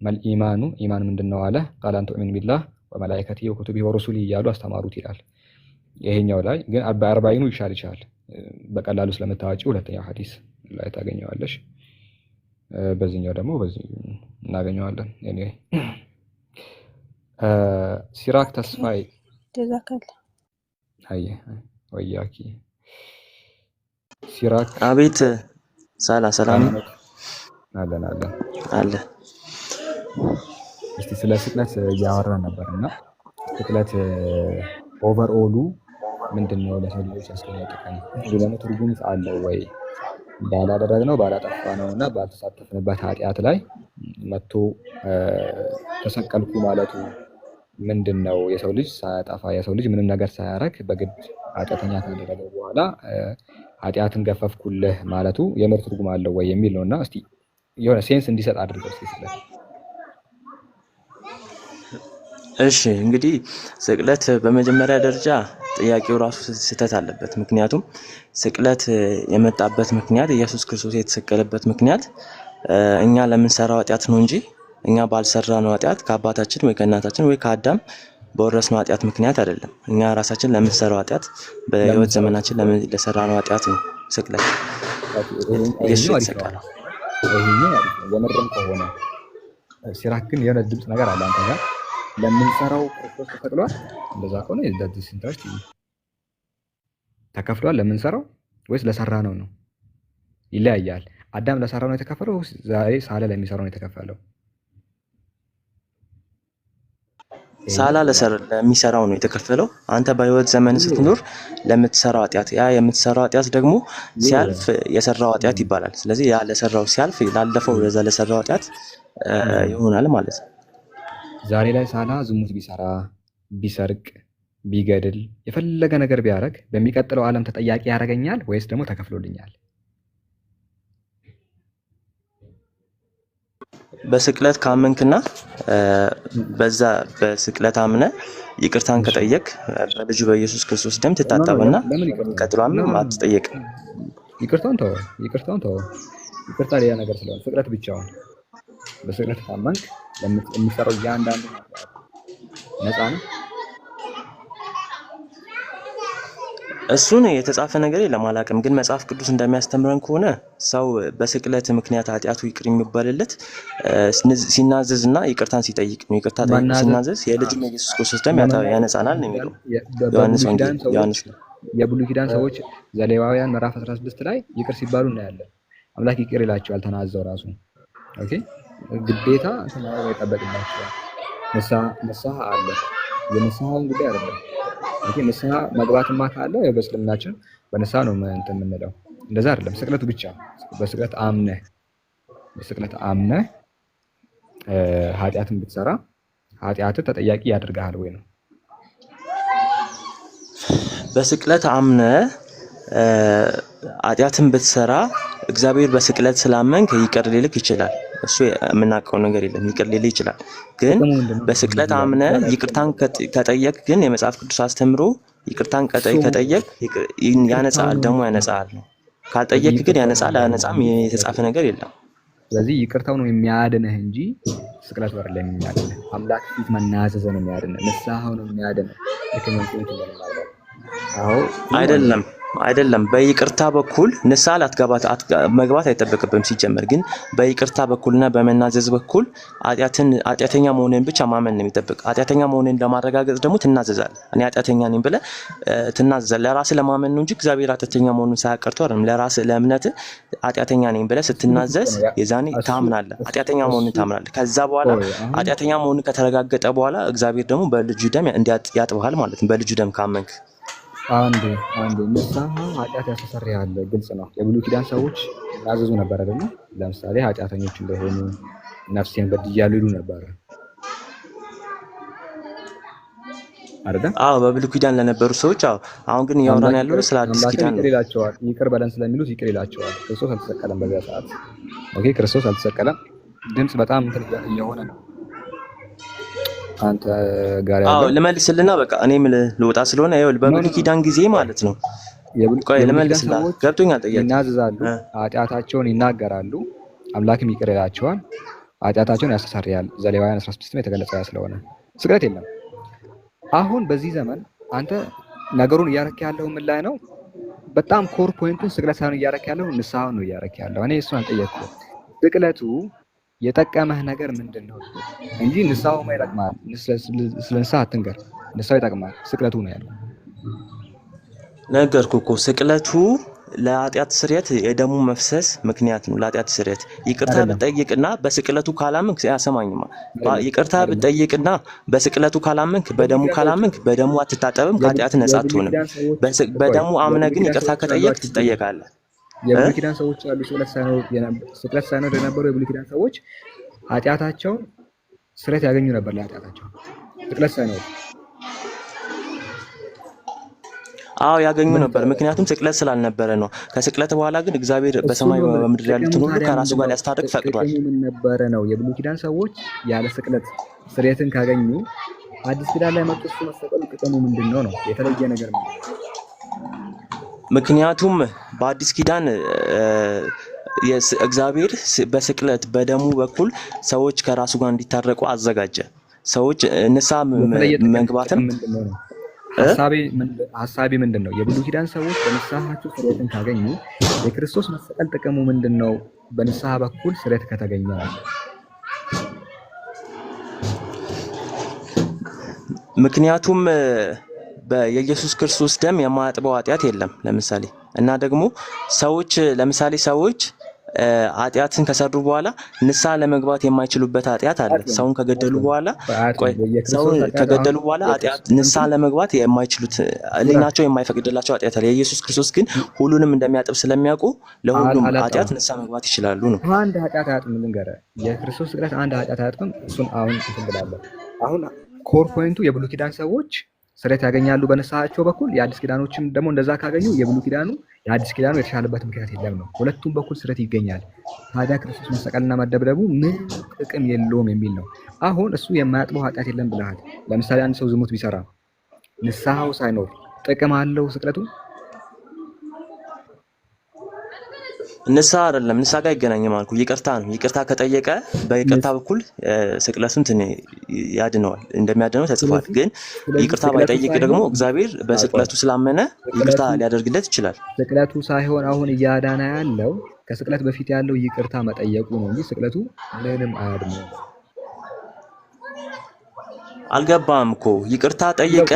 Speaker 1: መል ኢማኑ ኢማን ምንድነው አለ። ቃለ አን ቱእሚን ቢላህ ወመላኢከቲሂ ወኩቱቢሂ ወሩሱሊሂ እያሉ አስተማሩት ይላል። ይሄኛው ላይ ግን በ40ኑ ይሻል በቀላሉ ስለምታዋጪው ሁለተኛው ሐዲስ ላይ ታገኘዋለሽ። በዚህኛው ደግሞ በዚህ እናገኘዋለን። ኤኒዌይ ሲራክ ተስፋይ
Speaker 9: ጀዛከላ
Speaker 1: አየ ወያኪ ሲራክ
Speaker 10: አቤት ሰላም
Speaker 1: አለን
Speaker 10: አለ።
Speaker 1: እስቲ ስለ ስቅለት እያወራን ነበርና ስቅለት ኦቨርኦሉ ምንድነው? ለሰው ልጆች ያስገኘው ጥቅም ደግሞ ትርጉም አለው ወይ? ባላደረግነው ባላጠፋነው እና ባልተሳተፍንበት ኃጢአት ላይ መጥቶ ተሰቀልኩ ማለቱ ምንድነው? የሰው ልጅ ሳያጠፋ የሰው ልጅ ምንም ነገር ሳያረግ በግድ ኃጢአተኛ ካደረገ በኋላ ኃጢአትን ገፈፍኩልህ ማለቱ የምር ትርጉም አለው ወይ የሚል ነውና እስቲ የሆነ ሴንስ እንዲሰጥ አድርገው እስቲ ስለ
Speaker 10: እሺ እንግዲህ ስቅለት በመጀመሪያ ደረጃ ጥያቄው ራሱ ስህተት አለበት። ምክንያቱም ስቅለት የመጣበት ምክንያት ኢየሱስ ክርስቶስ የተሰቀለበት ምክንያት እኛ ለምንሰራው ኃጢአት ነው እንጂ እኛ ባልሰራነው ኃጢአት ከአባታችን ወይ ከእናታችን ወይ ከአዳም በወረስነው ኃጢአት ምክንያት አይደለም። እኛ ራሳችን ለምንሰራው ኃጢአት በህይወት ዘመናችን ለሰራነው ኃጢአት ነው ስቅለት ኢየሱስ የተሰቀለው።
Speaker 1: የምርም ከሆነ ሲራክ ግን የሆነ ድምፅ ነገር አለ አንተ ጋር ለምንሰራው ክርስቶስ ተሰቅሏል። እንደዛ ከሆነ የዳዲስ ኢንተረስት ተከፍሏል ለምንሰራው ወይስ ለሰራነው ነው? ይለያያል። አዳም ለሰራው ነው የተከፈለው ወይስ ዛሬ ሳለ ለሚሰራው ነው የተከፈለው?
Speaker 10: ሳላ ለሚሰራው ነው የተከፈለው። አንተ በህይወት ዘመን ስትኖር ለምትሰራው ኃጢአት፣ ያ የምትሰራው ኃጢአት ደግሞ ሲያልፍ የሰራው ኃጢአት ይባላል። ስለዚህ ያ ለሰራው ሲያልፍ ላለፈው ለዛ ለሰራው ኃጢአት ይሆናል ማለት ነው።
Speaker 1: ዛሬ ላይ ሳላ ዝሙት ቢሰራ፣ ቢሰርቅ፣ ቢገድል፣ የፈለገ ነገር ቢያደርግ በሚቀጥለው ዓለም ተጠያቂ ያደርገኛል ወይስ ደግሞ ተከፍሎልኛል?
Speaker 10: በስቅለት ካመንክና በዛ በስቅለት አምነ ይቅርታን ከጠየቅ በልጁ በኢየሱስ ክርስቶስ ደም ትታጠብና ቀጥሎ አምነ አትጠየቅም።
Speaker 1: ይቅርታውን ተው። ይቅርታ ሌላ ነገር ስለሆነ ስቅለት ብቻውን። በስቅለት ካመንክ የሚሰራው እያንዳንዱ ነፃ ነው።
Speaker 10: እሱን የተጻፈ ነገር የለም አላውቅም፣ ግን መጽሐፍ ቅዱስ እንደሚያስተምረን ከሆነ ሰው በስቅለት ምክንያት ኃጢአቱ ይቅር የሚባልለት ሲናዘዝና ይቅርታን ሲጠይቅ ነው። ይቅርታ ሲናዘዝ የልጁን የኢየሱስ ክርስቶስ ደም ያነጻናል ነው የሚለው ዮሐንስ ወንጌል።
Speaker 1: የብሉይ ኪዳን ሰዎች ዘሌዋውያን ምዕራፍ 16 ላይ ይቅር ሲባሉ እናያለን። አምላክ ይቅር ይላቸዋል ተናዘው ራሱ። ኦኬ ግዴታ ተናዘው ይጠበቅባቸዋል። ንስሐ አለ። የንስሐውን ጉዳይ አይደለም። ኦኬ ንስሐ መግባትማ ካለ በእስልምናችን በንስሐ ነው እንትን የምንለው። እንደዛ አይደለም። ስቅለቱ ብቻ በስቅለት አምነህ ኃጢአትን ብትሰራ ኃጢአት ተጠያቂ ያደርጋል ወይ ነው?
Speaker 10: በስቅለት አምነህ ኃጢአትን ብትሰራ እግዚአብሔር በስቅለት ስላመንክ ይቅር ሊልክ ይችላል። እሱ የምናውቀው ነገር የለም። ይቅር ሊልህ ይችላል። ግን በስቅለት አምነህ ይቅርታን ከጠየቅ ግን የመጽሐፍ ቅዱስ አስተምሮ ይቅርታን ከጠየቅ ያነጻል፣ ደግሞ ያነጻል ነው። ካልጠየቅ ግን ያነጻል አያነጻም የተጻፈ ነገር የለም።
Speaker 1: ስለዚህ ይቅርታው ነው የሚያድንህ እንጂ ስቅለት በር ላይ የሚያድንህ አምላክ ፊት መናዘዝ ነው የሚያድንህ። ንስሐው ነው የሚያድንህ። አይደለም። በይቅርታ በኩል ንስሐ መግባት አይጠበቅብም ሲጀመር። ግን በይቅርታ በኩልና በመናዘዝ በኩል ኃጢአተኛ መሆንን ብቻ ማመን ነው የሚጠብቅ። ኃጢአተኛ መሆንን ለማረጋገጥ ደግሞ ትናዘዛለህ። እኔ ኃጢአተኛ ነኝ ብለህ ትናዘዛለህ። ለራስህ ለማመን ነው እንጂ እግዚአብሔር ኃጢአተኛ መሆኑን ሳያቀርቶ አይደለም። ለራስህ ለእምነትህ ኃጢአተኛ ነኝ ብለህ ስትናዘዝ የዛኔ ታምናለህ፣ ኃጢአተኛ መሆኑን ታምናለህ። ከዛ በኋላ ኃጢአተኛ መሆኑን ከተረጋገጠ በኋላ እግዚአብሔር ደግሞ በልጁ ደም ያጥብሃል ማለት ነው። በልጁ ደም ካመንክ አንዴ ንስሐ ኃጢአት ያስተሰርያል። ግልጽ ነው። የብሉይ ኪዳን ሰዎች ያዘዙ ነበር አይደል? ለምሳሌ ኃጢአተኞች እንደሆኑ ነፍሴን በድያለሁ ይሉ ነበር አይደል?
Speaker 10: አዎ፣ በብሉይ ኪዳን ለነበሩ ሰዎች። አዎ። አሁን ግን እያወራን ያለው ስለ አዲስ ኪዳን ነው።
Speaker 1: ይቅር በለን ስለሚሉት ይቅር ይላቸዋል። ክርስቶስ አልተሰቀለም በዛ ሰዓት። ኦኬ፣ ክርስቶስ አልተሰቀለም። ድምጽ በጣም እንትን እየሆነ ነው አንተ ጋር ያለው።
Speaker 10: አዎ ልመልስልና በቃ እኔም ልወጣ ስለሆነ ይኸውልህ በብሉይ ኪዳን ጊዜ ማለት ነው። ቆይ ልመልስልህ፣ ገብቶኛል። ጠየቅ
Speaker 1: ይናዘዛሉ፣ ኃጢአታቸውን ይናገራሉ፣ አምላክም ይቅር ይላቸዋል፣ ኃጢአታቸውን ያስተሰርያል። ዘሌዋውያን 16 የተገለጸ ስለሆነ ስቅለት የለም። አሁን በዚህ ዘመን አንተ ነገሩን እያረክ ያለው ምን ላይ ነው? በጣም ኮር ፖይንቱን ስቅለት ሳይሆን እያረክ ያለው ንስሐውን ነው እያረክ ያለው። እኔ እሱን አልጠየቅኩም። ስቅለቱ የጠቀመህ ነገር ምንድን ነው እንጂ ንስሐው ይጠቅማል። ስለ ንስሐ አትንገር። ንስሐው ይጠቅማል። ስቅለቱ ነው ያለው።
Speaker 10: ነገርኩህ እኮ ስቅለቱ ለኃጢአት ስርየት የደሙ መፍሰስ ምክንያት ነው። ለኃጢአት ስርየት ይቅርታ ብትጠይቅና በስቅለቱ ካላመንክ ያሰማኝማ። ይቅርታ ብትጠይቅና በስቅለቱ ካላመንክ በደሙ ካላመንክ በደሙ አትታጠብም፣ ከኃጢአት ነጻ አትሆንም። በደሙ አምነህ ግን ይቅርታ ከጠየቅ ትጠየቃለህ።
Speaker 1: የብሉይ ኪዳን ሰዎች ያሉ ስቅለት ሳይኖር የነበሩ የብሉይ ኪዳን ሰዎች ኃጢአታቸውን ስርየት ያገኙ ነበር። ለኃጢአታቸው ስቅለት ሳይኖር
Speaker 10: አዎ ያገኙ ነበር። ምክንያቱም ስቅለት ስላልነበረ ነው። ከስቅለት በኋላ ግን እግዚአብሔር በሰማይ በምድር ያሉትን ሁሉ ከራሱ ጋር ሊያስታርቅ ፈቅዷል።
Speaker 1: ምን ነበረ ነው የብሉይ ኪዳን ሰዎች ያለ ስቅለት ስርየትን ካገኙ አዲስ ኪዳን ላይ መጥቶ እሱ መሰቀሉ ጥቅሙ ምንድነው ነው? የተለየ ነገር ነው።
Speaker 10: ምክንያቱም በአዲስ ኪዳን እግዚአብሔር በስቅለት በደሙ በኩል ሰዎች ከራሱ ጋር እንዲታረቁ አዘጋጀ። ሰዎች ንስሐ መግባትም
Speaker 1: ሐሳቤ ምንድን ነው? የብሉይ ኪዳን ሰዎች በንስሐቸው ስርየትን ካገኙ የክርስቶስ መሰቀል ጥቅሙ ምንድን ነው? በንስሐ በኩል ስርየት ከተገኘ ነው።
Speaker 10: ምክንያቱም የኢየሱስ ክርስቶስ ደም የማያጥበው ኃጢአት የለም። ለምሳሌ እና ደግሞ ሰዎች ኃጢአትን ከሰሩ በኋላ ንስሐ ለመግባት የማይችሉበት ኃጢአት አለ። ሰውን ከገደሉ በኋላ ኃጢአት ንስሐ ለመግባት የማይችሉት ሕሊናቸው የማይፈቅድላቸው ኃጢአት አለ። የኢየሱስ ክርስቶስ ግን ሁሉንም እንደሚያጥብ ስለሚያውቁ ለሁሉም ኃጢአት ንስሐ መግባት ይችላሉ ነው።
Speaker 1: አንድ ኃጢአት አያጥብም። ልንገርህ፣ የክርስቶስ ስቅለት አንድ ኃጢአት አያጥብም። እሱን አሁን ትብላለህ። አሁን ኮር ፖይንቱ የብሉይ ኪዳን ሰዎች ስርየት ያገኛሉ በንስሐቸው በኩል። የአዲስ ኪዳኖችም ደግሞ እንደዛ ካገኙ የብሉይ ኪዳኑ የአዲስ ኪዳኑ የተሻለበት ምክንያት የለም ነው። ሁለቱም በኩል ስርየት ይገኛል። ታዲያ ክርስቶስ መሰቀልና መደብደቡ ምን ጥቅም የለውም የሚል ነው። አሁን እሱ የማያጥበው ኃጢአት የለም ብለሃል። ለምሳሌ አንድ ሰው ዝሙት ቢሰራ ንስሐው ሳይኖር ጥቅም አለው ስቅለቱ?
Speaker 10: ንስሐ አይደለም፣ ንስሐ ጋር አይገናኝም አልኩ። ይቅርታ ነው። ይቅርታ ከጠየቀ በይቅርታ በኩል ስቅለቱን ያድነዋል፣ እንደሚያድነው ተጽፏል። ግን ይቅርታ ባይጠይቅ ደግሞ እግዚአብሔር በስቅለቱ ስላመነ ይቅርታ ሊያደርግለት ይችላል።
Speaker 1: ስቅለቱ ሳይሆን አሁን እያዳነ ያለው ከስቅለት በፊት ያለው ይቅርታ መጠየቁ ነው እንጂ ስቅለቱ ምንም አያድነው።
Speaker 10: አልገባም እኮ ይቅርታ ጠይቀ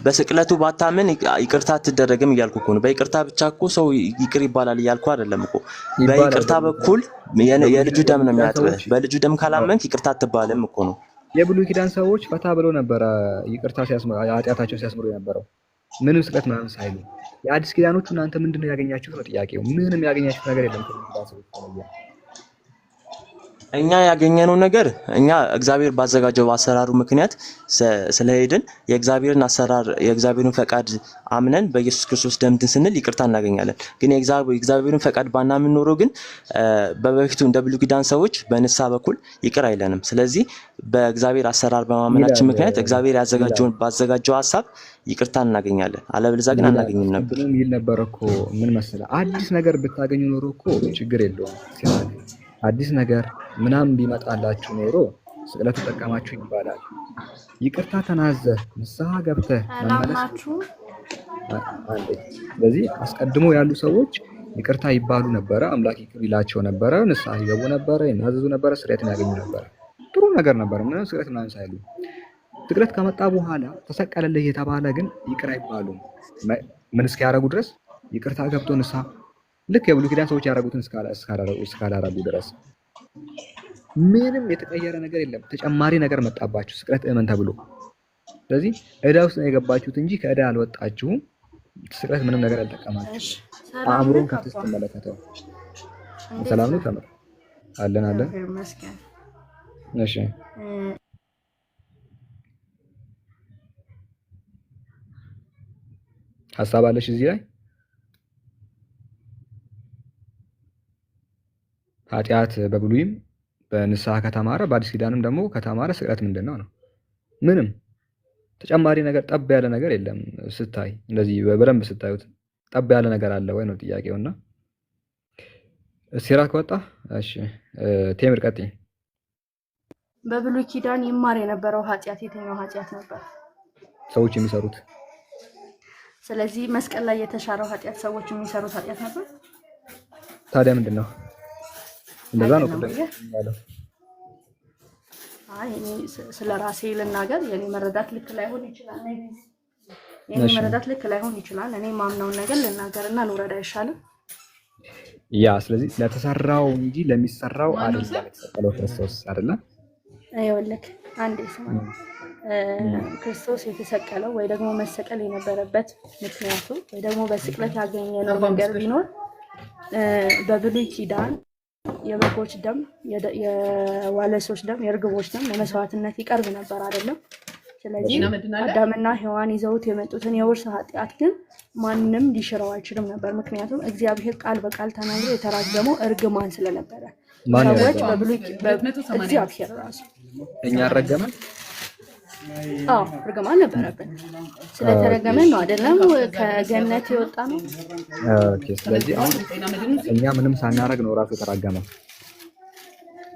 Speaker 10: በስቅለቱ ባታምን ይቅርታ አትደረግም እያልኩ እኮ ነው። በይቅርታ ብቻ እኮ ሰው ይቅር ይባላል እያልኩ አይደለም እኮ። በይቅርታ በኩል የልጁ ደም ነው የሚያጥብህ። በልጁ ደም ካላመንክ ይቅርታ አትባልም እኮ ነው።
Speaker 1: የብሉይ ኪዳን ሰዎች ፈታ ብለው ነበረ ይቅርታ ኃጢአታቸው ሲያስምሩ የነበረው ምንም ስቅለት ምናምን ሳይሉ። የአዲስ ኪዳኖቹ እናንተ ምንድነው ያገኛችሁት ነው ጥያቄው። ምንም ያገኛችሁት ነገር የለም።
Speaker 10: እኛ ያገኘነው ነገር እኛ እግዚአብሔር ባዘጋጀው አሰራሩ ምክንያት ስለሄድን የእግዚአብሔርን አሰራር የእግዚአብሔርን ፈቃድ አምነን በኢየሱስ ክርስቶስ ደም ስንል ይቅርታ እናገኛለን። ግን የእግዚአብሔርን ፈቃድ ባናምን ኖሮ ግን በበፊቱ እንደ ብሉይ ኪዳን ሰዎች በንስሐ በኩል ይቅር አይለንም። ስለዚህ በእግዚአብሔር አሰራር በማመናችን ምክንያት እግዚአብሔር ባዘጋጀው ሐሳብ ይቅርታ እናገኛለን። አለበለዚያ ግን አናገኝም ነበር።
Speaker 1: ይል ነበር እኮ ምን መሰለህ፣ አዲስ ነገር ብታገኙ ኖሮ እኮ ችግር የለውም። አዲስ ነገር ምናምን ቢመጣላችሁ ኖሮ ስቅለቱ ጠቀማችሁ ይባላል። ይቅርታ ተናዘህ ንስሐ ገብተህ መመለስ። ስለዚህ አስቀድሞ ያሉ ሰዎች ይቅርታ ይባሉ ነበረ፣ አምላክ ይቅር ይላቸው ነበረ፣ ንስሐ ይገቡ ነበረ፣ ይናዘዙ ነበረ፣ ስርየትን ያገኙ ነበረ። ጥሩ ነገር ነበረ፣ ምንም ስቅለት ምናምን ሳይሉ። ስቅለት ከመጣ በኋላ ተሰቀለልህ የተባለ ግን ይቅር አይባሉም። ምን እስኪያደርጉ ድረስ ይቅርታ ገብቶ ንስሐ ልክ የብሉይ ኪዳን ሰዎች ያደረጉትን እስካላረጉ ድረስ ምንም የተቀየረ ነገር የለም። ተጨማሪ ነገር መጣባችሁ ስቅለት እመን ተብሎ። ስለዚህ ዕዳ ውስጥ ነው የገባችሁት እንጂ ከዕዳ አልወጣችሁም። ስቅለት ምንም ነገር አልጠቀማችሁ። አእምሮን ከፍተህ ስትመለከተው ሰላም ነው። ተመር አለን። እሺ ሀሳብ አለሽ እዚህ ላይ? ኃጢአት በብሉይም በንስሐ ከተማረ በአዲስ ኪዳንም ደግሞ ከተማረ ስቅለት ምንድን ነው? ምንም ተጨማሪ ነገር ጠብ ያለ ነገር የለም። ስታይ እንደዚህ በደንብ ስታዩት ጠብ ያለ ነገር አለ ወይ ነው ጥያቄውና ሲራክ ወጣ። እሺ ቴምር ቀጥይ።
Speaker 11: በብሉይ ኪዳን ይማር የነበረው ኃጢአት የትኛው ኃጢአት ነበር?
Speaker 1: ሰዎች የሚሰሩት።
Speaker 11: ስለዚህ መስቀል ላይ የተሻረው ኃጢአት ሰዎች የሚሰሩት ኃጢአት ነበር።
Speaker 1: ታዲያ ምንድን ነው? እንደዛ ነው ያለው።
Speaker 11: አይ እኔ ስለ ራሴ ልናገር፣ የኔ መረዳት ልክ ላይሆን ይችላል። የኔ መረዳት ልክ ላይሆን ይችላል። እኔ ማምነውን ነገር ልናገርና ልውረድ አይሻልም?
Speaker 1: ያ ስለዚህ ለተሰራው እንጂ ለሚሰራው አይደለም የተሰቀለው ክርስቶስ አይደለም።
Speaker 11: አይወልክ አንዴ ስማ፣ ክርስቶስ የተሰቀለው ወይ ደግሞ መሰቀል የነበረበት ምክንያቱ ወይ ደግሞ በስቅለት ያገኘነው ነገር ቢኖር በብሉይ ኪዳን የበጎች ደም፣ የዋለሶች ደም፣ የርግቦች ደም ለመስዋዕትነት ይቀርብ ነበር አይደለም። ስለዚህ አዳምና ሔዋን ይዘውት የመጡትን የውርስ ኃጢአት ግን ማንም ሊሽረው አይችልም ነበር። ምክንያቱም እግዚአብሔር ቃል በቃል ተናግሮ የተራገመው እርግማን ስለነበረ ሰዎች በብሉይ እግዚአብሔር ራሱ
Speaker 1: እኛ ረገመን።
Speaker 11: አዎ እርግማን ነበረብን። ስለተረገመን ነው አይደለም ከገነት የወጣ ነው።
Speaker 1: ኦኬ ስለዚህ አሁን እኛ ምንም ሳናረግ ነው ራሱ የተራገመው።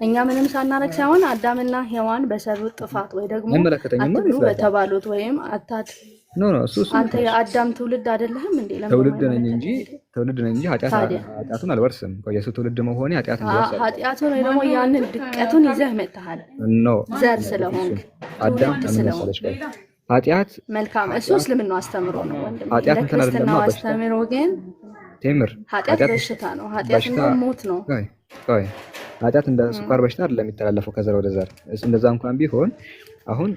Speaker 11: እኛ ምንም ሳናረግ ሳይሆን አዳምና ሔዋን በሰሩት ጥፋት ወይ ደግሞ አትብሉ በተባሉት ወይም አታት
Speaker 1: እሱ
Speaker 11: አንተ የአዳም ትውልድ አይደለህም እንዴ?
Speaker 1: ትውልድ ነኝ እንጂ ኃጢአቱን አልወርስም። የሱ ትውልድ መሆኔ
Speaker 11: ኃጢአቱን ወይ ደግሞ ያንን ድቀቱን ይዘህ መጥተሃል። ዘር ስለሆንክ
Speaker 1: አዳም ስለመሰለሽ ኃጢአት
Speaker 11: መልካም እሱ እስልምናው አስተምሮ ነው ወንድም።
Speaker 1: ኃጢአት እንትን አይደለም
Speaker 11: ለክርስትናው አስተምሮ ግን
Speaker 1: ቴምር
Speaker 11: ኃጢአት በሽታ ነው። ኃጢአት እንደው ሞት ነው።
Speaker 1: ቆይ ኃጢአት እንደ ስኳር በሽታ አይደለም የሚተላለፈው ከዘር ወደ ዘር። እንደዛ እንኳን ቢሆን አሁን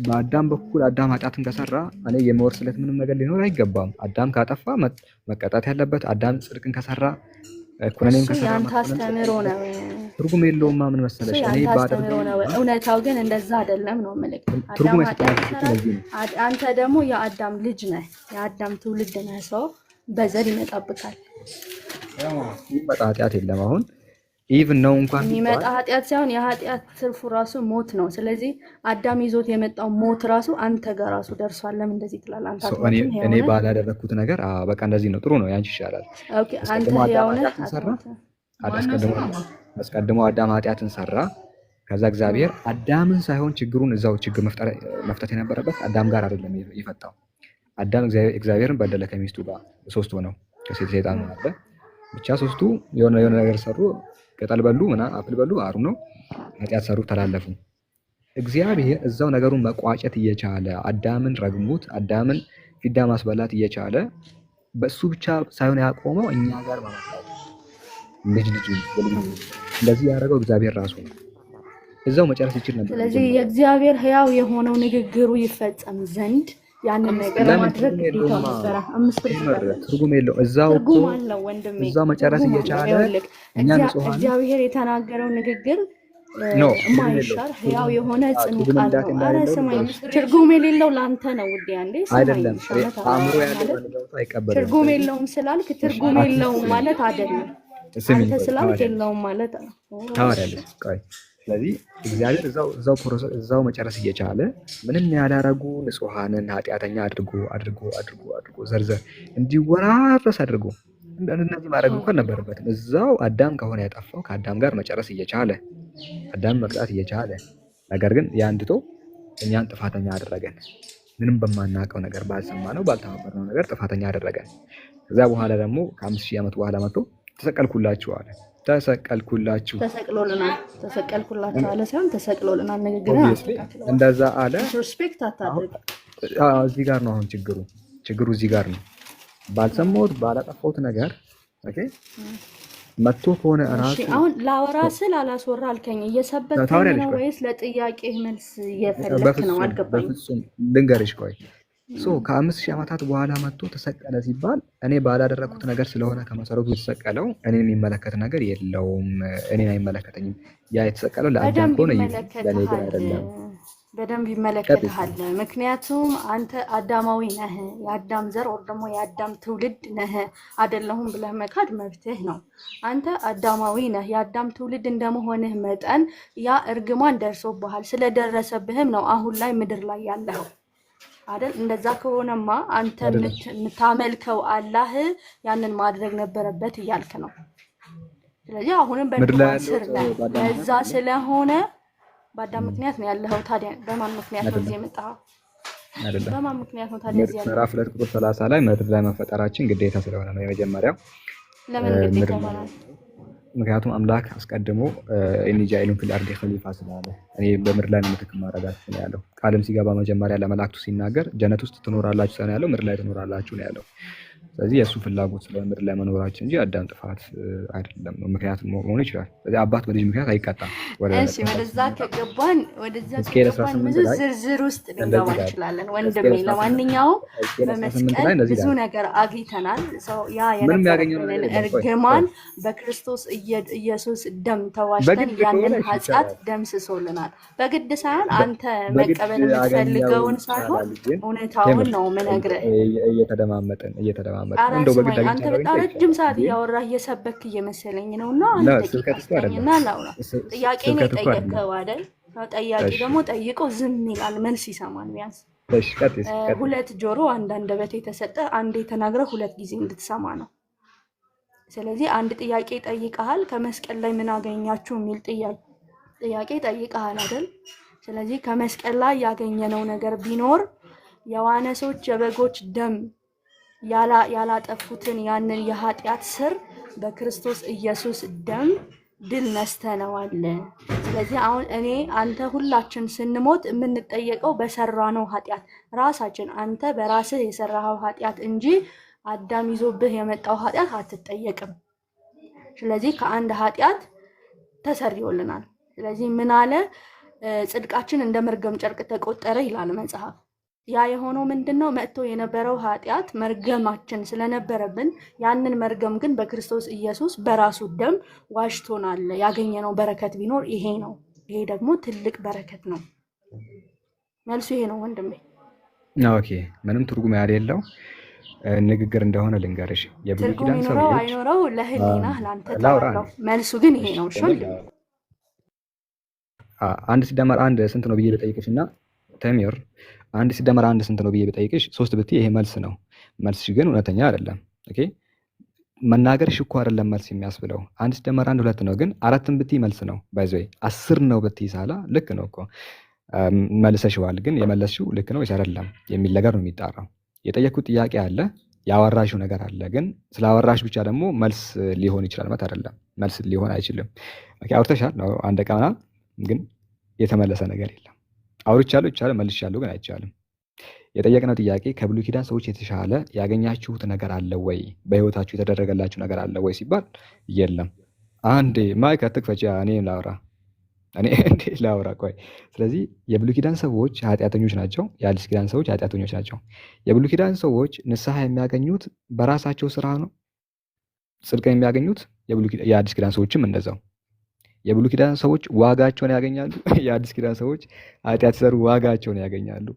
Speaker 1: በአዳም በኩል አዳም ኃጢአትን ከሰራ እኔ የመወርስለት ምንም ነገር ሊኖር አይገባም። አዳም ካጠፋ መቀጣት ያለበት፣ አዳም ጽድቅን ከሰራ ኩነኔም ከሰራ
Speaker 11: ያንተ አስተምሮ ነው።
Speaker 1: ትርጉም የለውም። ምን መሰለሽ እኔ
Speaker 11: አስተምሮ ነው። እውነታው ግን እንደዛ አይደለም ነው ማለት
Speaker 1: ትርጉም
Speaker 11: አንተ ደግሞ የአዳም ልጅ ነህ፣ የአዳም ትውልድ ነህ። ሰው በዘር ይመጣብታል።
Speaker 1: ይመጣ ኃጢአት የለም። አሁን ኢቭን ነው እንኳን
Speaker 11: የሚመጣ ኃጢአት ሳይሆን የኃጢአት ትርፉ ራሱ ሞት ነው። ስለዚህ አዳም ይዞት የመጣው ሞት ራሱ አንተ ጋር ራሱ ደርሷል። ለምን እንደዚህ ትላለህ? አንተ
Speaker 1: እኔ ባላደረኩት ነገር በቃ እንደዚህ ነው። ጥሩ ነው። ያንቺ ይሻላል።
Speaker 11: ኦኬ አንተ ያው ነህ።
Speaker 1: አስቀድሞ አዳም ኃጢአትን ሰራ። ከዛ እግዚአብሔር አዳምን ሳይሆን ችግሩን እዛው ችግር መፍታት የነበረበት አዳም ጋር አይደለም የፈታው። አዳም እግዚአብሔርን በደለ ከሚስቱ ጋር ሶስት ሆነው ከሴት ሰይጣን አለ ብቻ ሶስቱ የሆነ ነገር ሰሩ። ቅጠል በሉ አፕል በሉ አሩ ነው ኃጢአት ሰሩ፣ ተላለፉ። እግዚአብሔር እዛው ነገሩን መቋጨት እየቻለ አዳምን ረግሙት፣ አዳምን ፊዳ ማስበላት እየቻለ በሱ ብቻ ሳይሆን ያቆመው እኛ ጋር ማለት ነው። ልጅ እንደዚህ ያደረገው እግዚአብሔር ራሱ ነው። እዛው መጨረስ ይችላል ነበር።
Speaker 11: ስለዚህ የእግዚአብሔር ሕያው የሆነው ንግግሩ ይፈጸም ዘንድ ያንን ነገር ማድረግ ግዴታው ነበር። 5%
Speaker 1: ትርጉም የለው። እዛው መጨረስ እየቻለ እኛ ንጹሃን
Speaker 11: እግዚአብሔር የተናገረው ንግግር ማይሻር ሕያው የሆነ ጽኑ ቃል ነው። አረ ሰማይ ትርጉም የሌለው ላንተ ነው ውዴ። አንዴ
Speaker 1: አይደለም አእምሮ ያለው ነው አይቀበልም።
Speaker 11: ትርጉም የለውም ስላልክ ትርጉም የለውም ማለት አይደለም። አንተ ስላልክ የለውም ማለት ነው።
Speaker 1: ታወራለች። ቆይ ስለዚህ እግዚአብሔር እዛው መጨረስ እየቻለ ምንም ያላረጉ ንጹሃንን ኃጢአተኛ አድርጎ ዘርዘር እንዲወራረስ አድርጎ እንደነዚህ ማድረግ እንኳን ነበረበትም። እዛው አዳም ከሆነ ያጠፋው ከአዳም ጋር መጨረስ እየቻለ አዳም መቅጣት እየቻለ ነገር ግን ያንድቶ እኛን ጥፋተኛ አደረገን። ምንም በማናውቀው ነገር ባልሰማነው ባልተባበርነው ነገር ጥፋተኛ አደረገን። ከዛ በኋላ ደግሞ ከ5000 ዓመት በኋላ መጥቶ ተሰቀልኩላችሁ አለ።
Speaker 11: ተሰቀልኩላችሁ አለ ሳይሆን ተሰቅሎልናል። ንግግር
Speaker 1: እንደዛ አለ።
Speaker 11: ሪስፔክት አታድርግ።
Speaker 1: እዚህ ጋር ነው አሁን ችግሩ እዚህ ጋር ነው። ባልሰማሁት ባላጠፋሁት ነገር ኦኬ መጥቶ ከሆነ ራሱ
Speaker 11: አሁን ላወራ ስል አላስወራ አልከኝ። እየሰበከኝ ነው ወይስ ለጥያቄ መልስ እየፈለክ ነው? አልገባኝም።
Speaker 1: በፍጹም ልንገርሽ። ቆይ ከ5000 ዓመታት በኋላ መጥቶ ተሰቀለ ሲባል እኔ ባላደረኩት ነገር ስለሆነ ከመሰረቱ የተሰቀለው እኔን የሚመለከት ነገር የለውም። እኔን አይመለከተኝም። ያ የተሰቀለው ለአዳም ከሆነ ለኔ ግን አይደለም።
Speaker 11: በደንብ ይመለከታል። ምክንያቱም አንተ አዳማዊ ነህ፣ የአዳም ዘር ወር ደግሞ የአዳም ትውልድ ነህ። አይደለሁም ብለህ መካድ መብትህ ነው። አንተ አዳማዊ ነህ፣ የአዳም ትውልድ እንደመሆንህ መጠን ያ እርግማን ደርሶብሃል። ስለደረሰብህም ነው አሁን ላይ ምድር ላይ ያለው አይደል? እንደዛ ከሆነማ አንተ የምታመልከው አላህ ያንን ማድረግ ነበረበት እያልክ ነው። ስለዚህ አሁንም በእርግማን ስር ነህ። ለዛ ስለሆነ በአዳም ምክንያት ነው ያለኸው። ታዲያ በማን ምክንያት ነው እዚህ የመጣኸው? በማን ምክንያት ነው ታዲያ እዚህ ያለኸው?
Speaker 1: ምዕራፍ 2 ቁጥር 30 ላይ ምድር ላይ መፈጠራችን ግዴታ ስለሆነ ነው የመጀመሪያው።
Speaker 11: ለምን ግዴታ ሆነ?
Speaker 1: ምክንያቱም አምላክ አስቀድሞ ኢኒ ጃኢሉን ፊል አርዲ ኸሊፋ ስላለ እኔ በምድር ላይ ምትክ ማረጋችሁ ነው ያለው። ቃልም ሲገባ መጀመሪያ ለመላእክቱ ሲናገር ጀነት ውስጥ ትኖራላችሁ ነው ያለው፣ ምድር ላይ ትኖራላችሁ ነው ያለው። ስለዚህ የእሱ ፍላጎት ስለሆነ ምድር ላይ መኖራችን እንጂ አዳም ጥፋት አይደለም ነው። ምክንያቱም መሆን ይችላል። ስለዚህ አባት በልጅ ምክንያት አይቀጣም።
Speaker 11: እሺ ወደዛ ከገባን ብዙ ዝርዝር ውስጥ ልንገባ እንችላለን ወንድሜ። ለማንኛውም በመስቀል ብዙ ነገር አግኝተናል። ያ የነበረንን እርግማን በክርስቶስ ኢየሱስ ደም ተዋሽተን ያንን ኃጢአት ደምስሶልናል። በግድ ሳይሆን አንተ መቀበል የምትፈልገውን ሳይሆን እውነታውን ነው የምነግርህ።
Speaker 1: እየተደማመጥን
Speaker 11: አንተ በጣም ረጅም ሰዓት እያወራህ እየሰበክ እየመሰለኝ ነው። እና እና ላውራ ጥያቄ ነው የጠየቀው አይደል? ጠያቂ ደግሞ ጠይቆ ዝም ይላል፣ መልስ ይሰማል። ቢያንስ ሁለት ጆሮ አንድ አንደበት የተሰጠ አንዴ ተናግረህ ሁለት ጊዜ እንድትሰማ ነው። ስለዚህ አንድ ጥያቄ ጠይቀሃል፣ ከመስቀል ላይ ምን አገኛችሁ የሚል ጥያቄ ጠይቀሃል አይደል? ስለዚህ ከመስቀል ላይ ያገኘነው ነገር ቢኖር የዋነሶች የበጎች ደም ያላጠፉትን ያንን የኃጢአት ስር በክርስቶስ ኢየሱስ ደም ድል ነስተነዋል። ስለዚህ አሁን እኔ አንተ ሁላችን ስንሞት የምንጠየቀው በሰራነው ኃጢአት ራሳችን አንተ በራስህ የሰራኸው ኃጢአት እንጂ አዳም ይዞብህ የመጣው ኃጢአት አትጠየቅም። ስለዚህ ከአንድ ኃጢአት ተሰርዮልናል። ስለዚህ ምን አለ? ጽድቃችን እንደ መርገም ጨርቅ ተቆጠረ ይላል መጽሐፍ። ያ የሆነው ምንድነው? መጥቶ የነበረው ኃጢአት መርገማችን ስለነበረብን ያንን መርገም ግን በክርስቶስ ኢየሱስ በራሱ ደም ዋሽቶናል። ያገኘነው በረከት ቢኖር ይሄ ነው። ይሄ ደግሞ ትልቅ በረከት ነው። መልሱ ይሄ ነው ወንድሜ።
Speaker 1: ኦኬ፣ ምንም ትርጉም ያሌለው ንግግር እንደሆነ ልንገርሽ። የብሉይ
Speaker 11: ትርጉም
Speaker 1: ኪዳን
Speaker 11: ይኖረው
Speaker 1: ሰዎች
Speaker 11: አይኖረው ለህሊና ላንተ ተዋለው። መልሱ ግን ይሄ ነው። እሺ
Speaker 1: አንድ ሲደመር አንድ ስንት ነው ብዬ በጠይቅሽ እና ተሚር አንድ ሲደመር አንድ ስንት ነው ብዬ በጠይቅሽ 3 ብትይ ይሄ መልስ ነው። መልስሽ ግን እውነተኛ አይደለም። ኦኬ መናገርሽ እኮ አይደለም መልስ የሚያስብለው። አንድ ሲደመር አንድ 2 ነው፣ ግን 4ም ብትይ መልስ ነው። ባይዘይ 10 ነው ብትይ ሳላ ልክ ነው እኮ መልሰሽዋል። ግን የመለስሽው ልክ ነው ወይስ አይደለም የሚል ነገር ነው የሚጣራው። የጠየኩት ጥያቄ አለ፣ ያወራሽው ነገር አለ። ግን ስላወራሽ ብቻ ደግሞ መልስ ሊሆን ይችላል ማለት አይደለም። መልስ ሊሆን አይችልም። ኦኬ አውርተሻል ነው አንድ ቀና፣ ግን የተመለሰ ነገር የለም። አውርቻለሁ ይቻላል፣ መልሻለሁ ግን አይቻልም። የጠየቅነው ጥያቄ ከብሉይ ኪዳን ሰዎች የተሻለ ያገኛችሁት ነገር አለ ወይ፣ በህይወታችሁ የተደረገላችሁ ነገር አለ ወይ ሲባል የለም። አንዴ ማይክ አትክፈቻ፣ እኔ ላውራ ቆይ። ስለዚህ የብሉይ ኪዳን ሰዎች ኃጢአተኞች ናቸው፣ የአዲስ ኪዳን ሰዎች ኃጢአተኞች ናቸው። የብሉይ ኪዳን ሰዎች ንስሐ የሚያገኙት በራሳቸው ስራ ነው ጽድቅን የሚያገኙት። የአዲስ ኪዳን ሰዎችም እንደዛው። የብሉይ ኪዳን ሰዎች ዋጋቸውን ያገኛሉ፣ የአዲስ ኪዳን ሰዎች ኃጢአት ሲሰሩ ዋጋቸውን ያገኛሉ።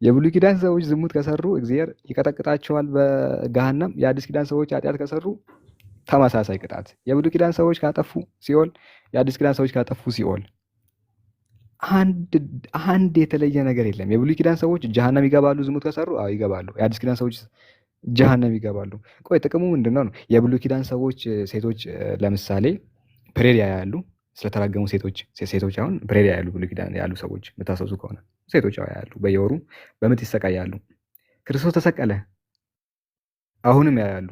Speaker 1: የብሉይ ኪዳን ሰዎች ዝሙት ከሰሩ እግዚአብሔር ይቀጠቅጣቸዋል በገሃነም። የአዲስ ኪዳን ሰዎች ኃጢአት ከሰሩ ተመሳሳይ ቅጣት። የብሉይ ኪዳን ሰዎች ካጠፉ ሲኦል፣ የአዲስ ኪዳን ሰዎች ካጠፉ ሲኦል። አንድ የተለየ ነገር የለም። የብሉይ ኪዳን ሰዎች ጀሃነም ይገባሉ ዝሙት ከሰሩ? አዎ ይገባሉ። የአዲስ ኪዳን ሰዎች ጀሃነም ይገባሉ። ቆይ ጥቅሙ ምንድነው ነው? የብሉይ ኪዳን ሰዎች ሴቶች ለምሳሌ ፕሬድ ያያሉ ስለተራገሙ ሴቶች አሁን ፕሬድ ያያሉ። ብሉይ ኪዳን ያሉ ሰዎች የምታስታውሱ ከሆነ ሴቶች ያያሉ፣ በየወሩ በምጥ ይሰቃያሉ። ክርስቶስ ተሰቀለ፣ አሁንም ያያሉ፣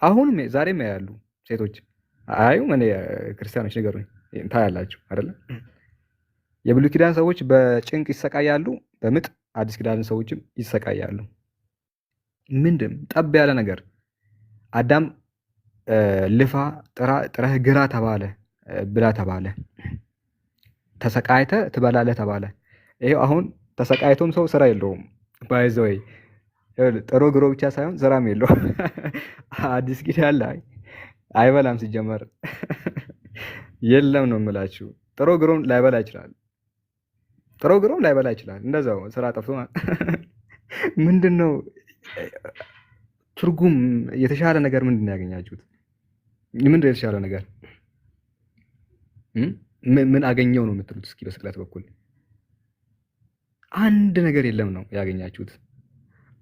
Speaker 1: አሁንም ዛሬም ያያሉ ሴቶች። አያዩም? እኔ ክርስቲያኖች ንገሩኝ፣ ታያላችሁ አይደለ? የብሉይ ኪዳን ሰዎች በጭንቅ ይሰቃያሉ በምጥ፣ አዲስ ኪዳን ሰዎችም ይሰቃያሉ። ምንድን ጠብ ያለ ነገር? አዳም ልፋ ጥረህ ግራ ተባለ፣ ብላ ተባለ። ተሰቃይተ ትበላለህ ተባለ። ይሄው አሁን ተሰቃይቶም ሰው ስራ የለውም። ባይዘይ ጥሮ ግሮ ብቻ ሳይሆን ስራም የለውም። አዲስ ኪዳን ላይ አይበላም ሲጀመር የለም ነው የምላችሁ። ጥሮ ግሮም ላይበላ ይችላል፣ ጥሮ ግሮም ላይበላ ይችላል። እንደዛው ስራ ጠፍቶ ምንድነው ትርጉም? የተሻለ ነገር ምንድነው ያገኛችሁት? ምንድነው የተሻለ ነገር? ምን አገኘው ነው የምትሉት? እስኪ በስቅለት በኩል አንድ ነገር የለም ነው ያገኛችሁት።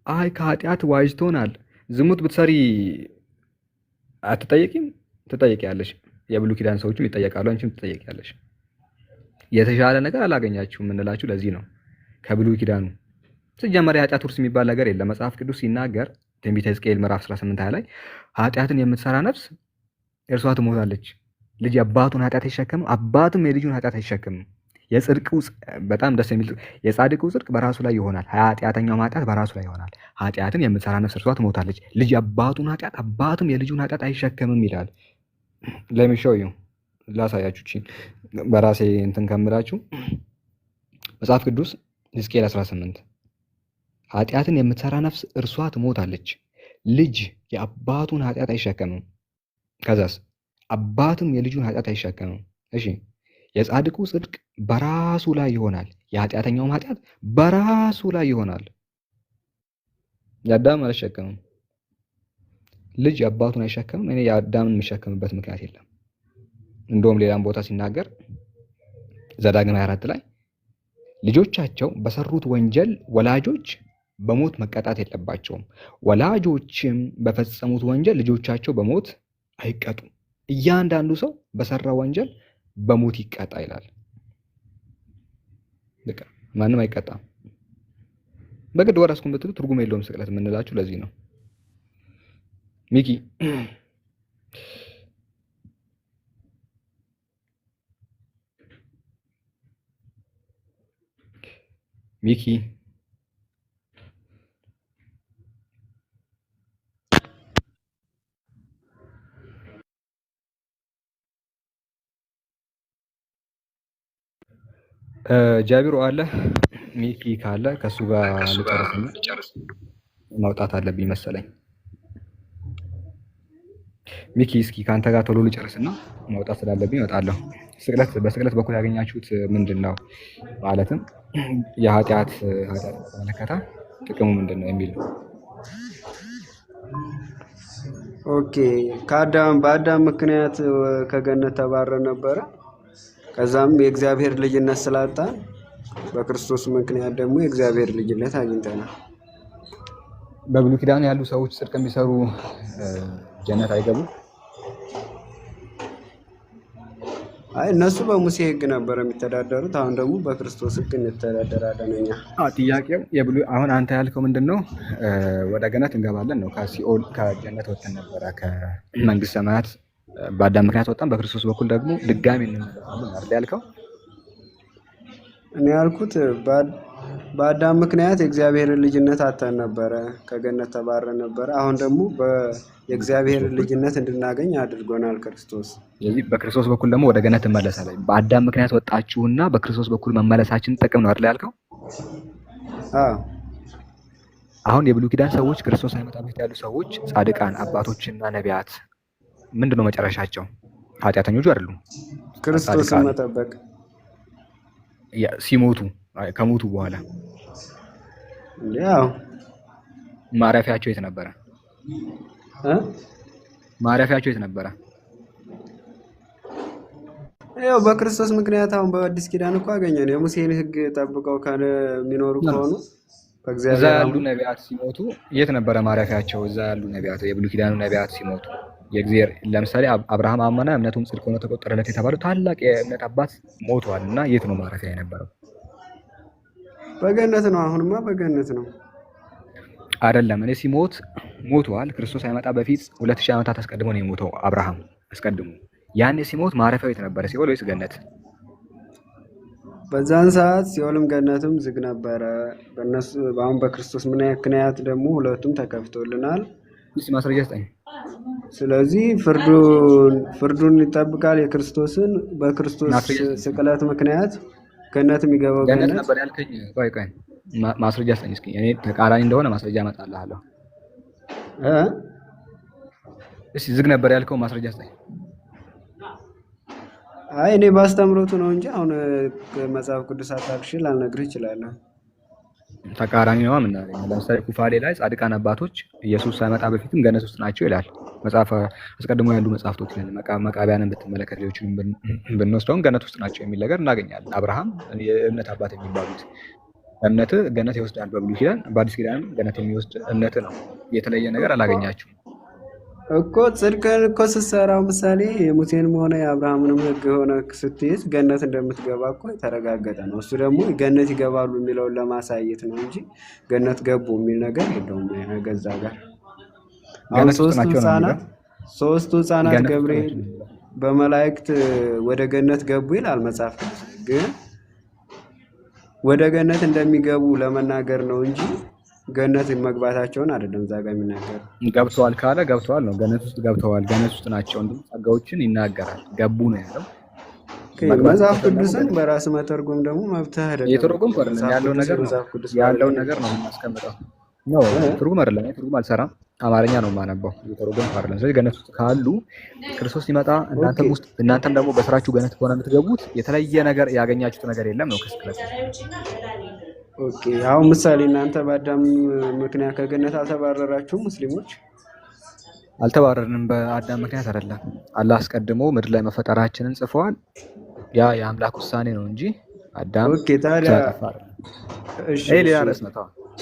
Speaker 1: አይ ከኃጢአት ዋጅቶናል። ዝሙት ብትሰሪ አትጠየቂም? ትጠየቂያለሽ። የብሉይ ኪዳን ሰዎችም ይጠየቃሉ፣ አንቺም ትጠየቂያለሽ። የተሻለ ነገር አላገኛችሁም የምንላችሁ ለዚህ ነው። ከብሉይ ኪዳኑ ሲጀመር የኃጢአት ውርስ የሚባል ነገር የለም። መጽሐፍ ቅዱስ ሲናገር ትንቢተ ሕዝቅኤል ምዕራፍ 18 ላይ ኃጢአትን የምትሰራ ነፍስ እርሷ ትሞታለች። ልጅ አባቱን ኃጢአት አይሸከምም፣ አባትም የልጁን ኃጢአት አይሸከምም። የጽድቁ በጣም ደስ የሚል የጻድቁ ጽድቅ በራሱ ላይ ይሆናል፣ ኃጢአተኛው ኃጢአት በራሱ ላይ ይሆናል። ኃጢአትን የምትሰራ ነፍስ እርሷ ትሞታለች። ልጅ አባቱን ኃጢአት አባትም የልጁን ኃጢአት አይሸከምም ይላል። ለሚሻው ላሳያችሁ በራሴ እንትን ከምላችሁ መጽሐፍ ቅዱስ ሕዝቅኤል 18 ኃጢአትን የምትሰራ ነፍስ እርሷ ትሞታለች። ልጅ የአባቱን ኃጢአት አይሸከምም። ከዛስ አባትም የልጁን ኃጢአት አይሸከምም። እሺ የጻድቁ ጽድቅ በራሱ ላይ ይሆናል፣ የኃጢአተኛውም ኃጢአት በራሱ ላይ ይሆናል። የአዳም አልሸከምም። ልጅ የአባቱን አይሸከምም። እኔ የአዳምን የምሸከምበት ምክንያት የለም። እንደውም ሌላም ቦታ ሲናገር ዘዳግም 24 ላይ ልጆቻቸው በሰሩት ወንጀል ወላጆች በሞት መቀጣት የለባቸውም፣ ወላጆችም በፈጸሙት ወንጀል ልጆቻቸው በሞት አይቀጡ። እያንዳንዱ ሰው በሰራ ወንጀል በሞት ይቀጣ ይላል። በቃ ማንም አይቀጣም። በግድ ወራስኩን ብትሉ ትርጉም የለውም ስቅለት የምንላችሁ ለዚህ ነው። ሚኪ ሚኪ ጃቢሮ አለ። ሚኪ ካለ ከሱ ጋር ልጨርስና ማውጣት አለብኝ መሰለኝ። ሚኪ እስኪ ካንተ ጋር ቶሎ ልጨርስና ማውጣት ስላለብኝ እወጣለሁ። በስቅለት በኩል ያገኛችሁት ምንድን ነው? ማለትም የኃጢአት በተመለከተ ጥቅሙ ምንድን ነው የሚል ነው።
Speaker 12: ኦኬ በአዳም ምክንያት ከገነት ተባረን ነበረ። ከዛም የእግዚአብሔር ልጅነት ስላጣ በክርስቶስ ምክንያት ደግሞ የእግዚአብሔር ልጅነት አግኝተናል።
Speaker 1: በብሉይ ኪዳን ያሉ ሰዎች ጽድቅ የሚሰሩ ጀነት አይገቡም?
Speaker 12: አይ እነሱ በሙሴ ሕግ ነበር የሚተዳደሩት። አሁን ደግሞ በክርስቶስ ሕግ እንተዳደራለን እኛ።
Speaker 1: ጥያቄው አሁን አንተ ያልከው ምንድን ነው? ወደ ገነት እንገባለን ነው። ከሲኦል ከጀነት ወጥተን ነበረ፣ ከመንግስት ሰማያት በአዳም ምክንያት ወጣን፣ በክርስቶስ በኩል ደግሞ ድጋሚ እንመለሳለን አይደል ያልከው?
Speaker 12: እኔ ያልኩት በአዳም ምክንያት የእግዚአብሔርን ልጅነት አተን ነበረ፣ ከገነት ተባረን ነበረ። አሁን ደግሞ የእግዚአብሔርን ልጅነት እንድናገኝ አድርጎናል ክርስቶስ።
Speaker 1: ስለዚህ በክርስቶስ በኩል ደግሞ ወደ ገነት እንመለሳለን። በአዳም ምክንያት ወጣችሁና በክርስቶስ በኩል መመለሳችን ጥቅም ነው አይደል ያልከው? አሁን የብሉይ ኪዳን ሰዎች ክርስቶስ ሳይመጣ በፊት ያሉ ሰዎች ጻድቃን አባቶችና ነቢያት ምንድነው መጨረሻቸው? ኃጢአተኞቹ አይደሉም።
Speaker 12: ክርስቶስን መጠበቅ
Speaker 1: ሲሞቱ ከሞቱ በኋላ
Speaker 12: ያው
Speaker 1: ማረፊያቸው የት ነበረ? ማረፊያቸው የት ነበረ?
Speaker 12: ያው በክርስቶስ ምክንያት አሁን በአዲስ ኪዳን እኮ አገኘን። የሙሴን ሕግ ጠብቀው የሚኖሩ ከሆኑ
Speaker 1: እዛ ያሉ ነቢያት ሲሞቱ የት ነበረ ማረፊያቸው? እዛ ያሉ ነቢያት የብሉይ ኪዳኑ ነቢያት ሲሞቱ የእግዚአብሔር ለምሳሌ አብርሃም አመነ እምነቱም ጽድቅ ሆኖ ተቆጠረለት የተባለው ታላቅ የእምነት አባት ሞቷል እና የት ነው ማረፊያ የነበረው?
Speaker 12: በገነት ነው። አሁንማ በገነት ነው
Speaker 1: አይደለም። እኔ ሲሞት ሞቷል። ክርስቶስ ሳይመጣ በፊት 2000 ዓመታት አስቀድሞ ነው የሞተው አብርሃም አስቀድሞ። ያኔ ሲሞት ማረፊያው የት ነበረ? ሲኦል ወይስ ገነት?
Speaker 12: በዛን ሰዓት ሲኦልም ገነትም ዝግ ነበረ። በእነሱ አሁን በክርስቶስ ምክንያት ደግሞ ሁለቱም ተከፍቶልናል።
Speaker 1: ማስረጃ ስጠኝ።
Speaker 12: ስለዚህ ፍርዱን ይጠብቃል የክርስቶስን። በክርስቶስ ስቅለት ምክንያት ገነት የሚገባው
Speaker 1: ገነት ነበር ያልከኝ። ቆይ ማስረጃ ስጠኝ እስኪ። እኔ ተቃራኒ እንደሆነ ማስረጃ አመጣልሃለሁ። እሺ ዝግ ነበር ያልከው ማስረጃ ስጠኝ።
Speaker 12: አይ እኔ ባስተምሮቱ ነው እንጂ አሁን መጽሐፍ ቅዱስ አጣቅሽ ላልነግርህ እችላለሁ።
Speaker 1: ተቃራኒ ነው የምናገኘው። ለምሳሌ ኩፋሌ ላይ ጻድቃን አባቶች ኢየሱስ ሳይመጣ በፊትም ገነት ውስጥ ናቸው ይላል መጽሐፍ። አስቀድሞ ያሉ መጽሐፍቶችን መቃቢያንን ብትመለከት ሌሎችን ብንወስደውን ገነት ውስጥ ናቸው የሚል ነገር እናገኛለን። አብርሃም የእምነት አባት የሚባሉት እምነት ገነት ይወስዳል በብሉይ ኪዳን፣ በአዲስ ኪዳን ገነት የሚወስድ እምነት ነው። የተለየ ነገር አላገኛችሁም
Speaker 12: እኮ። ጽድቅን እኮ ስትሰራው ምሳሌ የሙሴንም ሆነ የአብርሃምንም ሕግ ሆነ ስትይዝ ገነት እንደምትገባ እኮ የተረጋገጠ ነው። እሱ ደግሞ ገነት ይገባሉ የሚለውን ለማሳየት ነው እንጂ ገነት ገቡ የሚል ነገር የለውም። ገዛ ጋር አሁን ሶስቱ ህፃናት ገብርኤል በመላእክት ወደ ገነት ገቡ ይላል መጽሐፍ። ግን ወደ ገነት እንደሚገቡ ለመናገር ነው እንጂ ገነት መግባታቸውን አይደለም። እዛ ጋር የሚናገር
Speaker 1: ገብተዋል ካለ ገብተዋል ነው። ገነት ውስጥ ገብተዋል፣ ገነት ውስጥ ናቸው። እንዲሁም ጸጋዎችን ይናገራል። ገቡ ነው ያለው።
Speaker 12: መጽሐፍ ቅዱስን በራስ መተርጎም ደግሞ መብትህ አይደለም።
Speaker 1: የተረጎም ያለውን ነገር ነው የማስቀምጠው። ነው ትርጉም አይደለም። ትርጉም አልሰራም። አማርኛ ነው የማነበው። የተረጎም አይደለም። ስለዚህ ገነት ውስጥ ካሉ ክርስቶስ ሲመጣ እናንተም ደግሞ በስራችሁ ገነት ከሆነ የምትገቡት የተለየ ነገር ያገኛችሁት ነገር የለም ነው ከስቅለት።
Speaker 12: ኦኬ አሁን ምሳሌ እናንተ በአዳም ምክንያት ከገነት አልተባረራችሁም? ሙስሊሞች
Speaker 1: አልተባረርንም። በአዳም ምክንያት አይደለም። አላህ አስቀድሞ ምድር ላይ መፈጠራችንን ጽፈዋል። ያ የአምላክ ውሳኔ ነው እንጂ አዳም
Speaker 12: ታዲያ
Speaker 1: ሌላ ርዕስ ነው።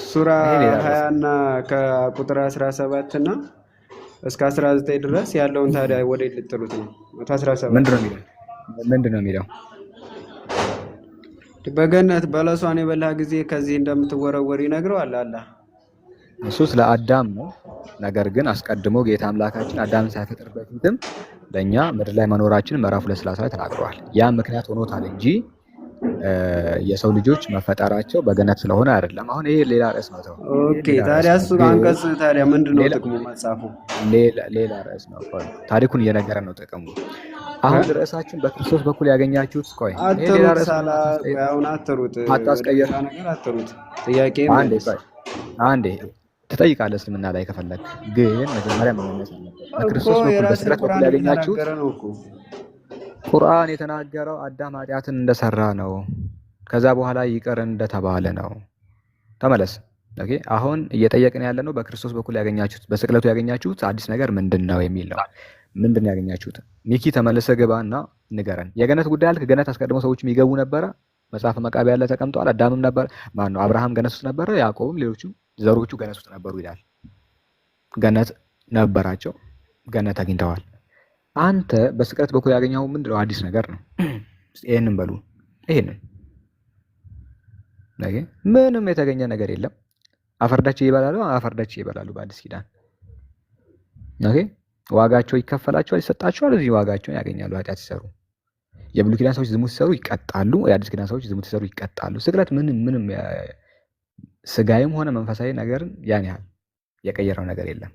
Speaker 12: ሱራ 20 እና ከቁጥር 17 እና እስከ 19 ድረስ ያለውን ታዲያ ወደ ልጥሉት ነው? 117
Speaker 1: ምንድን ነው የሚለው?
Speaker 12: በገነት በለሷን የበላ ጊዜ ከዚህ እንደምትወረወር ይነግረዋል አላህ።
Speaker 1: እሱ ስለ አዳም ነው። ነገር ግን አስቀድሞ ጌታ አምላካችን አዳምን ሳይፈጥር በፊትም ለእኛ ምድር ላይ መኖራችንን ምዕራፍ 2 ላይ ተናግረዋል። ያ ምክንያት ሆኖታል እንጂ የሰው ልጆች መፈጠራቸው በገነት ስለሆነ አይደለም። አሁን ይሄ ሌላ ርዕስ ነው። ተው
Speaker 12: ኦኬ ታዲያ እሱ አንቀጽ ታዲያ ምንድነው ጥቅሙ መጽሐፉ?
Speaker 1: ሌላ ርዕስ ነው። ታሪኩን እየነገረ ነው ጥቅሙ። አሁን ርዕሳችን በክርስቶስ በኩል ያገኛችሁት ቆይ ሌላ ርዕስ
Speaker 12: አሁን አትሩት፣
Speaker 1: አታስቀየር
Speaker 12: ነገር አትሩት። ጥያቄ
Speaker 1: አንዴ ትጠይቃለህ እስልምና ላይ ከፈለግ፣ ግን መጀመሪያ መመለስ አለበት። በክርስቶስ በኩል በስቅለት በኩል ያገኛችሁት ቁርአን የተናገረው አዳም ኃጢአትን እንደሰራ ነው። ከዛ በኋላ ይቅር እንደተባለ ነው። ተመለስ። ኦኬ አሁን እየጠየቅን ያለ ነው በክርስቶስ በኩል ያገኛችሁት በስቅለቱ ያገኛችሁት አዲስ ነገር ምንድን ነው የሚል ነው። ምንድን ነው ያገኛችሁት? ሚኪ ተመልሰ ግባና ንገረን። የገነት ጉዳይ አልክ። ገነት አስቀድሞ ሰዎች የሚገቡ ነበረ። መጽሐፈ መቃብያን ላይ ተቀምጠዋል። አዳምም ነበር፣ ማን ነው አብርሃም ገነት ውስጥ ነበረ፣ ያዕቆብም ሌሎቹም ዘሮቹ ገነት ውስጥ ነበሩ ይላል። ገነት ነበራቸው፣ ገነት አግኝተዋል። አንተ በስቅለት በኩል ያገኘው ምንድነው አዲስ ነገር ነው? ይሄንን በሉ። ይሄንን ነገ ምንም የተገኘ ነገር የለም። አፈርዳቸው ይበላሉ፣ አፈርዳቸው ይበላሉ። በአዲስ ኪዳን ነገ ዋጋቸው ይከፈላቸዋል፣ ይሰጣቸዋል። እዚህ ዋጋቸውን ያገኛሉ። ኃጢአት ሲሰሩ የብሉይ ኪዳን ሰዎች ዝሙት ሲሰሩ ይቀጣሉ። የአዲስ ኪዳን ሰዎች ዝሙት ሲሰሩ ይቀጣሉ። ስቅለት ምንም ስጋዊም ሆነ መንፈሳዊ ነገርን ያን ያህል የቀየረው ነገር የለም።